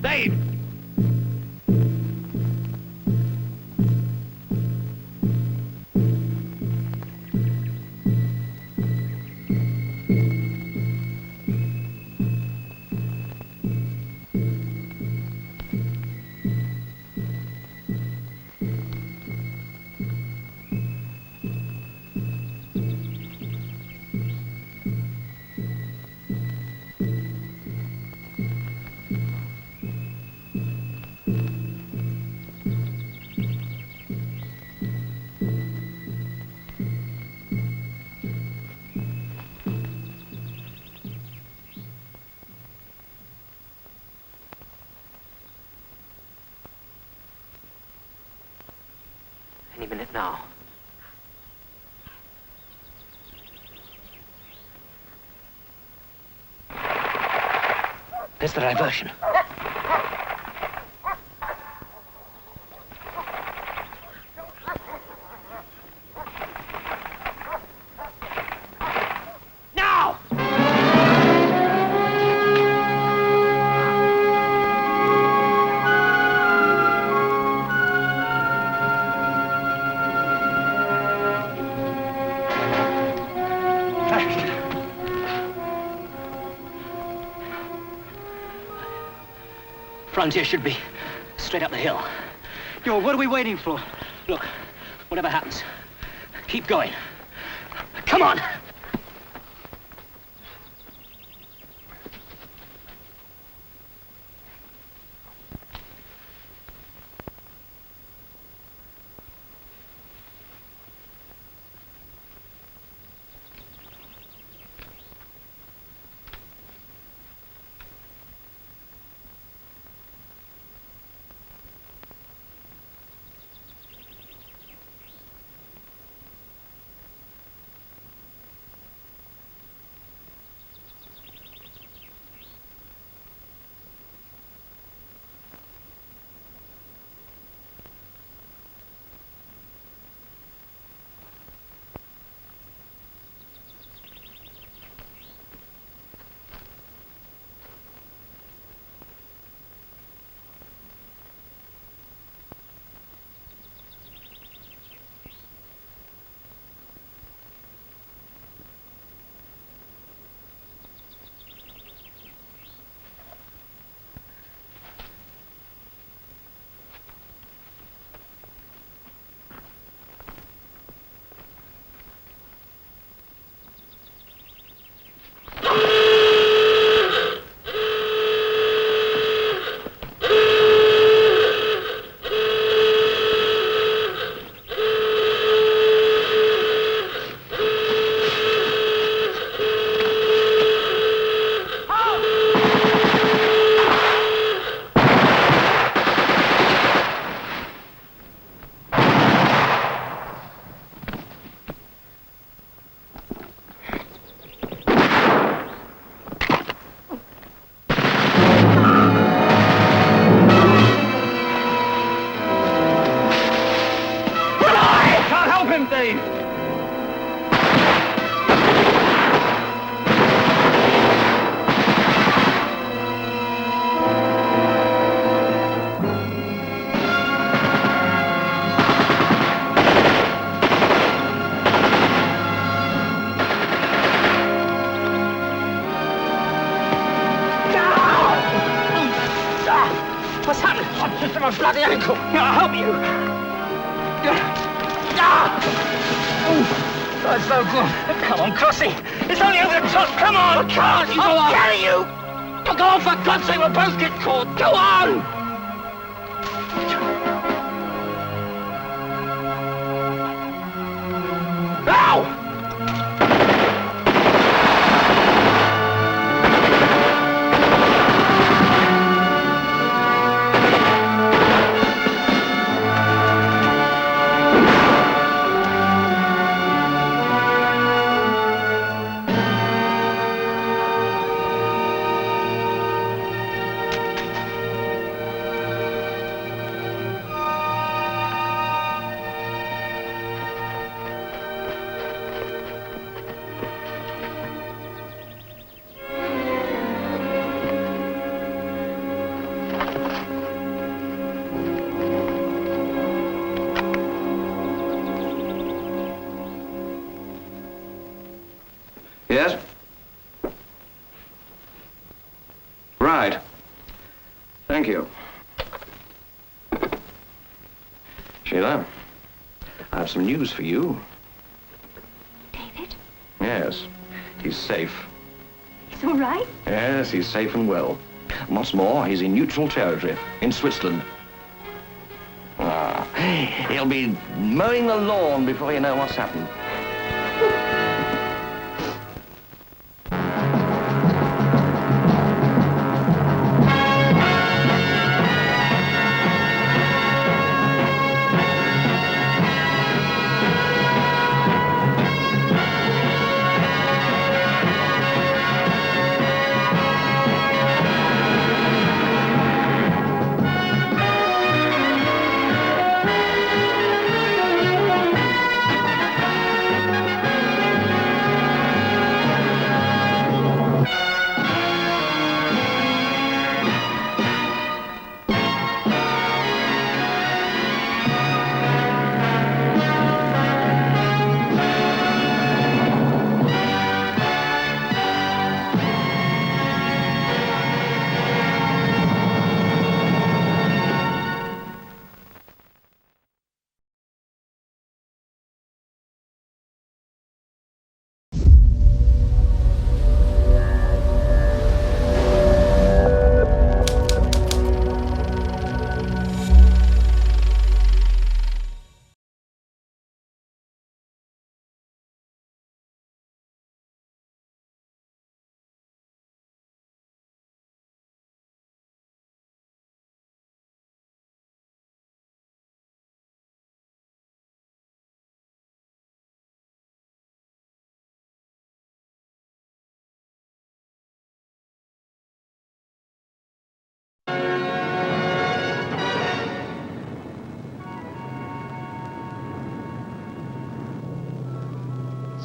Dave! Any minute now. There's the diversion. Now! Frontier should be straight up the hill. Yo, what are we waiting for? Look, whatever happens, keep going. Come on! What's happening? I'm just on my bloody ankle. I'll help you. That's no good. Come on, Crossy. It's only over the top. Come on. I can't. I'll carry you. Go on, for God's sake. We'll both get caught. Go on. Ow! Yes? Right. Thank you. Sheila, I have some news for you. David? Yes. He's safe. He's all right? Yes, he's safe and well. What's more, he's in neutral territory, in Switzerland. Ah, he'll be mowing the lawn before you know what's happened.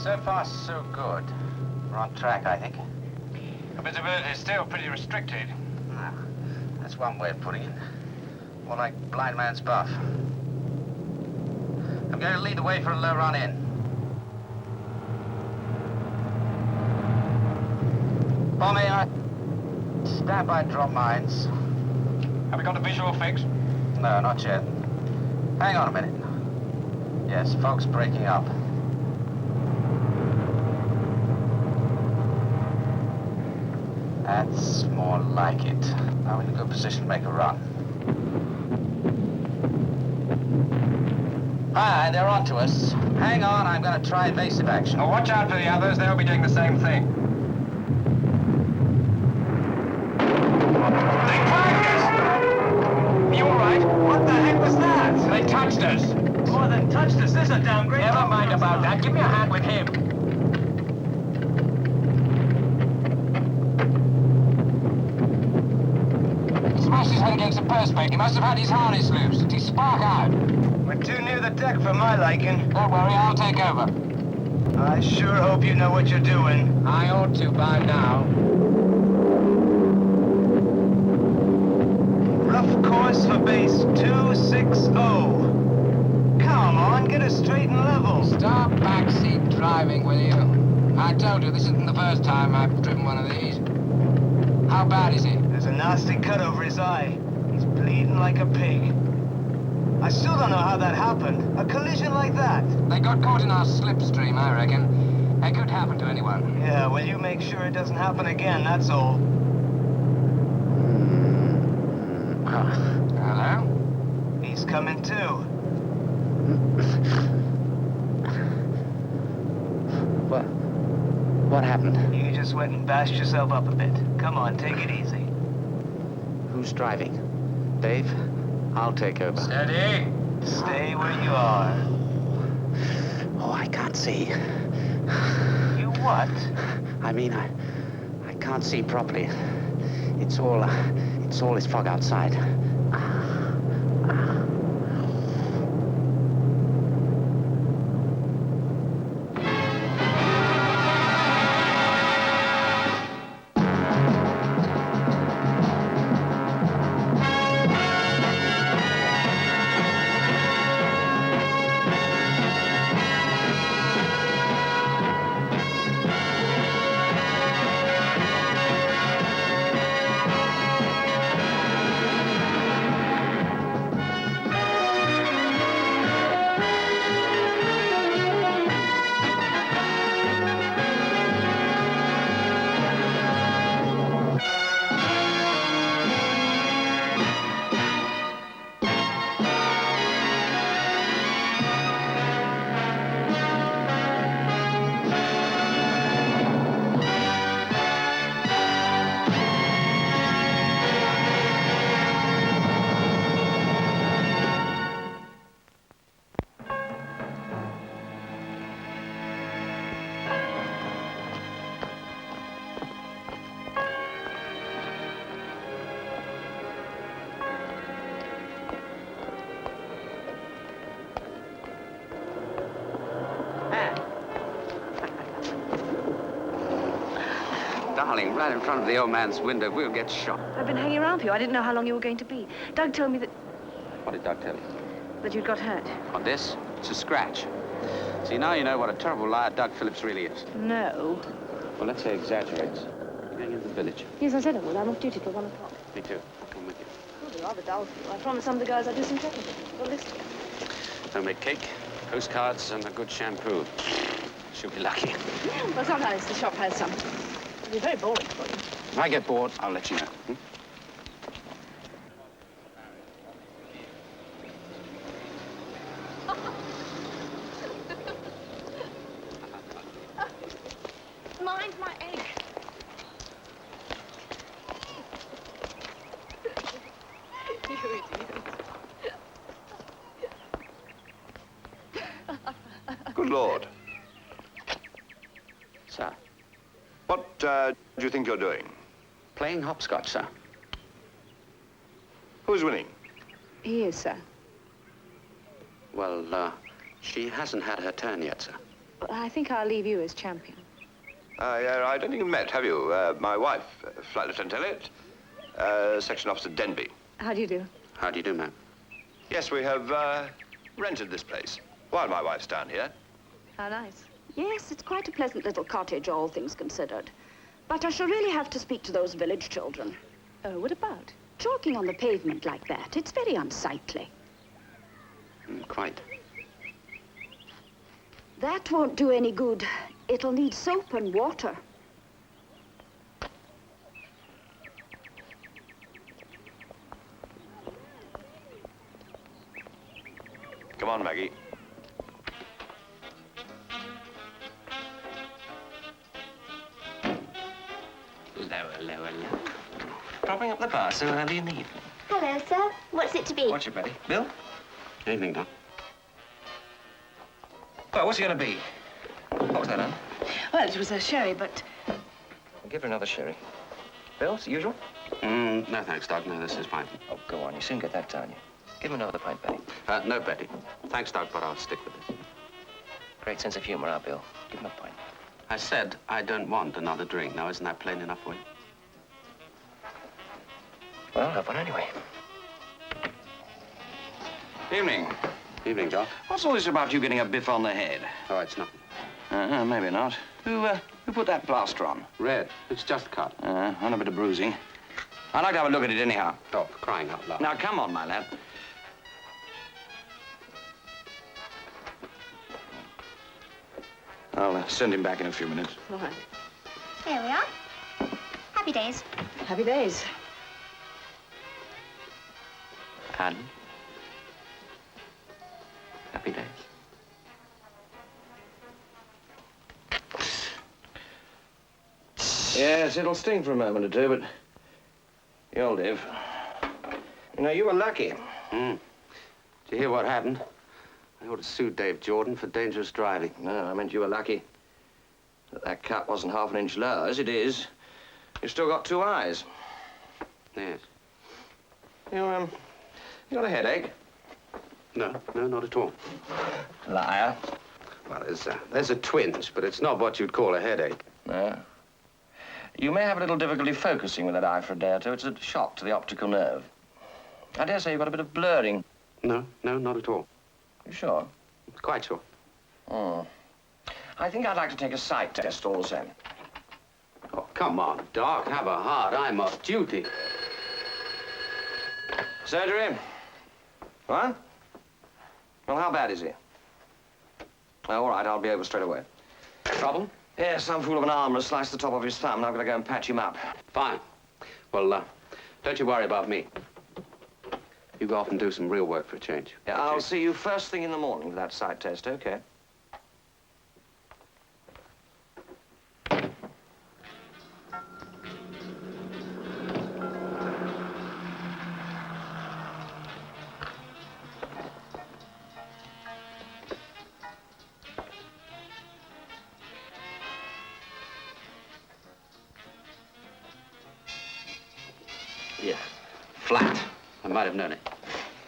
So far, so good. We're on track, I think. Visibility is still pretty restricted. Ah, that's one way of putting it. More like blind man's buff. I'm going to lead the way for a low run in. Bomber, stand by drop mines. Have we got a visual fix? No, not yet. Hang on a minute. Yes, fog's breaking up. That's more like it. Now in a good position to make a run. Hi, they're onto us. Hang on, I'm going to try evasive action. Oh, watch out for the others. They'll be doing the same thing. They flanked us! You all right? What the heck was that? They touched us. More than touched us. This is a downgrade. Never mind about that. Give me a hand with him. Smashed his head against the perspex. He must have had his harness loose. Did he spark out? We're too near the deck for my liking. Don't worry, I'll take over. I sure hope you know what you're doing. I ought to by now. Rough course for base 260. Come on, get us straight and level. Stop backseat driving, will you? I told you, this isn't the first time I've driven one of these. How bad is he? There's a nasty cut over his eye. He's bleeding like a pig. I still don't know how that happened. A collision like that. They got caught in our slipstream, I reckon. It could happen to anyone. Yeah, well, you make sure it doesn't happen again, that's all. Hello? He's coming too. What happened? You just went and bashed yourself up a bit. Come on, take it easy. Who's driving? Dave? I'll take over. Steady. Stay where you are. Oh, I can't see. You what? I mean, I can't see properly. It's all this fog outside. Darling, right in front of the old man's window, we'll get shot. I've been hanging around for you. I didn't know how long you were going to be. Doug told me that What did Doug tell you? you'd got hurt. On this? It's a scratch. See, now you know what a terrible liar Doug Phillips really is. No. Well, let's say exaggerates. Going into the village. Yes, I said I would. I'm off duty till 1 o'clock. Me too. I'll come with you. Oh, they're rather dull for you. I promised some of the guys I'd do some checking. Well, listen. Homemade cake, postcards, and a good shampoo. She'll be lucky. Well, sometimes the shop has some. It'll be very boring for you. If I get bored, I'll let you know. Hmm? Mind my egg. You idiot. Good Lord. Sir. What do you think you're doing? Playing hopscotch, sir. Who's winning? He is, sir. Well, she hasn't had her turn yet, sir. Well, I think I'll leave you as champion. I don't think you've met, have you? My wife, Flight Lieutenant Elliot, Section Officer Denby. How do you do? How do you do, ma'am? Yes, we have rented this place while my wife's down here. How nice. Yes, it's quite a pleasant little cottage, all things considered. But I shall really have to speak to those village children. Oh, what about? Chalking on the pavement like that, it's very unsightly. Quite. That won't do any good. It'll need soap and water. Come on, Maggie. Hello. Dropping up the bar so early in the evening. Hello, sir. What's it to be? What's it, Betty? Bill? Evening, Doc. Well, what's it going to be? What was that, Anne? Well, it was a sherry, but... I'll give her another sherry. Bill, as usual? No, thanks, Doc. No, this is fine. Oh, go on. You soon get that down, you. Give him another pint, Betty. No, Betty. Thanks, Doc, but I'll stick with this. Great sense of humor, huh, Bill? Give him a pint. I said I don't want another drink. Now, isn't that plain enough for you? Well, I'll have one anyway. Evening. Evening, Doc. What's all this about you getting a biff on the head? Oh, it's nothing. Maybe not. Who put that plaster on? Red. It's just cut. And a bit of bruising. I'd like to have a look at it anyhow. Oh, for crying out loud. Now, come on, my lad. I'll send him back in a few minutes. All right. There we are. Happy days. Happy days. Anne? Happy days. Yes, it'll sting for a moment or two, but you'll live. You know, you were lucky. Did you hear what happened? I ought to sue Dave Jordan for dangerous driving. No, I meant you were lucky that cut wasn't half an inch lower. As it is, you've still got two eyes. Yes. You got a headache? No, not at all. Liar. Well, there's a twinge, but it's not what you'd call a headache. No. You may have a little difficulty focusing with that eye for a day or two. It's a shock to the optical nerve. I dare say you've got a bit of blurring. No, not at all. You sure? Quite sure. Oh. I think I'd like to take a sight test also. Oh, come on, Doc. Have a heart. I'm off duty. Surgery? What? Well, how bad is he? Oh, all right, I'll be over straight away. Trouble? Yes, some fool of an arm has sliced the top of his thumb, and I've got to go and patch him up. Fine. Well, don't you worry about me. You go off and do some real work for a change. Yeah, I'll see you first thing in the morning for that sight test, okay? Yeah, flat. I might have known it.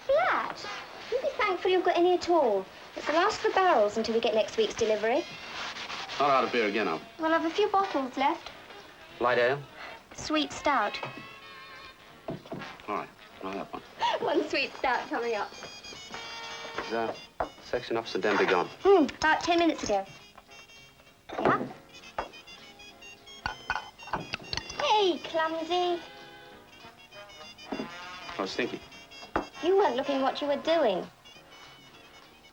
Flat? You be thankful you've got any at all. It's the last of the barrels until we get next week's delivery. Not out of beer again, I'll. Well, I've a few bottles left. Light ale? Sweet stout. All right, I'll have one. One sweet stout coming up. Is Section Officer Denby gone? About 10 minutes ago. Yeah? Hey, clumsy. I was thinking. You weren't looking what you were doing.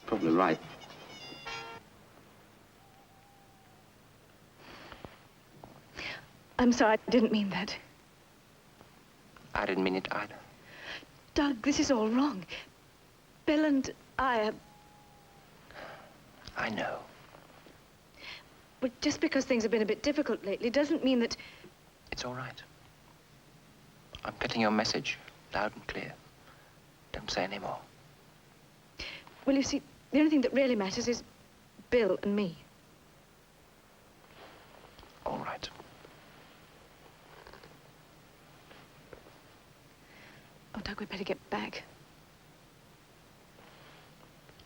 Probably right. I'm sorry, I didn't mean that. I didn't mean it either. Doug, this is all wrong. Bill and I I know. But just because things have been a bit difficult lately doesn't mean that... It's all right. I'm getting your message loud and clear. Don't say any more. Well, you see, the only thing that really matters is Bill and me. All right. Oh, Doug, we'd better get back.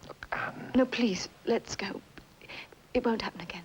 Look, Anne. No, please, let's go. It won't happen again.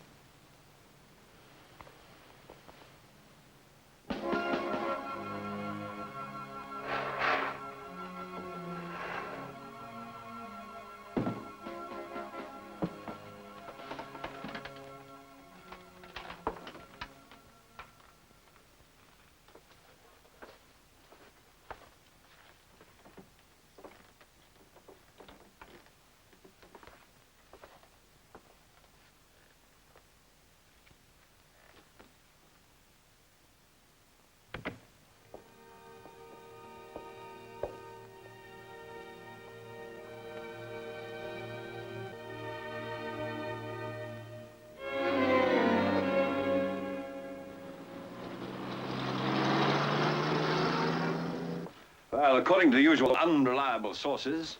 Well, according to the usual unreliable sources,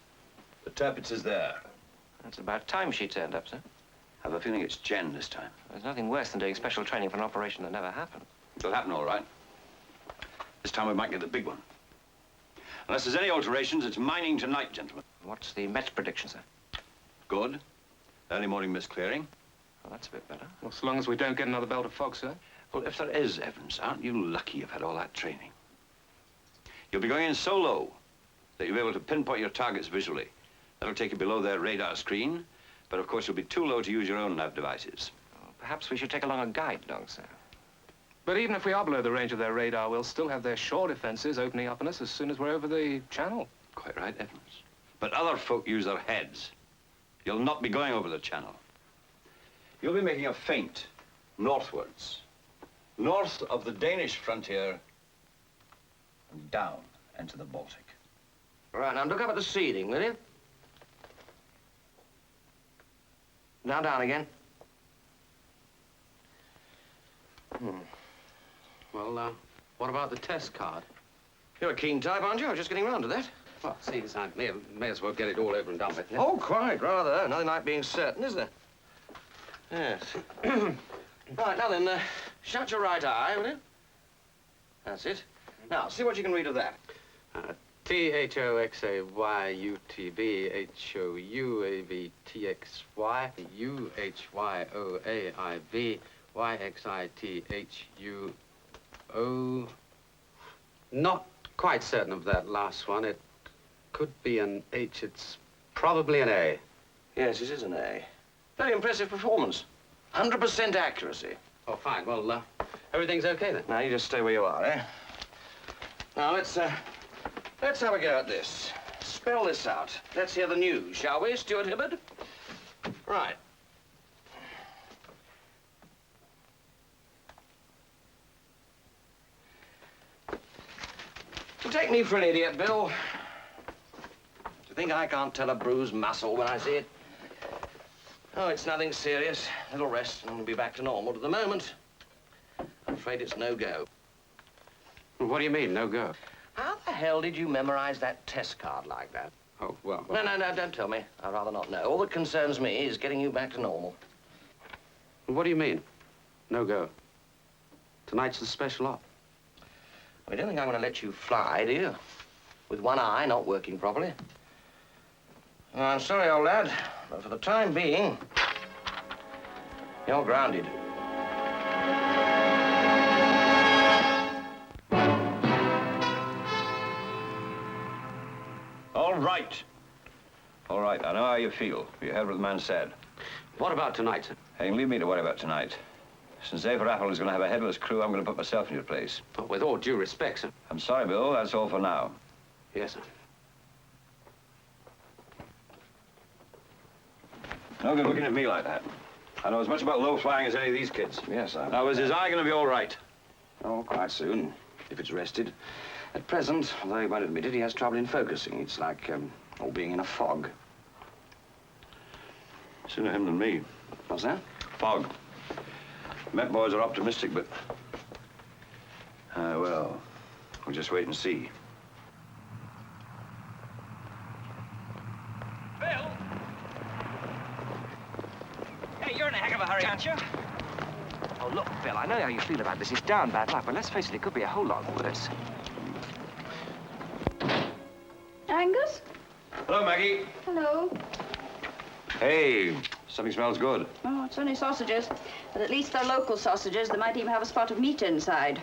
the Tirpitz is there. That's about time she turned up, sir. I have a feeling it's Jen this time. There's nothing worse than doing special training for an operation that never happened. It'll happen all right. This time we might get the big one. Unless there's any alterations, it's mining tonight, gentlemen. What's the Met's prediction, sir? Good. Early morning mist clearing. Well, that's a bit better. Well, so long as we don't get another belt of fog, sir. Well, if there is, Evans, aren't you lucky you've had all that training? You'll be going in so low that you'll be able to pinpoint your targets visually. That'll take you below their radar screen, but of course you'll be too low to use your own nav devices. Well, perhaps we should take along a guide dog, sir. But even if we are below the range of their radar, we'll still have their shore defenses opening up on us as soon as we're over the channel. Quite right, Evans. But other folk use their heads. You'll not be going over the channel. You'll be making a feint northwards, north of the Danish frontier, and down into the Baltic. Right, now look up at the ceiling, will you? Now down again. Well, what about the test card? You're a keen type, aren't you? I was just getting round to that. Well, seeing as I may as well get it all over and done with. Yeah? Oh, quite, rather. Nothing like being certain, is there? Yes. Right, now then, shut your right eye, will you? That's it. Now, see what you can read of that. THOXAYUTBHOUAVTXY UHYOAIVYXITHUO. Not quite certain of that last one. It could be an H. It's probably an A. Yes, it is an A. Very impressive performance. 100% accuracy. Oh, fine. Well, everything's okay then. Now, you just stay where you are, eh? Now, let's have a go at this. Spell this out. Let's hear the news, shall we, Stuart Hibbard? Right. You take me for an idiot, Bill. Do you think I can't tell a bruised muscle when I see it? Oh, it's nothing serious. A little rest and we'll be back to normal. At the moment, I'm afraid it's no go. What do you mean, no go? How the hell did you memorize that test card like that? Oh, well... No, don't tell me. I'd rather not know. All that concerns me is getting you back to normal. What do you mean, no go? Tonight's the special op. I don't think I'm going to let you fly, do you? With one eye not working properly. Oh, I'm sorry, old lad, but for the time being, you're grounded. All right, I know how you feel. You heard what the man said. What about tonight, sir? Hey, leave me to worry about tonight. Since Dave Raffle is going to have a headless crew, I'm going to put myself in your place. But with all due respect, sir. I'm sorry, Bill. That's all for now. Yes, sir. No good looking at me like that. I know as much about low flying as any of these kids. Yes, sir. Now, is his eye going to be all right? Oh, quite soon, if it's rested. At present, although he won't admit it, he has trouble in focusing. It's like, being in a fog. Sooner him than me. What's that? Fog. Met boys are optimistic, but... well, we'll just wait and see. Bill! Hey, you're in a heck of a hurry, aren't you? Oh, look, Bill, I know how you feel about this. It's darn bad luck, but let's face it, it could be a whole lot worse. Angus? Hello, Maggie. Hello. Hey, Something smells good. Oh, it's only sausages. But at least they're local sausages. They might even have a spot of meat inside.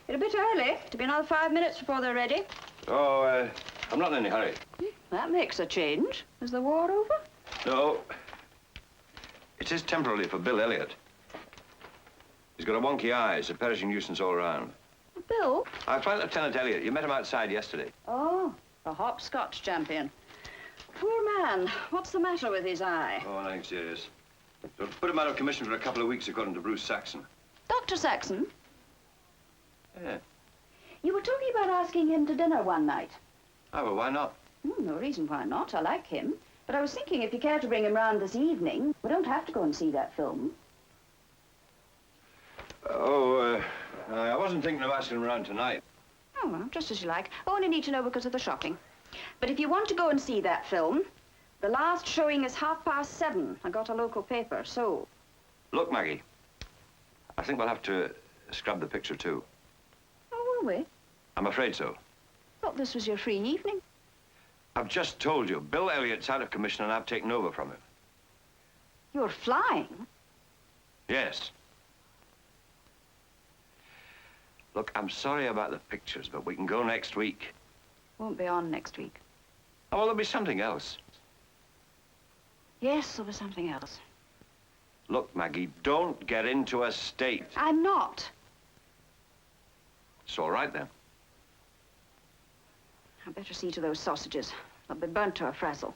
You're a bit early. To be another 5 minutes before they're ready. Oh, I'm not in any hurry. That makes a change. Is the war over? No. It is temporarily for Bill Elliott. He's got a wonky eye. It's a perishing nuisance all around. Bill? Flight Lieutenant Elliott. You met him outside yesterday. Oh, the hopscotch champion. Poor man. What's the matter with his eye? Oh, nothing serious. They'll put him out of commission for a couple of weeks, according to Bruce Saxon. Dr. Saxon? Yeah. You were talking about asking him to dinner one night. Oh, well, why not? No reason why not. I like him. But I was thinking if you care to bring him round this evening, we don't have to go and see that film. Oh, I wasn't thinking of asking him around tonight. Oh, well, just as you like. I only need to know because of the shopping. But if you want to go and see that film, the last showing is 7:30. I got a local paper, so... Look, Maggie, I think we'll have to scrub the picture, too. Oh, will we? I'm afraid so. Thought this was your free evening. I've just told you, Bill Elliott's out of commission and I've taken over from him. You're flying? Yes. Look, I'm sorry about the pictures, but we can go next week. Won't be on next week. Oh, well, there'll be something else. Yes, there'll be something else. Look, Maggie, don't get into a state. I'm not. It's all right, then. I'd better see to those sausages. They'll be burnt to a frazzle.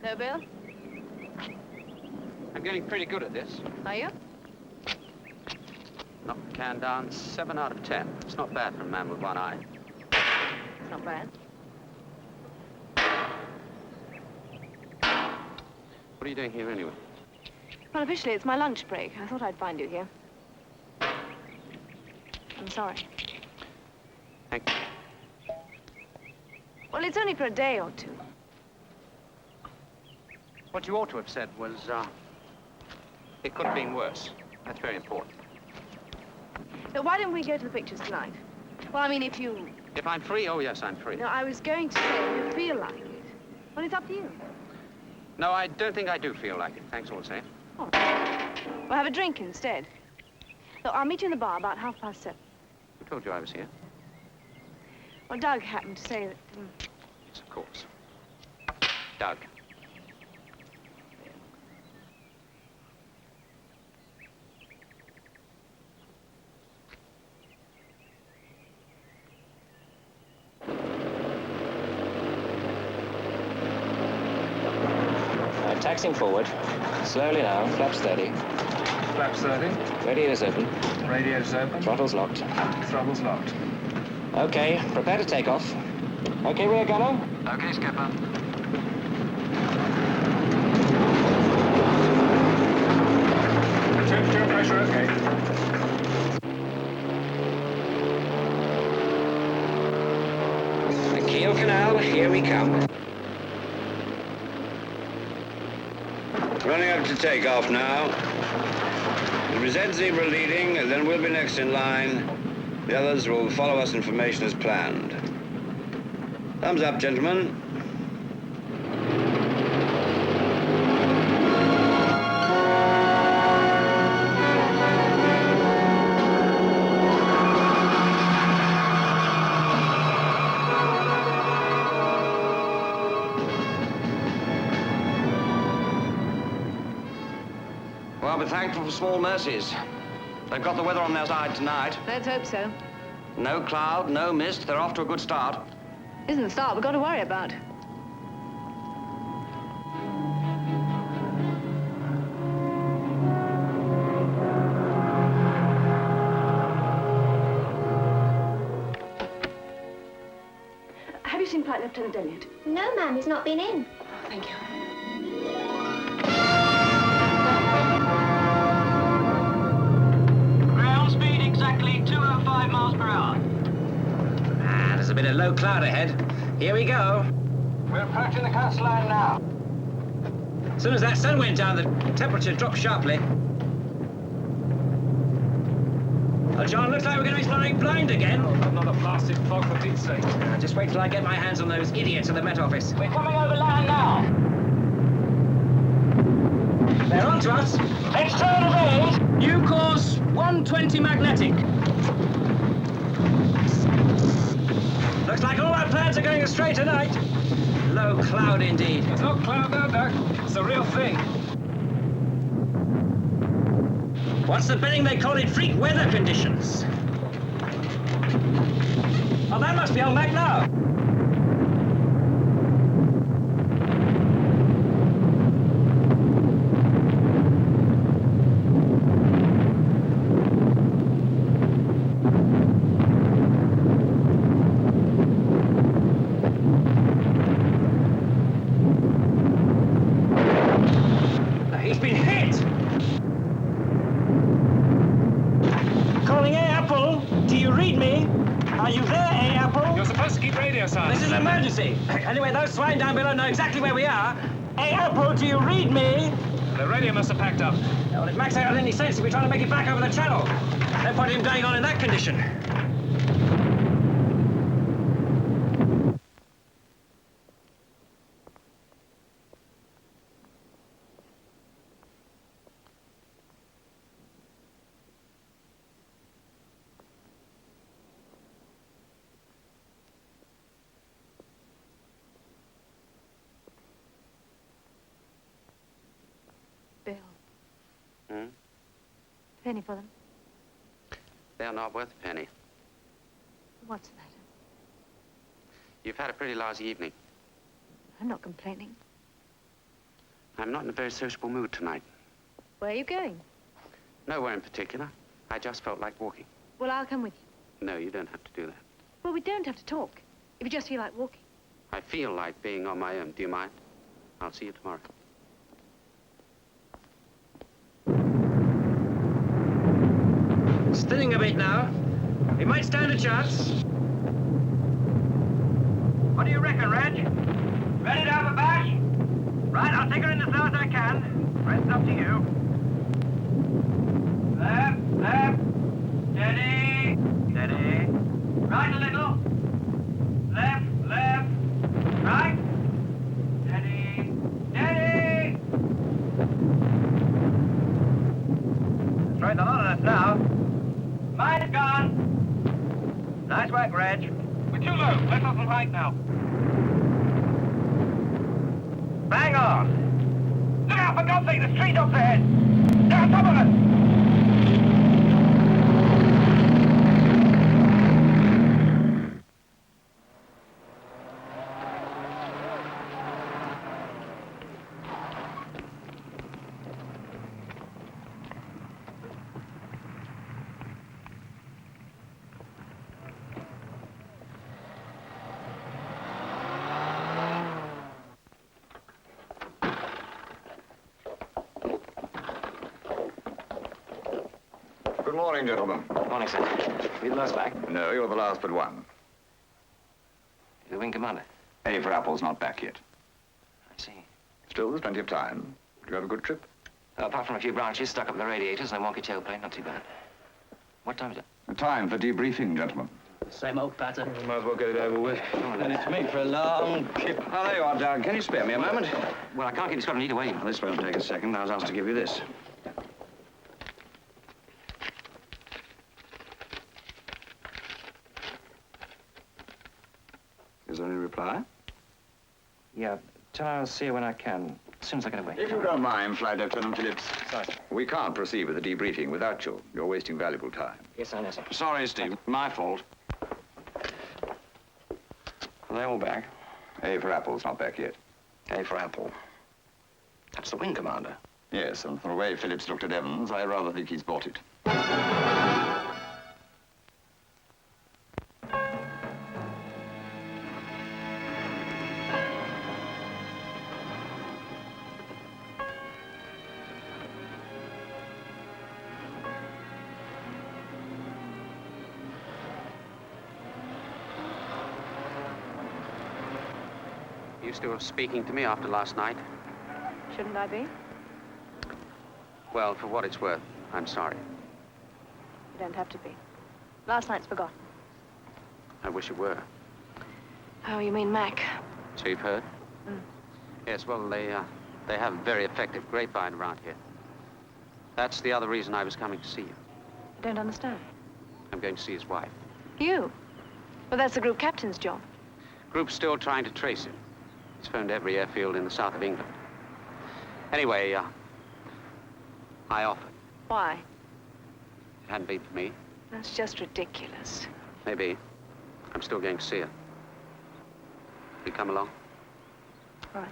No, Bill? I'm getting pretty good at this. Are you? Knocked the can down 7 out of 10. It's not bad for a man with one eye. It's not bad. What are you doing here anyway? Well, officially, it's my lunch break. I thought I'd find you here. I'm sorry. Thank you. Well, it's only for a day or two. What you ought to have said was, it could have been worse. That's very important. So why don't we go to the pictures tonight? Well, I mean, if you... If I'm free? Oh, yes, I'm free. No, I was going to say, if you feel like it. Well, it's up to you. No, I don't think I do feel like it. Thanks all the same. All right. We'll have a drink instead. So I'll meet you in the bar about 7:30. Who told you I was here? Well, Doug happened to say that... Yes, of course. Doug. Taxing forward. Slowly now. Flaps 30. Flaps 30. Radiators open. Radiators open. Throttles locked. Throttles locked. Okay, prepare to take off. Okay, rear gunner. Okay, skipper. Temperature, pressure, okay. The Kiel Canal, here we come. Running up to takeoff now. The Reset Zebra leading, and then we'll be next in line. The others will follow us in formation as planned. Thumbs up, gentlemen. Well, I'll be thankful for small mercies. They've got the weather on their side tonight. Let's hope so. No cloud, no mist. They're off to a good start. Isn't the start we've got to worry about. Have you seen Flight Lieutenant Elliott? No, ma'am, he's not been in. Oh, thank you. Ground speed exactly 205 miles per hour. Ah, there's a bit of low cloud ahead. Here we go. We're approaching the coastline now. As soon as that sun went down, the temperature dropped sharply. Well, John, looks like we're going to be flying blind again. Oh, another blasted fog, for Pete's sake. Just wait till I get my hands on those idiots at the Met Office. We're coming over land now. They're on to us. External range. New course 120 magnetic. Looks like all our plans are going astray tonight. Low cloud indeed. It's not cloud now, Doc. It's the real thing. What's the billing they call it? Freak weather conditions. Oh, that must be on Mac now. He's been hit! Calling A-Apple, do you read me? Are you there, A-Apple? You're supposed to keep radio silent. This is an emergency. Anyway, those swine down below know exactly where we are. A-Apple, do you read me? The radio must have packed up. Well, if Max ain't got any sense, he'll be trying to make it back over the channel. No point in him going on in that condition. Bill, Hmm? penny for them. They're not worth a penny. What's the matter? You've had a pretty lousy evening. I'm not complaining. I'm not in a very sociable mood tonight. Where are you going? Nowhere in particular. I just felt like walking. Well, I'll come with you. No, you don't have to do that. Well, we don't have to talk. If you just feel like walking. I feel like being on my own. Do you mind? I'll see you tomorrow. It's thinning a bit now. We might stand a chance. What do you reckon, Reg? Ready to have a bash? Right, I'll take her in as low as I can. Rest up to you. Left, left. Steady. Steady. Right a little. Left, left. Right. Steady. Steady. Throwing the lot on us now. Mine's gone. Nice work, Reg. We're too low. Let off some height now. Bang on. Look out, for God's sake, the street dogs ahead. They're on top of us. Good morning, gentlemen. Morning, sir. We the last back? No, you're the last but one. The wing commander. A for Apple's not back yet. I see. Still, there's plenty of time. Did you have a good trip? Apart from a few branches stuck up in the radiators and a wonky tailplane, not too bad. What time is it? Time for debriefing, gentlemen. Same old pattern. Might as well get it over with. And it's me for a long trip. Oh, there you are, Doug. Can you spare me a moment? Well, I can't keep the Squadron either way. Well, this won't take a second. I was asked to give you this. Is there any reply? Yeah, tell her I'll see her when I can, as soon as I get away. If you don't mind, Flight Lieutenant Phillips. Sorry, sir. We can't proceed with the debriefing without you. You're wasting valuable time. Yes, I know, sir. Sorry, Steve. My fault. Are they all back? A for Apple's not back yet. A for Apple. That's the wing commander. Yes, and from the way Phillips looked at Evans, I rather think he's bought it. You still speaking to me after last night? Shouldn't I be? Well, for what it's worth, I'm sorry. You don't have to be. Last night's forgotten. I wish it were. Oh, you mean Mac? So you've heard? Mm. Yes, well, they have very effective grapevine around here. That's the other reason I was coming to see you. I don't understand. I'm going to see his wife. You? Well, that's the group captain's job. Group's still trying to trace him. He's phoned every airfield in the south of England. Anyway, I offered. Why? It hadn't been for me. That's just ridiculous. Maybe. I'm still going to see her. You come along? All right.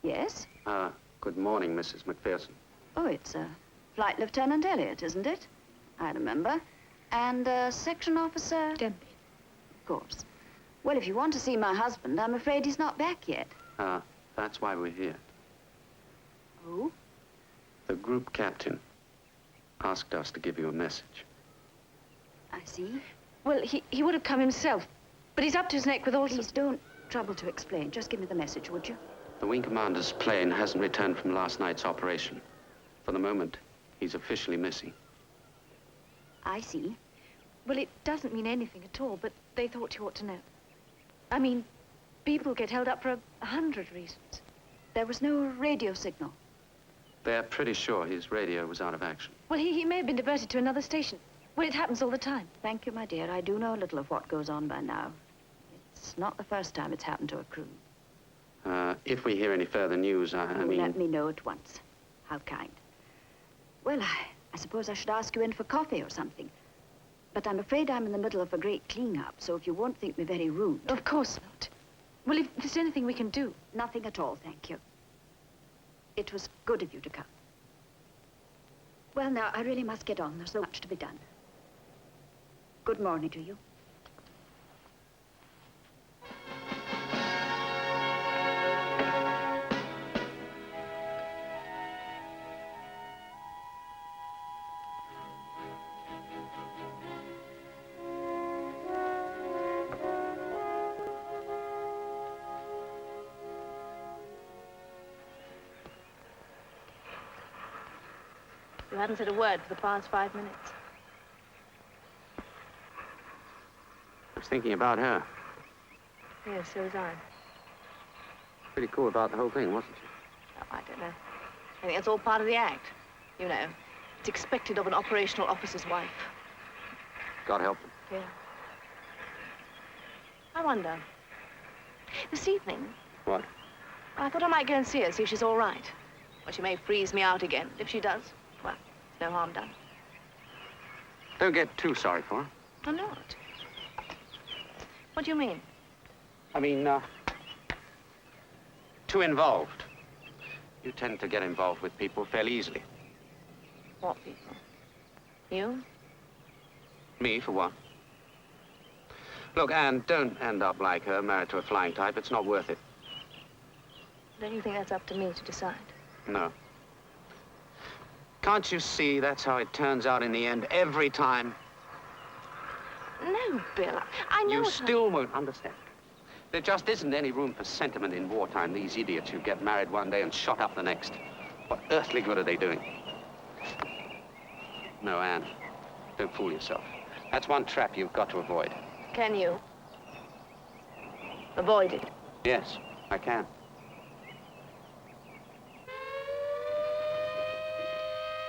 Yes? Good morning, Mrs. McPherson. Oh, it's Flight Lieutenant Elliot, isn't it? I remember. And Section Officer... Denby. Of course. Well, if you want to see my husband, I'm afraid he's not back yet. That's why we're here. Who? The group captain asked us to give you a message. I see. Well, he would have come himself, but he's up to his neck with all... Please don't trouble to explain. Just give me the message, would you? The wing commander's plane hasn't returned from last night's operation. For the moment, he's officially missing. I see. Well, it doesn't mean anything at all, but they thought you ought to know. I mean, people get held up for 100 reasons. There was no radio signal. They're pretty sure his radio was out of action. Well, he may have been diverted to another station. Well, it happens all the time. Thank you, my dear. I do know a little of what goes on by now. It's not the first time it's happened to a crew. If we hear any further news, I mean... Let me know at once. How kind. Well, I suppose I should ask you in for coffee or something. But I'm afraid I'm in the middle of a great clean-up, so if you won't think me very rude... Of course not. Well, if there's anything we can do... Nothing at all, thank you. It was good of you to come. Well, now, I really must get on. There's so much to be done. Good morning to you. You hadn't said a word for the past 5 minutes. I was thinking about her. Yes, so was I. Pretty cool about the whole thing, wasn't she? Oh, I don't know. I think that's all part of the act. You know, it's expected of an operational officer's wife. God help them. Yeah. I wonder. This evening, What? I thought I might go and see her, see if she's all right. Well, she may freeze me out again. If she does, well, no harm done. Don't get too sorry for her. I'm not. What do you mean? I mean, too involved. You tend to get involved with people fairly easily. What people? You? Me, for one. Look, Anne, don't end up like her, married to a flying type. It's not worth it. Don't you think that's up to me to decide? No. Can't you see that's how it turns out in the end every time? No, Bill. I know. You still won't understand. There just isn't any room for sentiment in wartime. These idiots who get married one day and shot up the next. What earthly good are they doing? No, Anne. Don't fool yourself. That's one trap you've got to avoid. Can you? Avoid it? Yes, I can.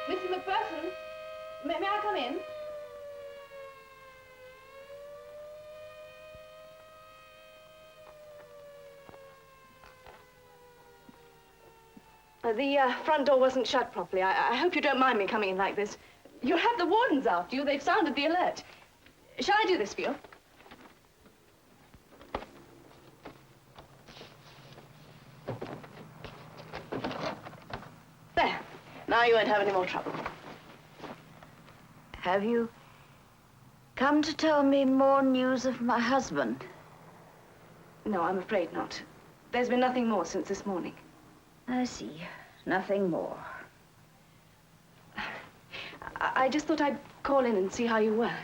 Mrs. McPherson, may I come in? The front door wasn't shut properly. I hope you don't mind me coming in like this. You'll have the wardens after you. They've sounded the alert. Shall I do this for you? There. Now you won't have any more trouble. Have you come to tell me more news of my husband? No, I'm afraid not. There's been nothing more since this morning. I see. Nothing more. I just thought I'd call in and see how you were.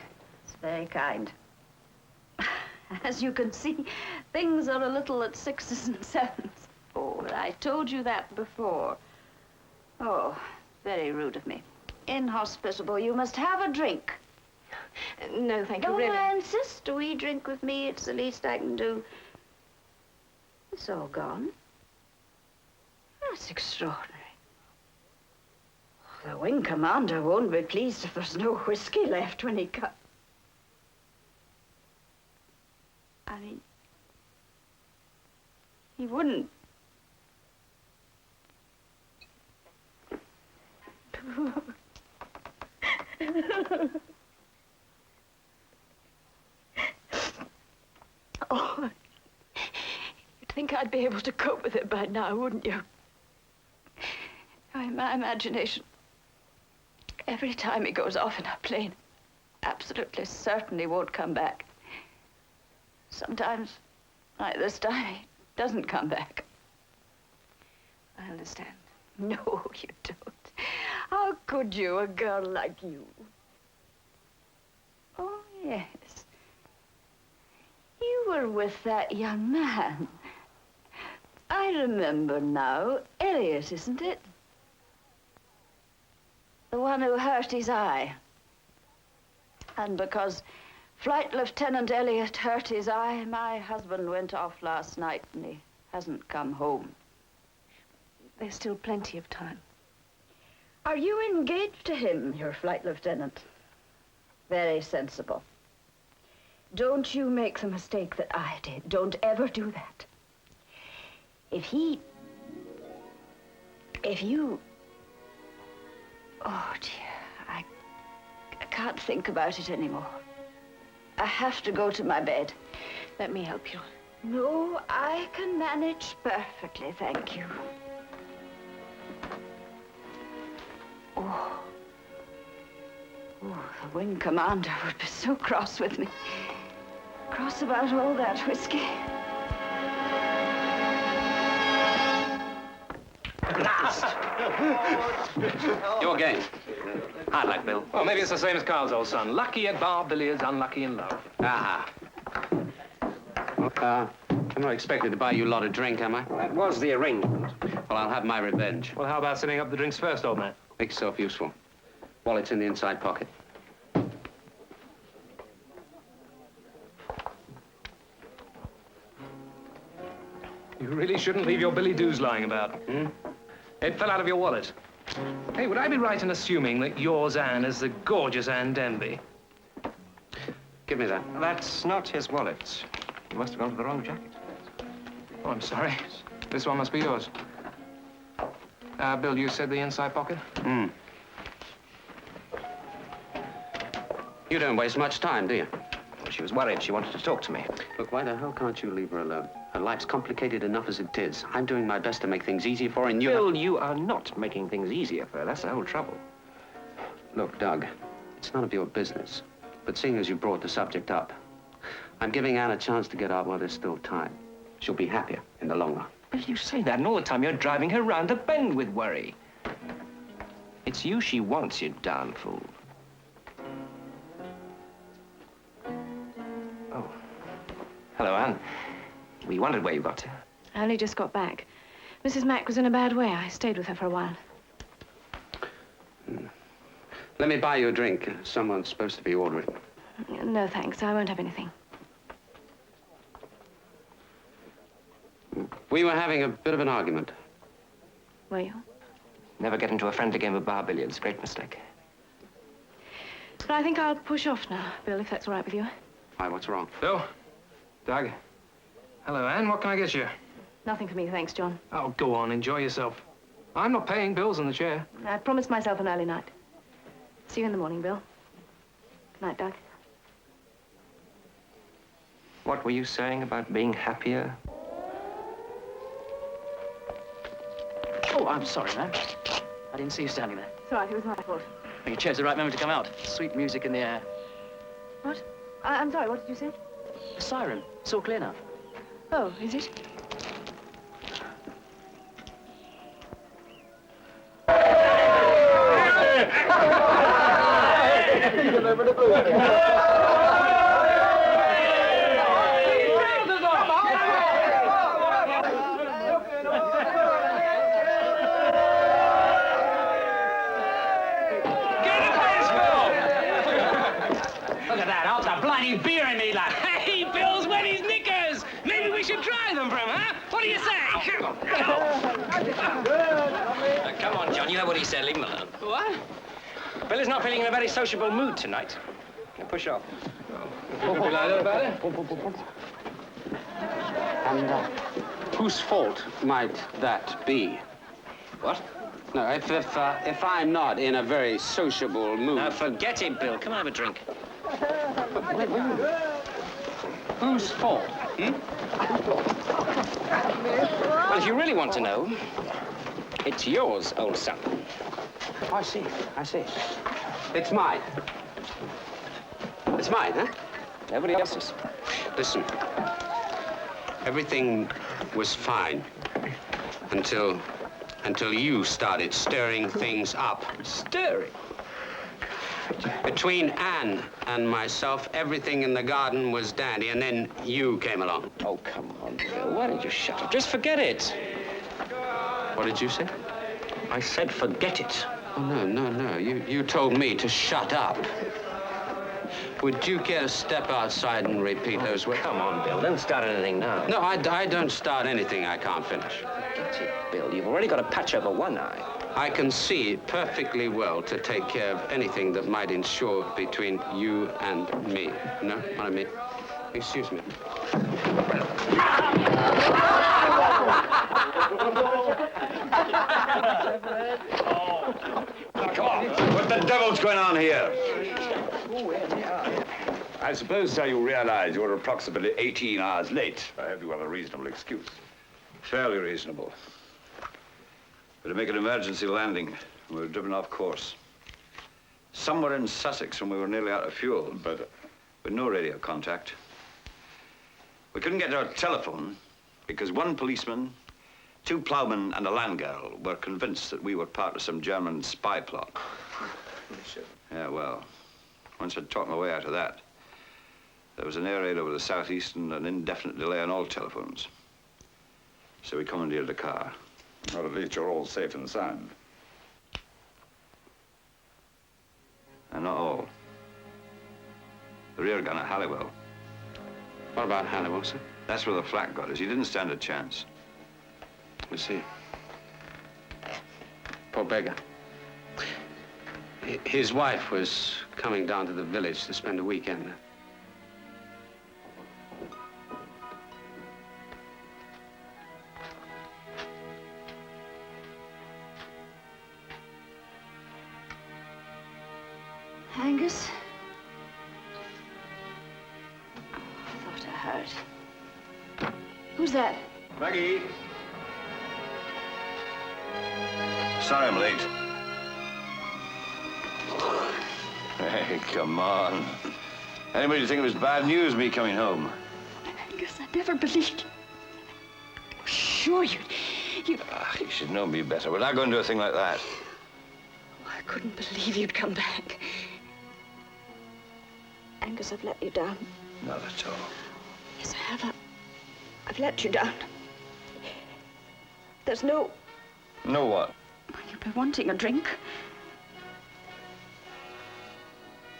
It's very kind. As you can see, things are a little at 6s and 7s. Oh, but I told you that before. Oh, very rude of me. Inhospitable. You must have a drink. No, thank you, Don't really. I insist? Do we drink with me? It's the least I can do. It's all gone. That's extraordinary. The wing commander won't be pleased if there's no whiskey left when he comes. I mean, he wouldn't. Oh, you'd think I'd be able to cope with it by now, wouldn't you? My imagination, every time he goes off in a plane, absolutely certain he won't come back. Sometimes, like this time, he doesn't come back. I understand. No, you don't. How could you, a girl like you? Oh, yes. You were with that young man. I remember now. Elliot, isn't it? The one who hurt his eye. And because Flight Lieutenant Elliot hurt his eye, my husband went off last night and he hasn't come home. There's still plenty of time. Are you engaged to him, your flight lieutenant? Very sensible. Don't you make the mistake that I did. Don't ever do that. If you... Oh, dear, I can't think about it anymore. I have to go to my bed. Let me help you. No, I can manage perfectly, thank you. Oh, the wing commander would be so cross with me. Cross about all that whiskey. Your game. Hard luck, Bill. Well, maybe it's the same as Carl's old son. Lucky at bar billiards, unlucky in love. Aha. I'm not expected to buy you a lot of drink, am I? Well, that was the arrangement. Well, I'll have my revenge. Well, how about setting up the drinks first, old man? Make yourself useful. Wallet's in the inside pocket. You really shouldn't leave your billy doos lying about. Hmm? It fell out of your wallet. Hey, would I be right in assuming that yours, Anne, is the gorgeous Anne Denby? Give me that. That's not his wallet. You must have gone for the wrong jacket. Oh, I'm sorry. This one must be yours. Bill, you said the inside pocket? Hmm. You don't waste much time, do you? Well, she was worried. She wanted to talk to me. Look, why the hell can't you leave her alone? Her life's complicated enough as it is. I'm doing my best to make things easier for her, and you... Bill, you are not making things easier for her. That's the whole trouble. Look, Doug, it's none of your business. But seeing as you brought the subject up, I'm giving Anne a chance to get out while there's still time. She'll be happier in the long run. Bill, you say that, and all the time you're driving her round the bend with worry. It's you she wants, you darn fool. Oh. Hello, Anne. We wondered where you got to. I only just got back. Mrs. Mack was in a bad way. I stayed with her for a while. Let me buy you a drink. Someone's supposed to be ordering. No, thanks. I won't have anything. We were having a bit of an argument. Were you? Never get into a friendly game of bar billiards. Great mistake. But I think I'll push off now, Bill, if that's all right with you. Why, what's wrong? Bill? Doug? Hello, Anne. What can I get you? Nothing for me, thanks, John. Oh, go on. Enjoy yourself. I'm not paying bills in the chair. I promised myself an early night. See you in the morning, Bill. Good night, Doug. What were you saying about being happier? Oh, I'm sorry, man. I didn't see you standing there. It's all right. It was my fault. Well, you chose the right moment to come out. Sweet music in the air. What? I'm sorry. What did you say? The siren. It's all clear now. Oh, is it? over the blue. Look at that, half the bloody beer in me, lad. Hey, Bill's wet his knickers. Maybe we should try them for him, huh? What do you say? Come on, John, you know what he said. Leave him alone. What? Bill is not feeling in a very sociable mood tonight. Now push off. And whose fault might that be? What? No, if I'm not in a very sociable mood. Now, forget it, Bill. Come and have a drink. Whose fault? Well, if you really want to know, it's yours, old son. Oh, I see. It's mine. It's mine, huh? Nobody else's. Listen, everything was fine until you started stirring things up. Stirring? Between Anne and myself, everything in the garden was dandy, and then you came along. Oh, come on, Bill. Why don't you shut up? Just forget it. What did you say? I said forget it. Oh, no. You told me to shut up. Would you care to step outside and repeat those words? Come on, Bill. Don't start anything now. No, I don't start anything I can't finish. Forget it, Bill. You've already got a patch over one eye. I can see perfectly well to take care of anything that might ensure between you and me. Know what I mean? Excuse me. Come on. What the devil's going on here? I suppose, sir, you realize you're approximately 18 hours late. I hope you have a reasonable excuse. Fairly reasonable. But to make an emergency landing, we were driven off course. Somewhere in Sussex when we were nearly out of fuel, but with no radio contact. We couldn't get our telephone because one policeman, 2 ploughmen and a land girl were convinced that we were part of some German spy plot. Yeah, well, once I'd talked my way out of that, there was an air raid over the southeast and an indefinite delay on all telephones. So we commandeered the car. Well, at least you're all safe and sound. And not all. The rear gun at Halliwell. What about Halliwell, sir? That's where the flak got us. He didn't stand a chance. I see. Poor beggar. His wife was coming down to the village to spend a weekend there. Angus? Oh, I thought I heard. Who's that? Maggie. Sorry I'm late. Hey, come on. Anybody think it was bad news, me coming home? Angus, I never believed you. Sure, you... You should know me better. Would I go and do a thing like that? Oh, I couldn't believe you'd come back. Angus, I've let you down. Not at all. Yes, I have. I've let you down. There's no... No what? You've been wanting a drink.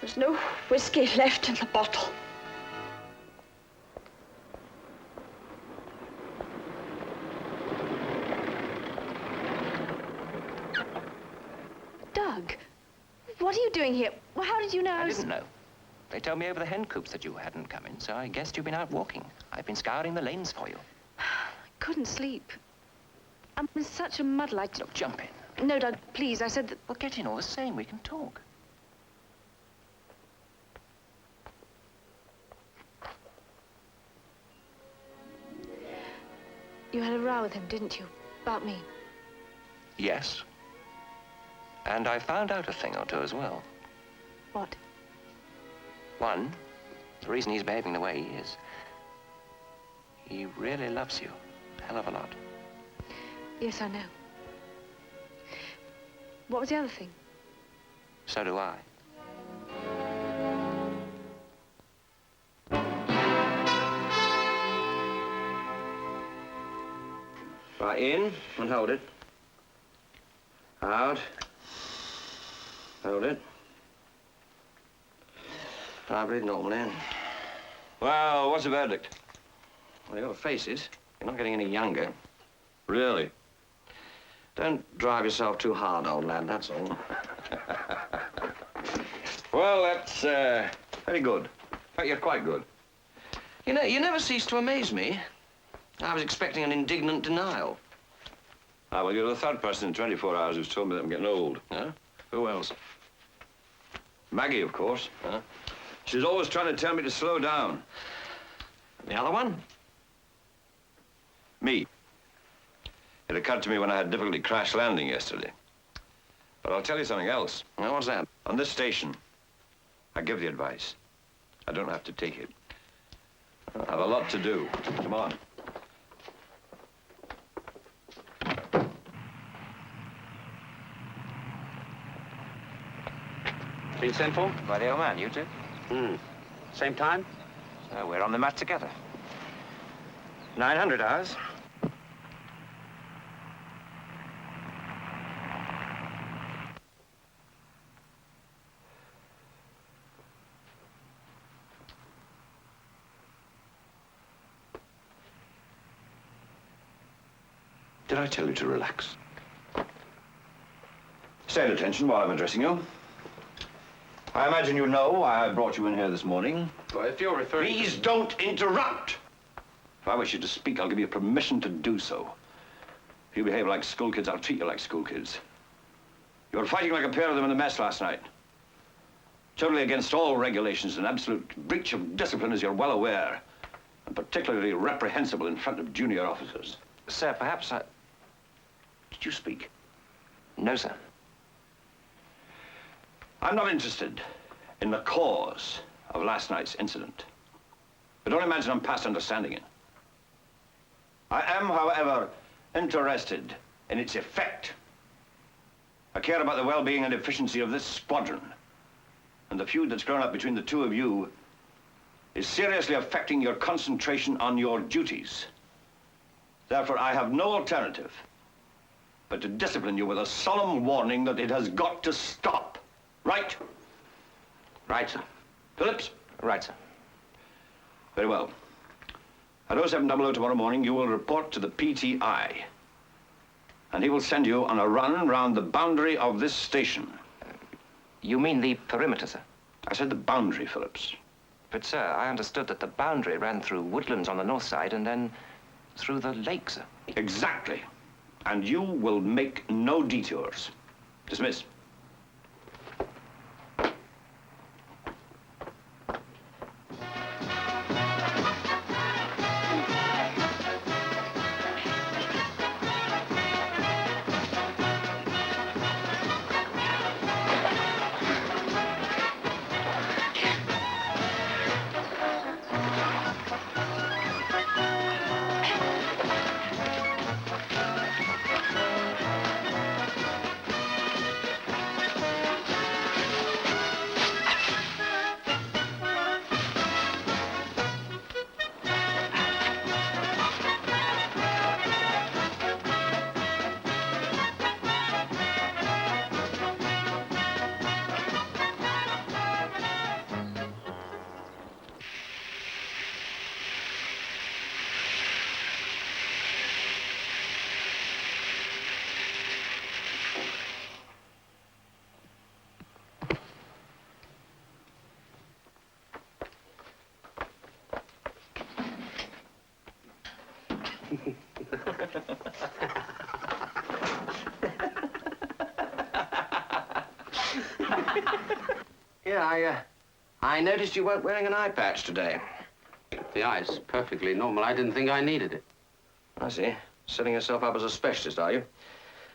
There's no whiskey left in the bottle. Doug, what are you doing here? Well, how did you know I didn't know. They told me over the hen coops that you hadn't come in, so I guessed you'd been out walking. I've been scouring the lanes for you. I couldn't sleep. I'm in such a muddle. Look, jump in. No, Doug, please. I said that... Well, get in all the same. We can talk. You had a row with him, didn't you? About me. Yes. And I found out a thing or two as well. What? One, the reason he's behaving the way he is. He really loves you. A hell of a lot. Yes, I know. What was the other thing? So do I. Right, in and hold it. Out. Hold it. Now breathe normally. Well, what's the verdict? Well, your face is. You're not getting any younger. Really? Don't drive yourself too hard, old lad, that's all. Well, that's very good. In fact, you're quite good. You know, you never cease to amaze me. I was expecting an indignant denial. Ah, well, you're the third person in 24 hours who's told me that I'm getting old. Huh? Who else? Maggie, of course. Huh? She's always trying to tell me to slow down. The other one? Me. It occurred to me when I had difficulty crash landing yesterday. But I'll tell you something else. Now, what's that? On this station, I give the advice. I don't have to take it. I have a lot to do. Come on. Been sent for? By the old man, you two? Same time? So we're on the mat together. 900 hours. Did I tell you to relax? Stay at attention while I'm addressing you. I imagine you know why I brought you in here this morning. Well, if you're referring Please don't interrupt! If I wish you to speak, I'll give you permission to do so. If you behave like school kids, I'll treat you like school kids. You were fighting like a pair of them in the mess last night. Totally against all regulations, an absolute breach of discipline, as you're well aware, and particularly reprehensible in front of junior officers. Sir, perhaps I... Did you speak? No, sir. I'm not interested in the cause of last night's incident. But don't imagine I'm past understanding it. I am, however, interested in its effect. I care about the well-being and efficiency of this squadron. And the feud that's grown up between the two of you is seriously affecting your concentration on your duties. Therefore, I have no alternative but to discipline you with a solemn warning that it has got to stop. Right? Right, sir. Phillips? Right, sir. Very well. At 0700 tomorrow morning, you will report to the PTI. And he will send you on a run round the boundary of this station. You mean the perimeter, sir? I said the boundary, Phillips. But, sir, I understood that the boundary ran through woodlands on the north side and then through the lake, sir. Exactly. And you will make no detours. Dismiss. Yeah, I noticed you weren't wearing an eye patch today. The eye's perfectly normal. I didn't think I needed it. I see. Setting yourself up as a specialist, are you?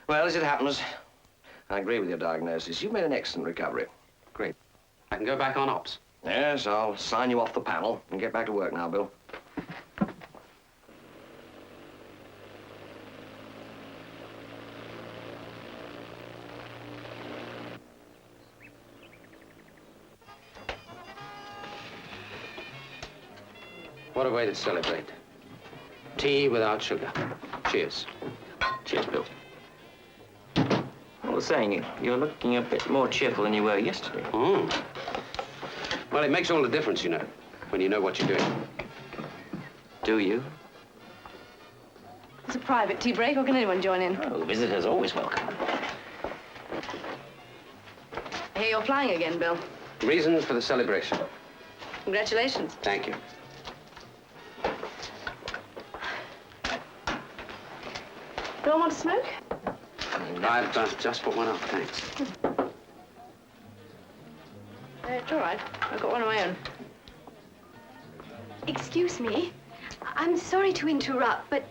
Well, as it happens, I agree with your diagnosis. You've made an excellent recovery. Great. I can go back on ops. Yes, I'll sign you off the panel and get back to work now, Bill. What a way to celebrate. Tea without sugar. Cheers. Cheers, Bill. I was saying, you're looking a bit more cheerful than you were yesterday. Mm. Well, it makes all the difference, you know, when you know what you're doing. Do you? It's a private tea break, or can anyone join in? Oh, visitors always welcome. I hear you're flying again, Bill. Reasons for the celebration. Congratulations. Thank you. Don't want to smoke? I've just put one up, thanks. It's all right. I've got one of my own. Excuse me. I'm sorry to interrupt, but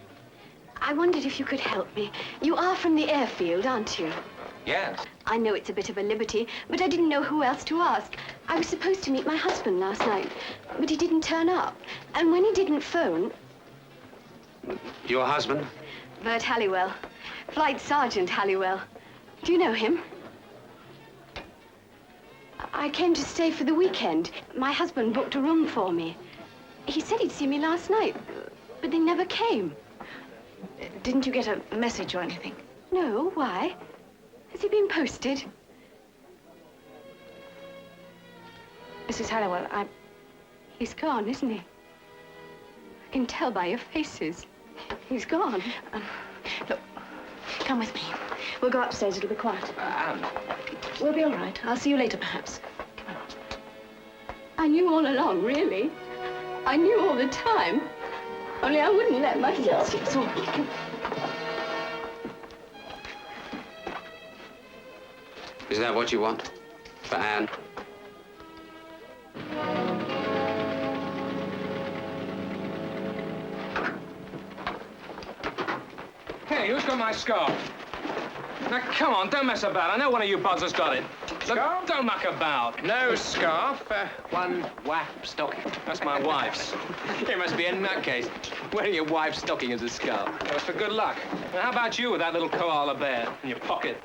I wondered if you could help me. You are from the airfield, aren't you? Yes. I know it's a bit of a liberty, but I didn't know who else to ask. I was supposed to meet my husband last night, but he didn't turn up. And when he didn't phone... Your husband? Bert Halliwell. Flight Sergeant Halliwell. Do you know him? I came to stay for the weekend. My husband booked a room for me. He said he'd see me last night, but they never came. Didn't you get a message or anything? No, why? Has he been posted? Mrs. Halliwell, He's gone, isn't he? I can tell by your faces. He's gone. Look, come with me. We'll go upstairs. It'll be quiet. Anne. We'll be all right. I'll see you later, perhaps. I knew all along, really. I knew all the time. Only I wouldn't let myself. It's all right. Is that what you want? For Anne? Hey, who's got my scarf? Now, come on, don't mess about. I know one of you buds has got it. Look, don't muck about. No scarf, one WAF stocking. That's my wife's. You must be a nutcase. Wearing your wife's stocking as a scarf. That was for good luck. Now, how about you with that little koala bear in your pocket?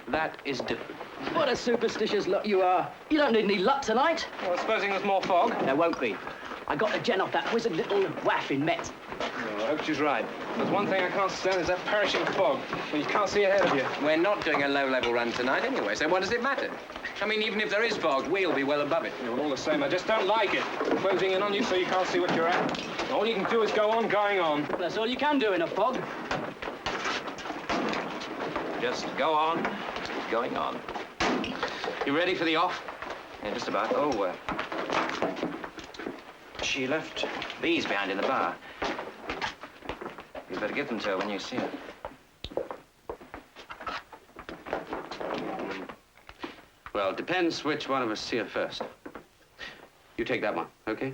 That is different. What a superstitious lot you are. You don't need any luck tonight. Well, supposing there's more fog? There won't be. I got the gen off that wizard little waff in Met. Oh, I hope she's right. There's one thing I can't stand is that perishing fog, when you can't see ahead of you. We're not doing a low-level run tonight anyway, so what does it matter? I mean, even if there is fog, we'll be well above it. Yeah, well, all the same, I just don't like it. Closing in on you so you can't see what you're at. All you can do is go on going on. That's all you can do in a fog. Just go on, going on. You ready for the off? Yeah, just about. Oh, she left these behind in the bar. You better give them to her when you see her. Well, it depends which one of us see her first. You take that one, okay?